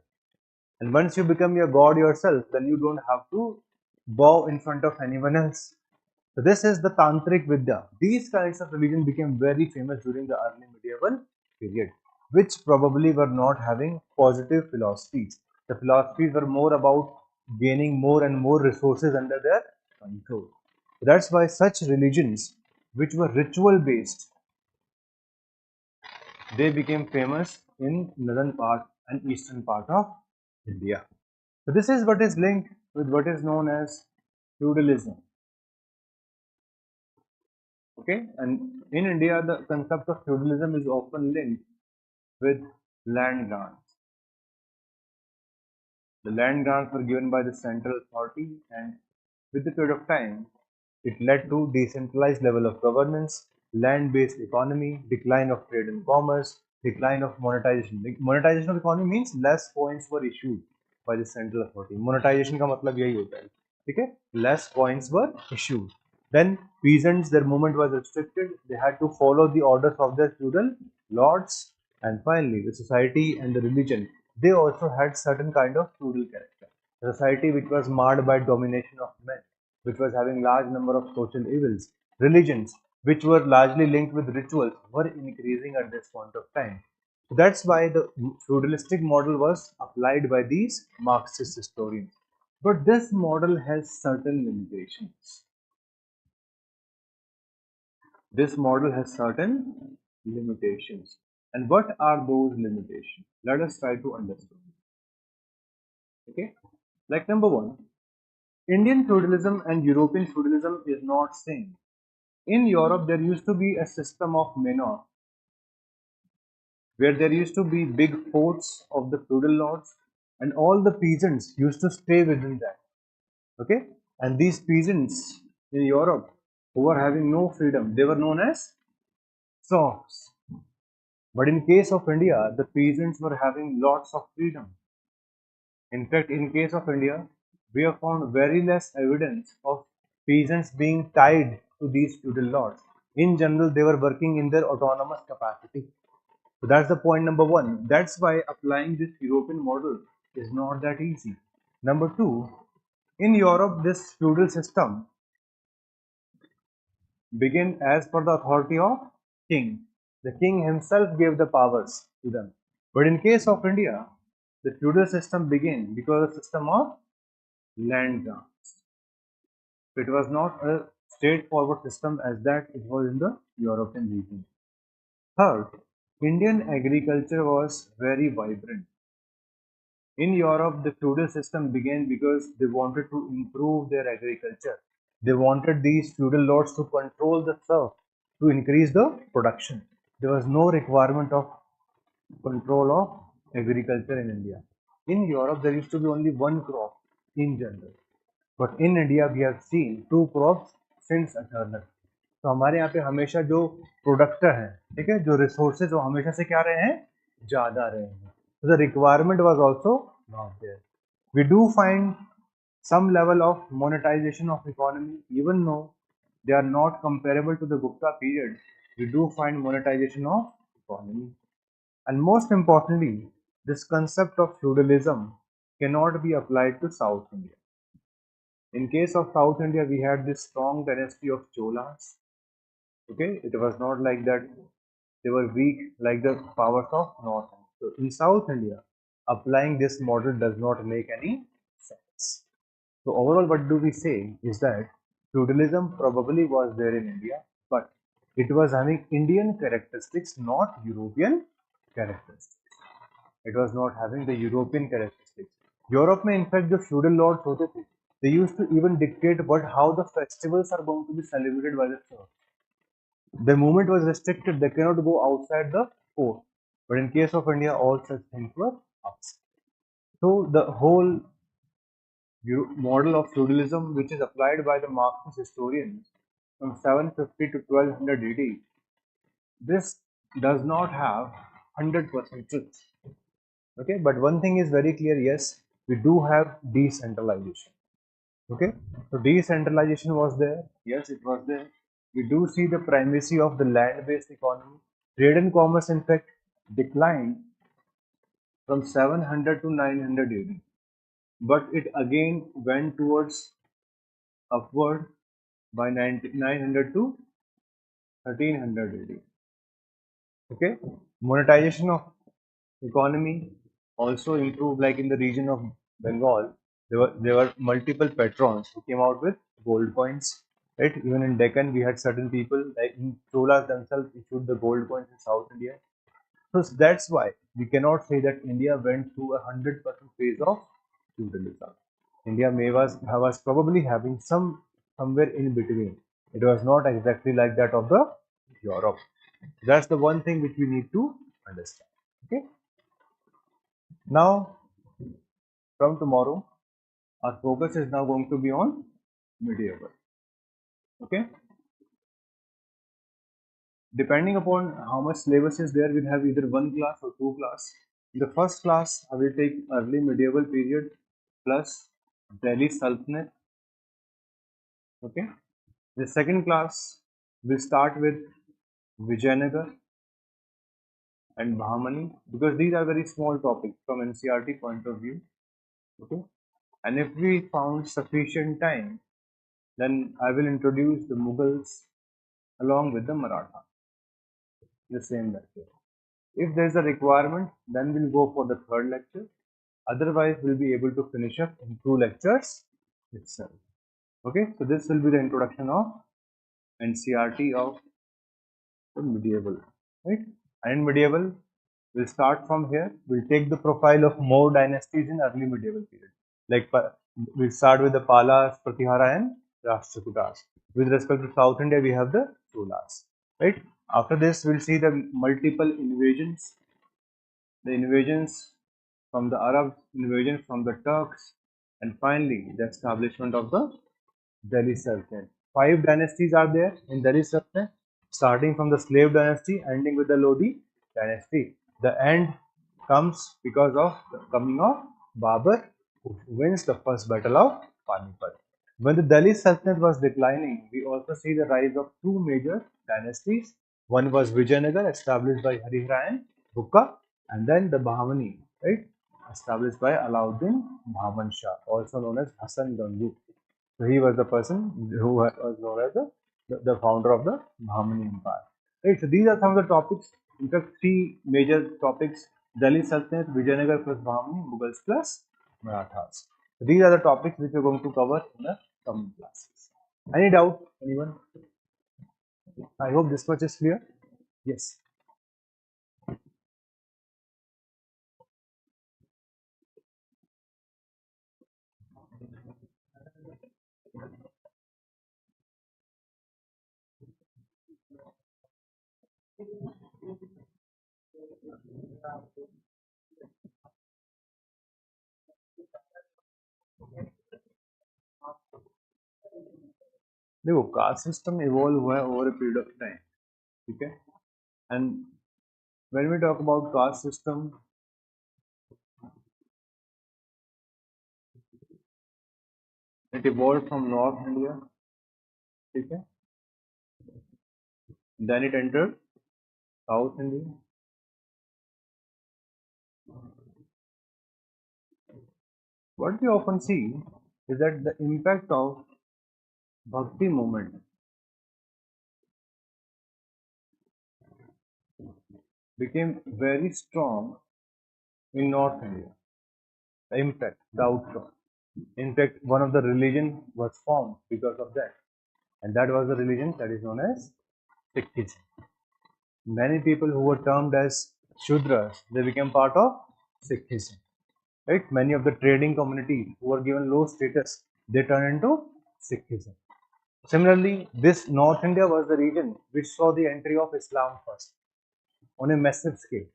And once you become your god yourself, then you don't have to bow in front of anyone else. So this is the Tantric Vidya. These kinds of religion became very famous during the early medieval period, which probably were not having positive philosophies. The philosophies were more about gaining more and more resources under their control. That's why such religions, which were ritual based, they became famous in northern part and eastern part of India. So this is what is linked with what is known as feudalism. Okay, and in India, the concept of feudalism is often linked with land grants. The land grants were given by the central authority, and with the period of time, it led to decentralized level of governance, land-based economy, decline of trade and commerce, decline of monetization. Monetization of economy means less coins were issued by the central authority. Monetization का मतलब यही होता है, ठीक है? Less coins were issued. Then peasants, their movement was restricted. They had to follow the orders of their feudal lords. And finally, the society and the religion, they also had certain kind of feudal character. A society which was marred by domination of men, which was having large number of social evils. Religions, which were largely linked with rituals, were increasing at this point of time. So that's why the feudalistic model was applied by these Marxist historians. But this model has certain limitations. This model has certain limitations. And what are those limitations? Let us try to understand. Okay, like number one, Indian feudalism and European feudalism is not same. In Europe, there used to be a system of manor where there used to be big forts of the feudal lords, and all the peasants used to stay within that. Okay, and these peasants in Europe who were having no freedom, they were known as serfs. But in case of India, the peasants were having lots of freedom. In fact, in case of India, we have found very less evidence of peasants being tied to these feudal lords. In general, they were working in their autonomous capacity. So that's the point number one. That's why applying this European model is not that easy. Number two, in Europe, this feudal system began as per the authority of king. The king himself gave the powers to them. But in case of India, the feudal system began because of the system of land grants. It was not a straightforward system as that it was in the European region. Third, Indian agriculture was very vibrant. In Europe, the feudal system began because they wanted to improve their agriculture. They wanted these feudal lords to control the serf to increase the production. There was no requirement of control of agriculture in India. In Europe, there used to be only one crop in general. But in India, we have seen two crops since eternal. तो हमारे यहाँ पे हमेशा जो प्रोडक्टर हैं, ठीक है, जो रिसोर्सेज वो हमेशा से क्या रहे हैं, ज़्यादा रहे हैं. So the requirement was also not there. We do find some level of monetization of economy, even though they are not comparable to the Gupta period. We do find monetization of economy. And most importantly, this concept of feudalism cannot be applied to South India. In case of South India, we had this strong dynasty of Cholas. Okay, it was not like that they were weak like the powers of North. So in South India, applying this model does not make any sense. So overall, what do we say is that feudalism probably was there in India, but it was having Indian characteristics, not European characteristics. It was not having the European characteristics. Europe में in fact जो feudal lords होते थे They used to even dictate what how the festivals are going to be celebrated by the church. The movement was restricted; they cannot go outside the fort. But in case of India, all such things were ups. So the whole model of feudalism, which is applied by the Marxist historians from 750 to 1200 AD, this does not have 100% truth. Okay, but one thing is very clear: yes, we do have decentralization. Okay, so decentralization was there. Yes, it was there. We do see the primacy of the land-based economy. Trade and commerce, in fact, declined from 700 to 900 AD, but it again went towards upward by 900 to 1300 AD. Okay, monetization of economy also improved. Like in the region of Bengal, there were multiple patrons who came out with gold coins. Right, even in Deccan, we had certain people like Cholas themselves issued the gold coins in South India. So that's why we cannot say that India went through 100% phase of feudalism. India was probably having somewhere in between. It was not exactly like that of the Europe. That's the one thing which we need to understand. Okay. Now, from tomorrow, our focus is now going to be on medieval. Okay. Depending upon how much syllabus is there, we'll have either one class or two class. In the first class, I will take early medieval period plus Delhi Sultanate. Okay. The second class will start with Vijayanagar and Bahmani, because these are very small topics from NCERT point of view. Okay. And if we found sufficient time, then I will introduce the Mughals along with the Maratha, the same lecture. If there is a requirement, then we'll go for the third lecture. Otherwise, we'll be able to finish up in two lectures itself. Okay, so this will be the introduction of NCERT of the medieval, right? And in medieval, we'll start from here. We'll take the profile of more dynasties in early medieval period. Like we'll start with the Palas, Pratihara, and Rashtrakutas. With respect to South India, we have the Cholas, right? After this, we'll see the multiple invasions, the invasions from the Arabs, invasions from the Turks, and finally the establishment of the Delhi Sultanate. Five dynasties are there in Delhi Sultanate, starting from the slave dynasty, ending with the Lodi dynasty. The end comes because of the coming of Babur, who wins the first battle of Panipat. When the Delhi Sultanate was declining, we also see the rise of two major dynasties. One was Vijayanagar, established by Harihara and Bukka, and then the Bahmani, right, established by Alauddin Bahman Shah, also known as Hassan Gangu. So he was the person who was known as the founder of the Bahmani Empire. Right. So these are some of the topics. In fact, three major topics: Delhi Sultanate, Vijayanagar plus Bahmani, Mughals plus Marathas. So these are the topics which we are going to cover in the coming classes. Any doubt, anyone? I hope this much is clear. Yes. देखो caste system evolve हुआ है over a period of time, ठीक है? And when we talk about caste system, it evolved from North India, ठीक है? Then it entered South India. What we often see is that the impact of Bhakti movement became very strong in North India. The impact, the outcome. In fact, one of the religion was formed because of that, and that was the religion that is known as Sikhism. Many people who were termed as Shudras, they became part of Sikhism. Right? Many of the trading communities who were given low status, they turned into Sikhism. Similarly, this North India was the region which saw the entry of Islam first on a massive scale.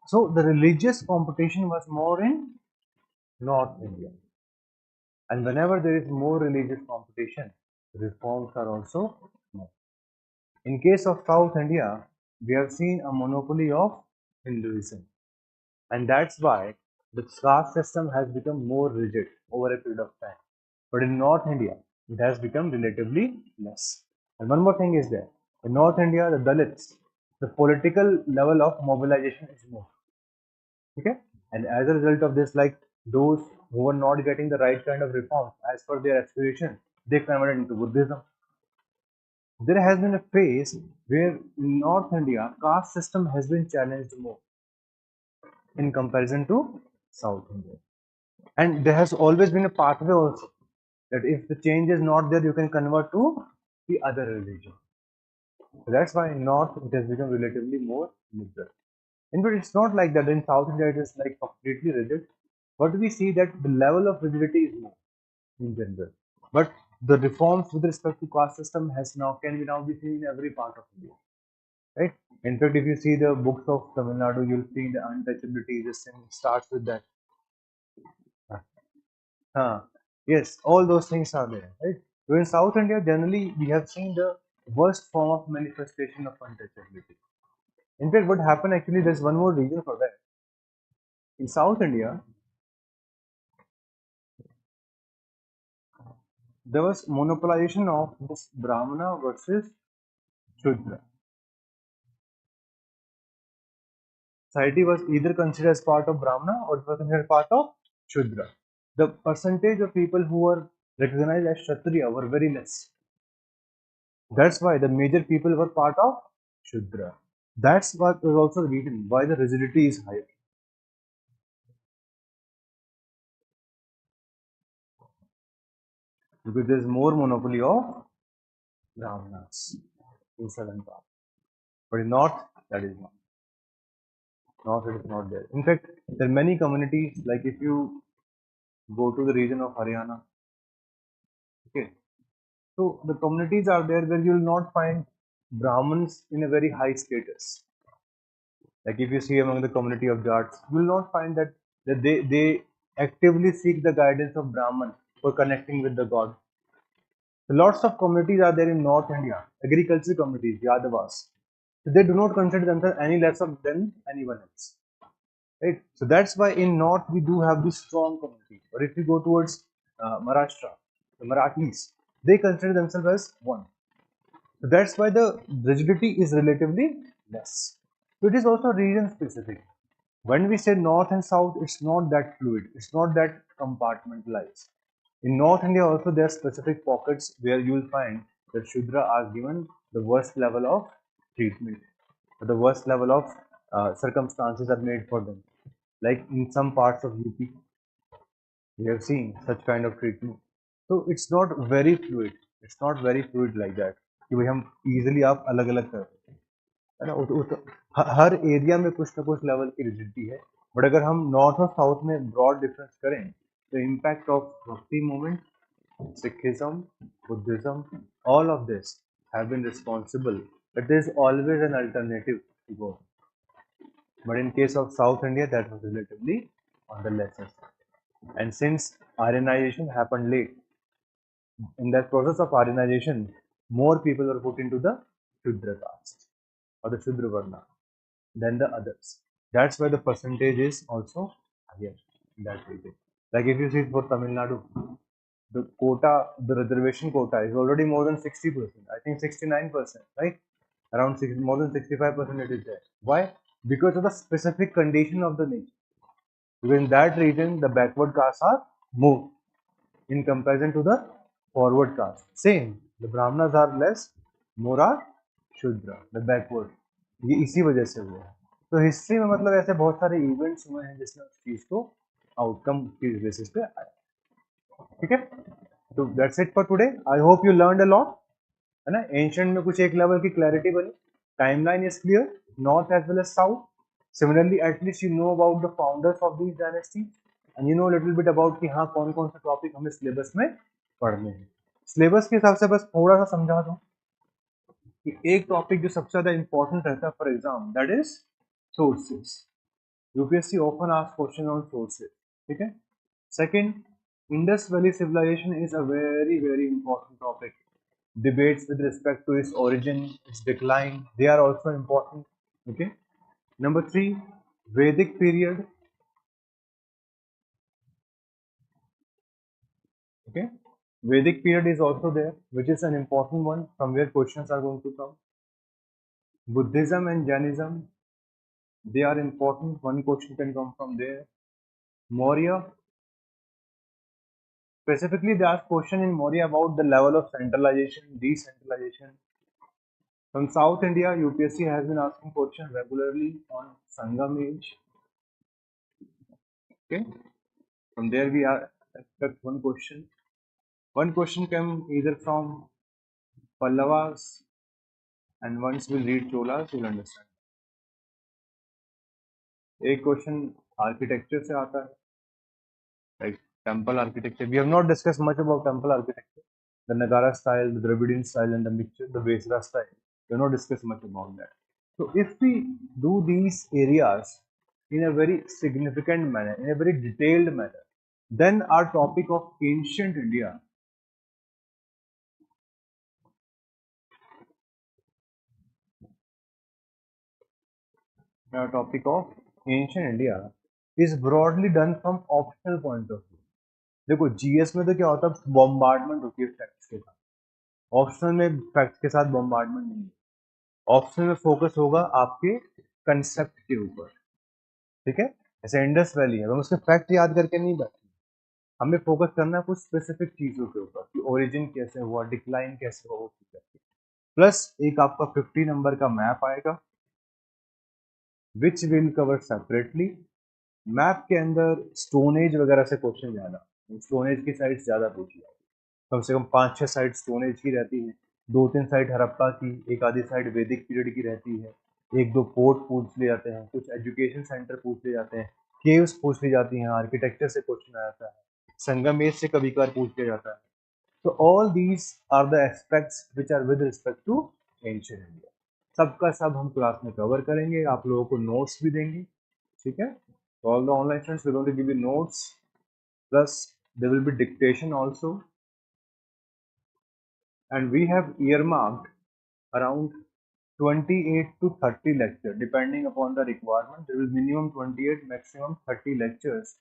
So the religious competition was more in North India, and whenever there is more religious competition, reforms are also more. In case of South India, we have seen a monopoly of Hinduism, and that's why the caste system has become more rigid over a period of time. But in North India, it has become relatively less. And one more thing is there. In North India, the Dalits, the political level of mobilization is more. Okay? And as a result of this, like those who were not getting the right kind of reforms as per their aspiration, they converted into Buddhism. There has been a phase where in North India, caste system has been challenged more in comparison to South India. And there has always been a pathway also that if the change is not there, you can convert to the other religion. So that's why in North it has become relatively more liberal. In fact, it's not like that. In South India, it is like completely rigid. But we see that the level of rigidity is more in general. But the reforms with respect to caste system can be now be seen in every part of India. Right? In fact, if you see the books of Tamil Nadu, you'll see the untouchability. This thing starts with that. Yes, all those things are there, right? So in South India, generally we have seen the worst form of manifestation of untouchability. In fact, what happened actually, there's one more reason for that. In South India, there was monopolization of this Brahmana versus Shudra. Society was either considered as part of Brahmana or it was considered part of Shudra. The percentage of people who were recognized as Kshatriya were very less. That's why the major people were part of Shudra. That's what is also the reason why the rigidity is higher. Because there is more monopoly of Brahmanas in southern part. But in north, that is not. North it is not there. In fact, there are many communities, like if you go to the region of Haryana, okay, so the communities are there where you will not find Brahmins in a very high status. Like if you see among the community of Jats, you will not find that they actively seek the guidance of Brahman for connecting with the God. So lots of communities are there in North India, agricultural communities, Yadavas. So they do not consider themselves any less of than anyone else. Right? So that's why in North we do have this strong community. Or if you go towards Maharashtra, the Marathis, they consider themselves as one. So that's why the rigidity is relatively less. So it is also region specific. When we say north and south, it's not that fluid, it's not that compartmentalized. In North India also there are specific pockets where you will find that Shudra are given the worst level of treatment, or the worst level of circumstances are made for them. Like in some parts of UP, we have seen such kind of treatment. So it's not very fluid. It's not very fluid like that कि भाई हम easily आप अलग अलग कर सकते हैं, है ना? हर एरिया में कुछ ना कुछ लेवल की रिजिडिटी है. बट अगर हम नॉर्थ और साउथ में ब्रॉड डिफरेंस करें तो इम्पैक्ट ऑफ भक्ति movement, Sikhism, Buddhism, all of this have been responsible, but there is always an alternative to go. But in case of South India, that was relatively on the lesser side. And since Aryanization happened late, in that process of Aryanization, more people were put into the Shudra caste or the Shudra Varna than the others. That's why the percentage is also higher in that region. Like if you see for Tamil Nadu, the quota, the reservation quota is already more than 60%. I think 69%, right? Around more than 65% it is there. Why? Because of the specific condition of the nature. Because in that region, the backward castes are more in comparison to the forward caste. Same, the Brahmanas are less, more are Shudra, the backward. ये इसी वजह से हुआ है. तो history में मतलब ऐसे बहुत सारे इवेंट्स हुए हैं जिसने उस चीज को आउटकम की बेसिस पे आया. ठीक है, तो that's it for today. I hope you learned a lot, है ना? एंशिएंट में कुछ एक लेवल की क्लैरिटी बनी, timeline is clear, north as well as south. Similarly at least you know about the founders of these dynasty and you know little bit about कि हाँ कौन कौन सा टॉपिक हमें सिलेबस में पढ़ने हैं। सिलेबस के हिसाब से बस थोड़ा सा समझा दूं कि एक टॉपिक जो सबसे ज्यादा इंपॉर्टेंट रहता है for exam, that is sources. UPSC often ask question on sources, ठीक है। Second, Indus valley civilisation is a very very important topic. Debates with respect to its origin, its decline, they are also important. Okay. Number 3, Vedic period. Okay. Vedic period is also there, which is an important one from where questions are going to come. Buddhism and Jainism, they are important. One question can come from there. Maurya, specifically they ask question in Maurya about the level of centralization, decentralization. From South India, UPSC has been asking questions regularly on Sangam age. Okay. From there we are expect one question. One question came either from Pallavas, and once we'll read Cholas, you'll understand. एक question architecture से आता है, like temple architecture. We have not discussed much about temple architecture, the Nagara style, the Dravidian style, and the mixture, the Vesra style. We have not discussed much about that. So if we do these areas in a very significant manner, in a very detailed manner, then our topic of ancient India, is broadly done from optional point of view. देखो GS में तो क्या होता है, bombardment होती है facts के साथ. ऑप्शनल में फैक्ट्स के साथ बॉम्बार्डमेंट नहीं है. ऑप्शनल में फोकस होगा आपके कंसेप्ट के ऊपर, ठीक है. जैसे इंडस वैली है, हम उसके फैक्ट याद करके नहीं बैठे, हमें फोकस करना है कुछ स्पेसिफिक चीजों के ऊपर कि ओरिजिन कैसे हुआ, डिक्लाइन कैसे हुआ, वो चीज. प्लस एक आपका 50 नंबर का मैप आएगा, which will cover separately. Map के अंदर स्टोन एज वगैरह से क्वेश्चन ज्यादा, स्टोन एज की साइड ज्यादा पूछी जाती है. कम से कम 5-6 साइड स्टोन एज की रहती है, 2-3 साइड हड़प्पा की, एक आधी साइड वैदिक पीरियड की रहती है, एक दो पोर्ट पूछ लिए जाते हैं, कुछ एजुकेशन सेंटर पूछ लिए जाते हैं, केव्स पूछ ली जाती हैं, आर्किटेक्चर से क्वेश्चन आ जाता है, संगम एज से कभी कभार पूछ लिया जाता है. तो all these are the aspects which are with respect to ancient India. सबका सब हम क्लास में कवर करेंगे, आप लोगों को नोट्स भी देंगे, ठीक है. So all the online students, we're going to give you notes, plus there will be dictation also, and we have earmarked around 28 to 30 lectures depending upon the requirement. There will be minimum 28, maximum 30 lectures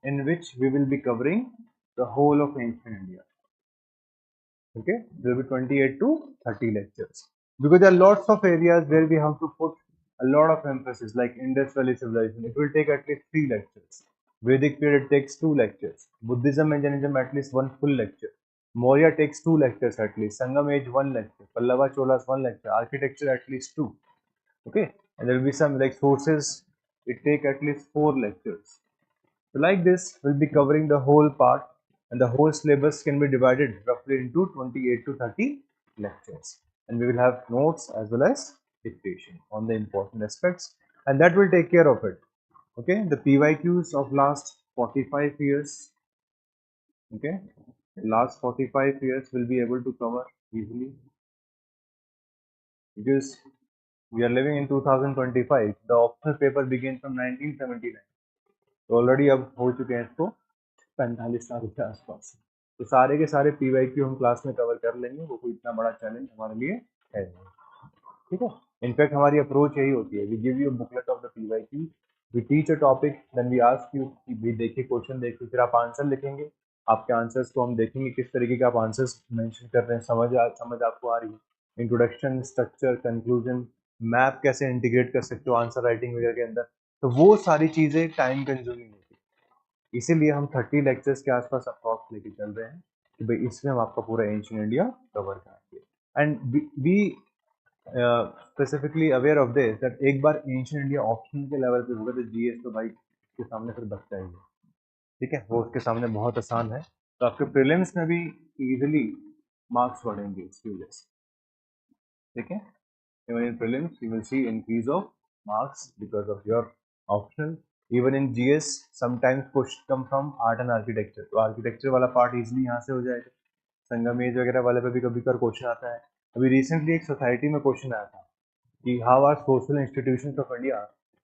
in which we will be covering the whole of ancient India. Okay, there will be 28 to 30 lectures because there are lots of areas where we have to put a lot of emphasis, like Indus Valley civilization. It will take at least 3 lectures. Vedic period takes 2 lectures. Buddhism and Jainism at least 1 full lecture. Maurya takes 2 lectures at least. Sangam age 1 lecture. Pallava Cholas 1 lecture. Architecture at least 2. Okay, and there will be some like sources. It take at least 4 lectures. So like this, we'll be covering the whole part, and the whole syllabus can be divided roughly into 28 to 30 lectures. And we will have notes as well as dictation on the important aspects, and that will take care of it. Okay, the PYQs of last 45 years. Okay, last 45 years will be able to cover easily because we are living in 2025. The optional paper began from 1979. तो already अब हो चुके हैं इसको 45 साल के आसपास. तो सारे के सारे PYQ हम क्लास में कवर कर लेंगे, वो कोई इतना बड़ा चैलेंज हमारे लिए है नहीं, ठीक है. इनफैक्ट हमारी अप्रोच यही होती है, we give you booklet of the PYQ, we teach a topic, then we ask you कि भाई देखिए क्वेश्चन देखिए, फिर आप आंसर लिखेंगे. आपके आंसर्स को हम देखेंगे किस तरीके के आप आंसर्स मेंशन कर रहे हैं, समझ आपको आ रही है, इंट्रोडक्शन, स्ट्रक्चर, कंक्लूजन, मैप कैसे इंटीग्रेट कर सकते हो आंसर राइटिंग वगैरह के अंदर. तो वो सारी चीज़ें टाइम कंज्यूमिंग होती है, इसीलिए हम 30 लेक्चर्स के आसपास अप्रॉक्स लेके चल रहे हैं कि भाई इसमें हम आपका पूरा एंशिएंट इंडिया कवर करेंगे. And we specifically aware of this that एक बार एंशिएंट इंडिया ऑप्शन के लेवल पे होगा तो जीएस तो भाई के सामने फिर बचता ही है, ठीक है, वो उसके सामने बहुत आसान है. तो आपके प्रीलिम्स में भी इजीली मार्क्स बढ़ेंगे इसकी वजह से, ठीक है. Even in prelims, you will see increase of marks because of your optional. Even in GS, sometimes question come from art and architecture. तो architecture वाला part easily यहाँ से हो जाएगा. संगम एज वगैरह वाले पे भी कभी कभी क्वेश्चन आता है। अभी रिसेंटली एक सोसाइटी में क्वेश्चन आया था कि how are social institutions of India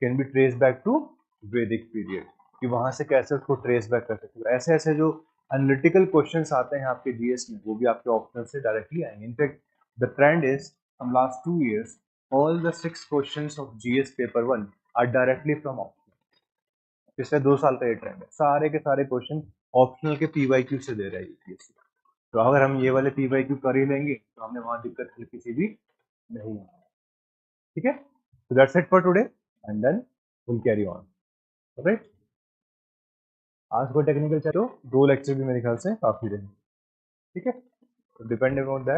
can be trace back to Vedic period, कि वहां से कैसे उसको ट्रेस बैक कर सकते हो। ऐसे ऐसे जो एनालिटिकल क्वेश्चंस आते हैं आपके जीएस में, वो भी आपके ऑप्शन से डायरेक्टली आएंगे। In fact the trend is from last 2 years all the 6 questions of GS paper 1 are directly from optional। पिछले 2 साल का ये ट्रेंड है, सारे के सारे क्वेश्चन ऑप्शनल के पीवाईक्यू से दे रहा है यूपीएससी। तो अगर हम ये वाले पीवाईक्यू कर ही लेंगे तो हमें वहां दिक्कत हल्की सी भी नहीं है। ठीक है, so that's it for today and then we'll carry on, right? आज को टेक्निकल चलो 2 लेक्चर भी मेरे ख्याल से काफी रहेंगे। ठीक है, तो डिपेंड अपॉन दैट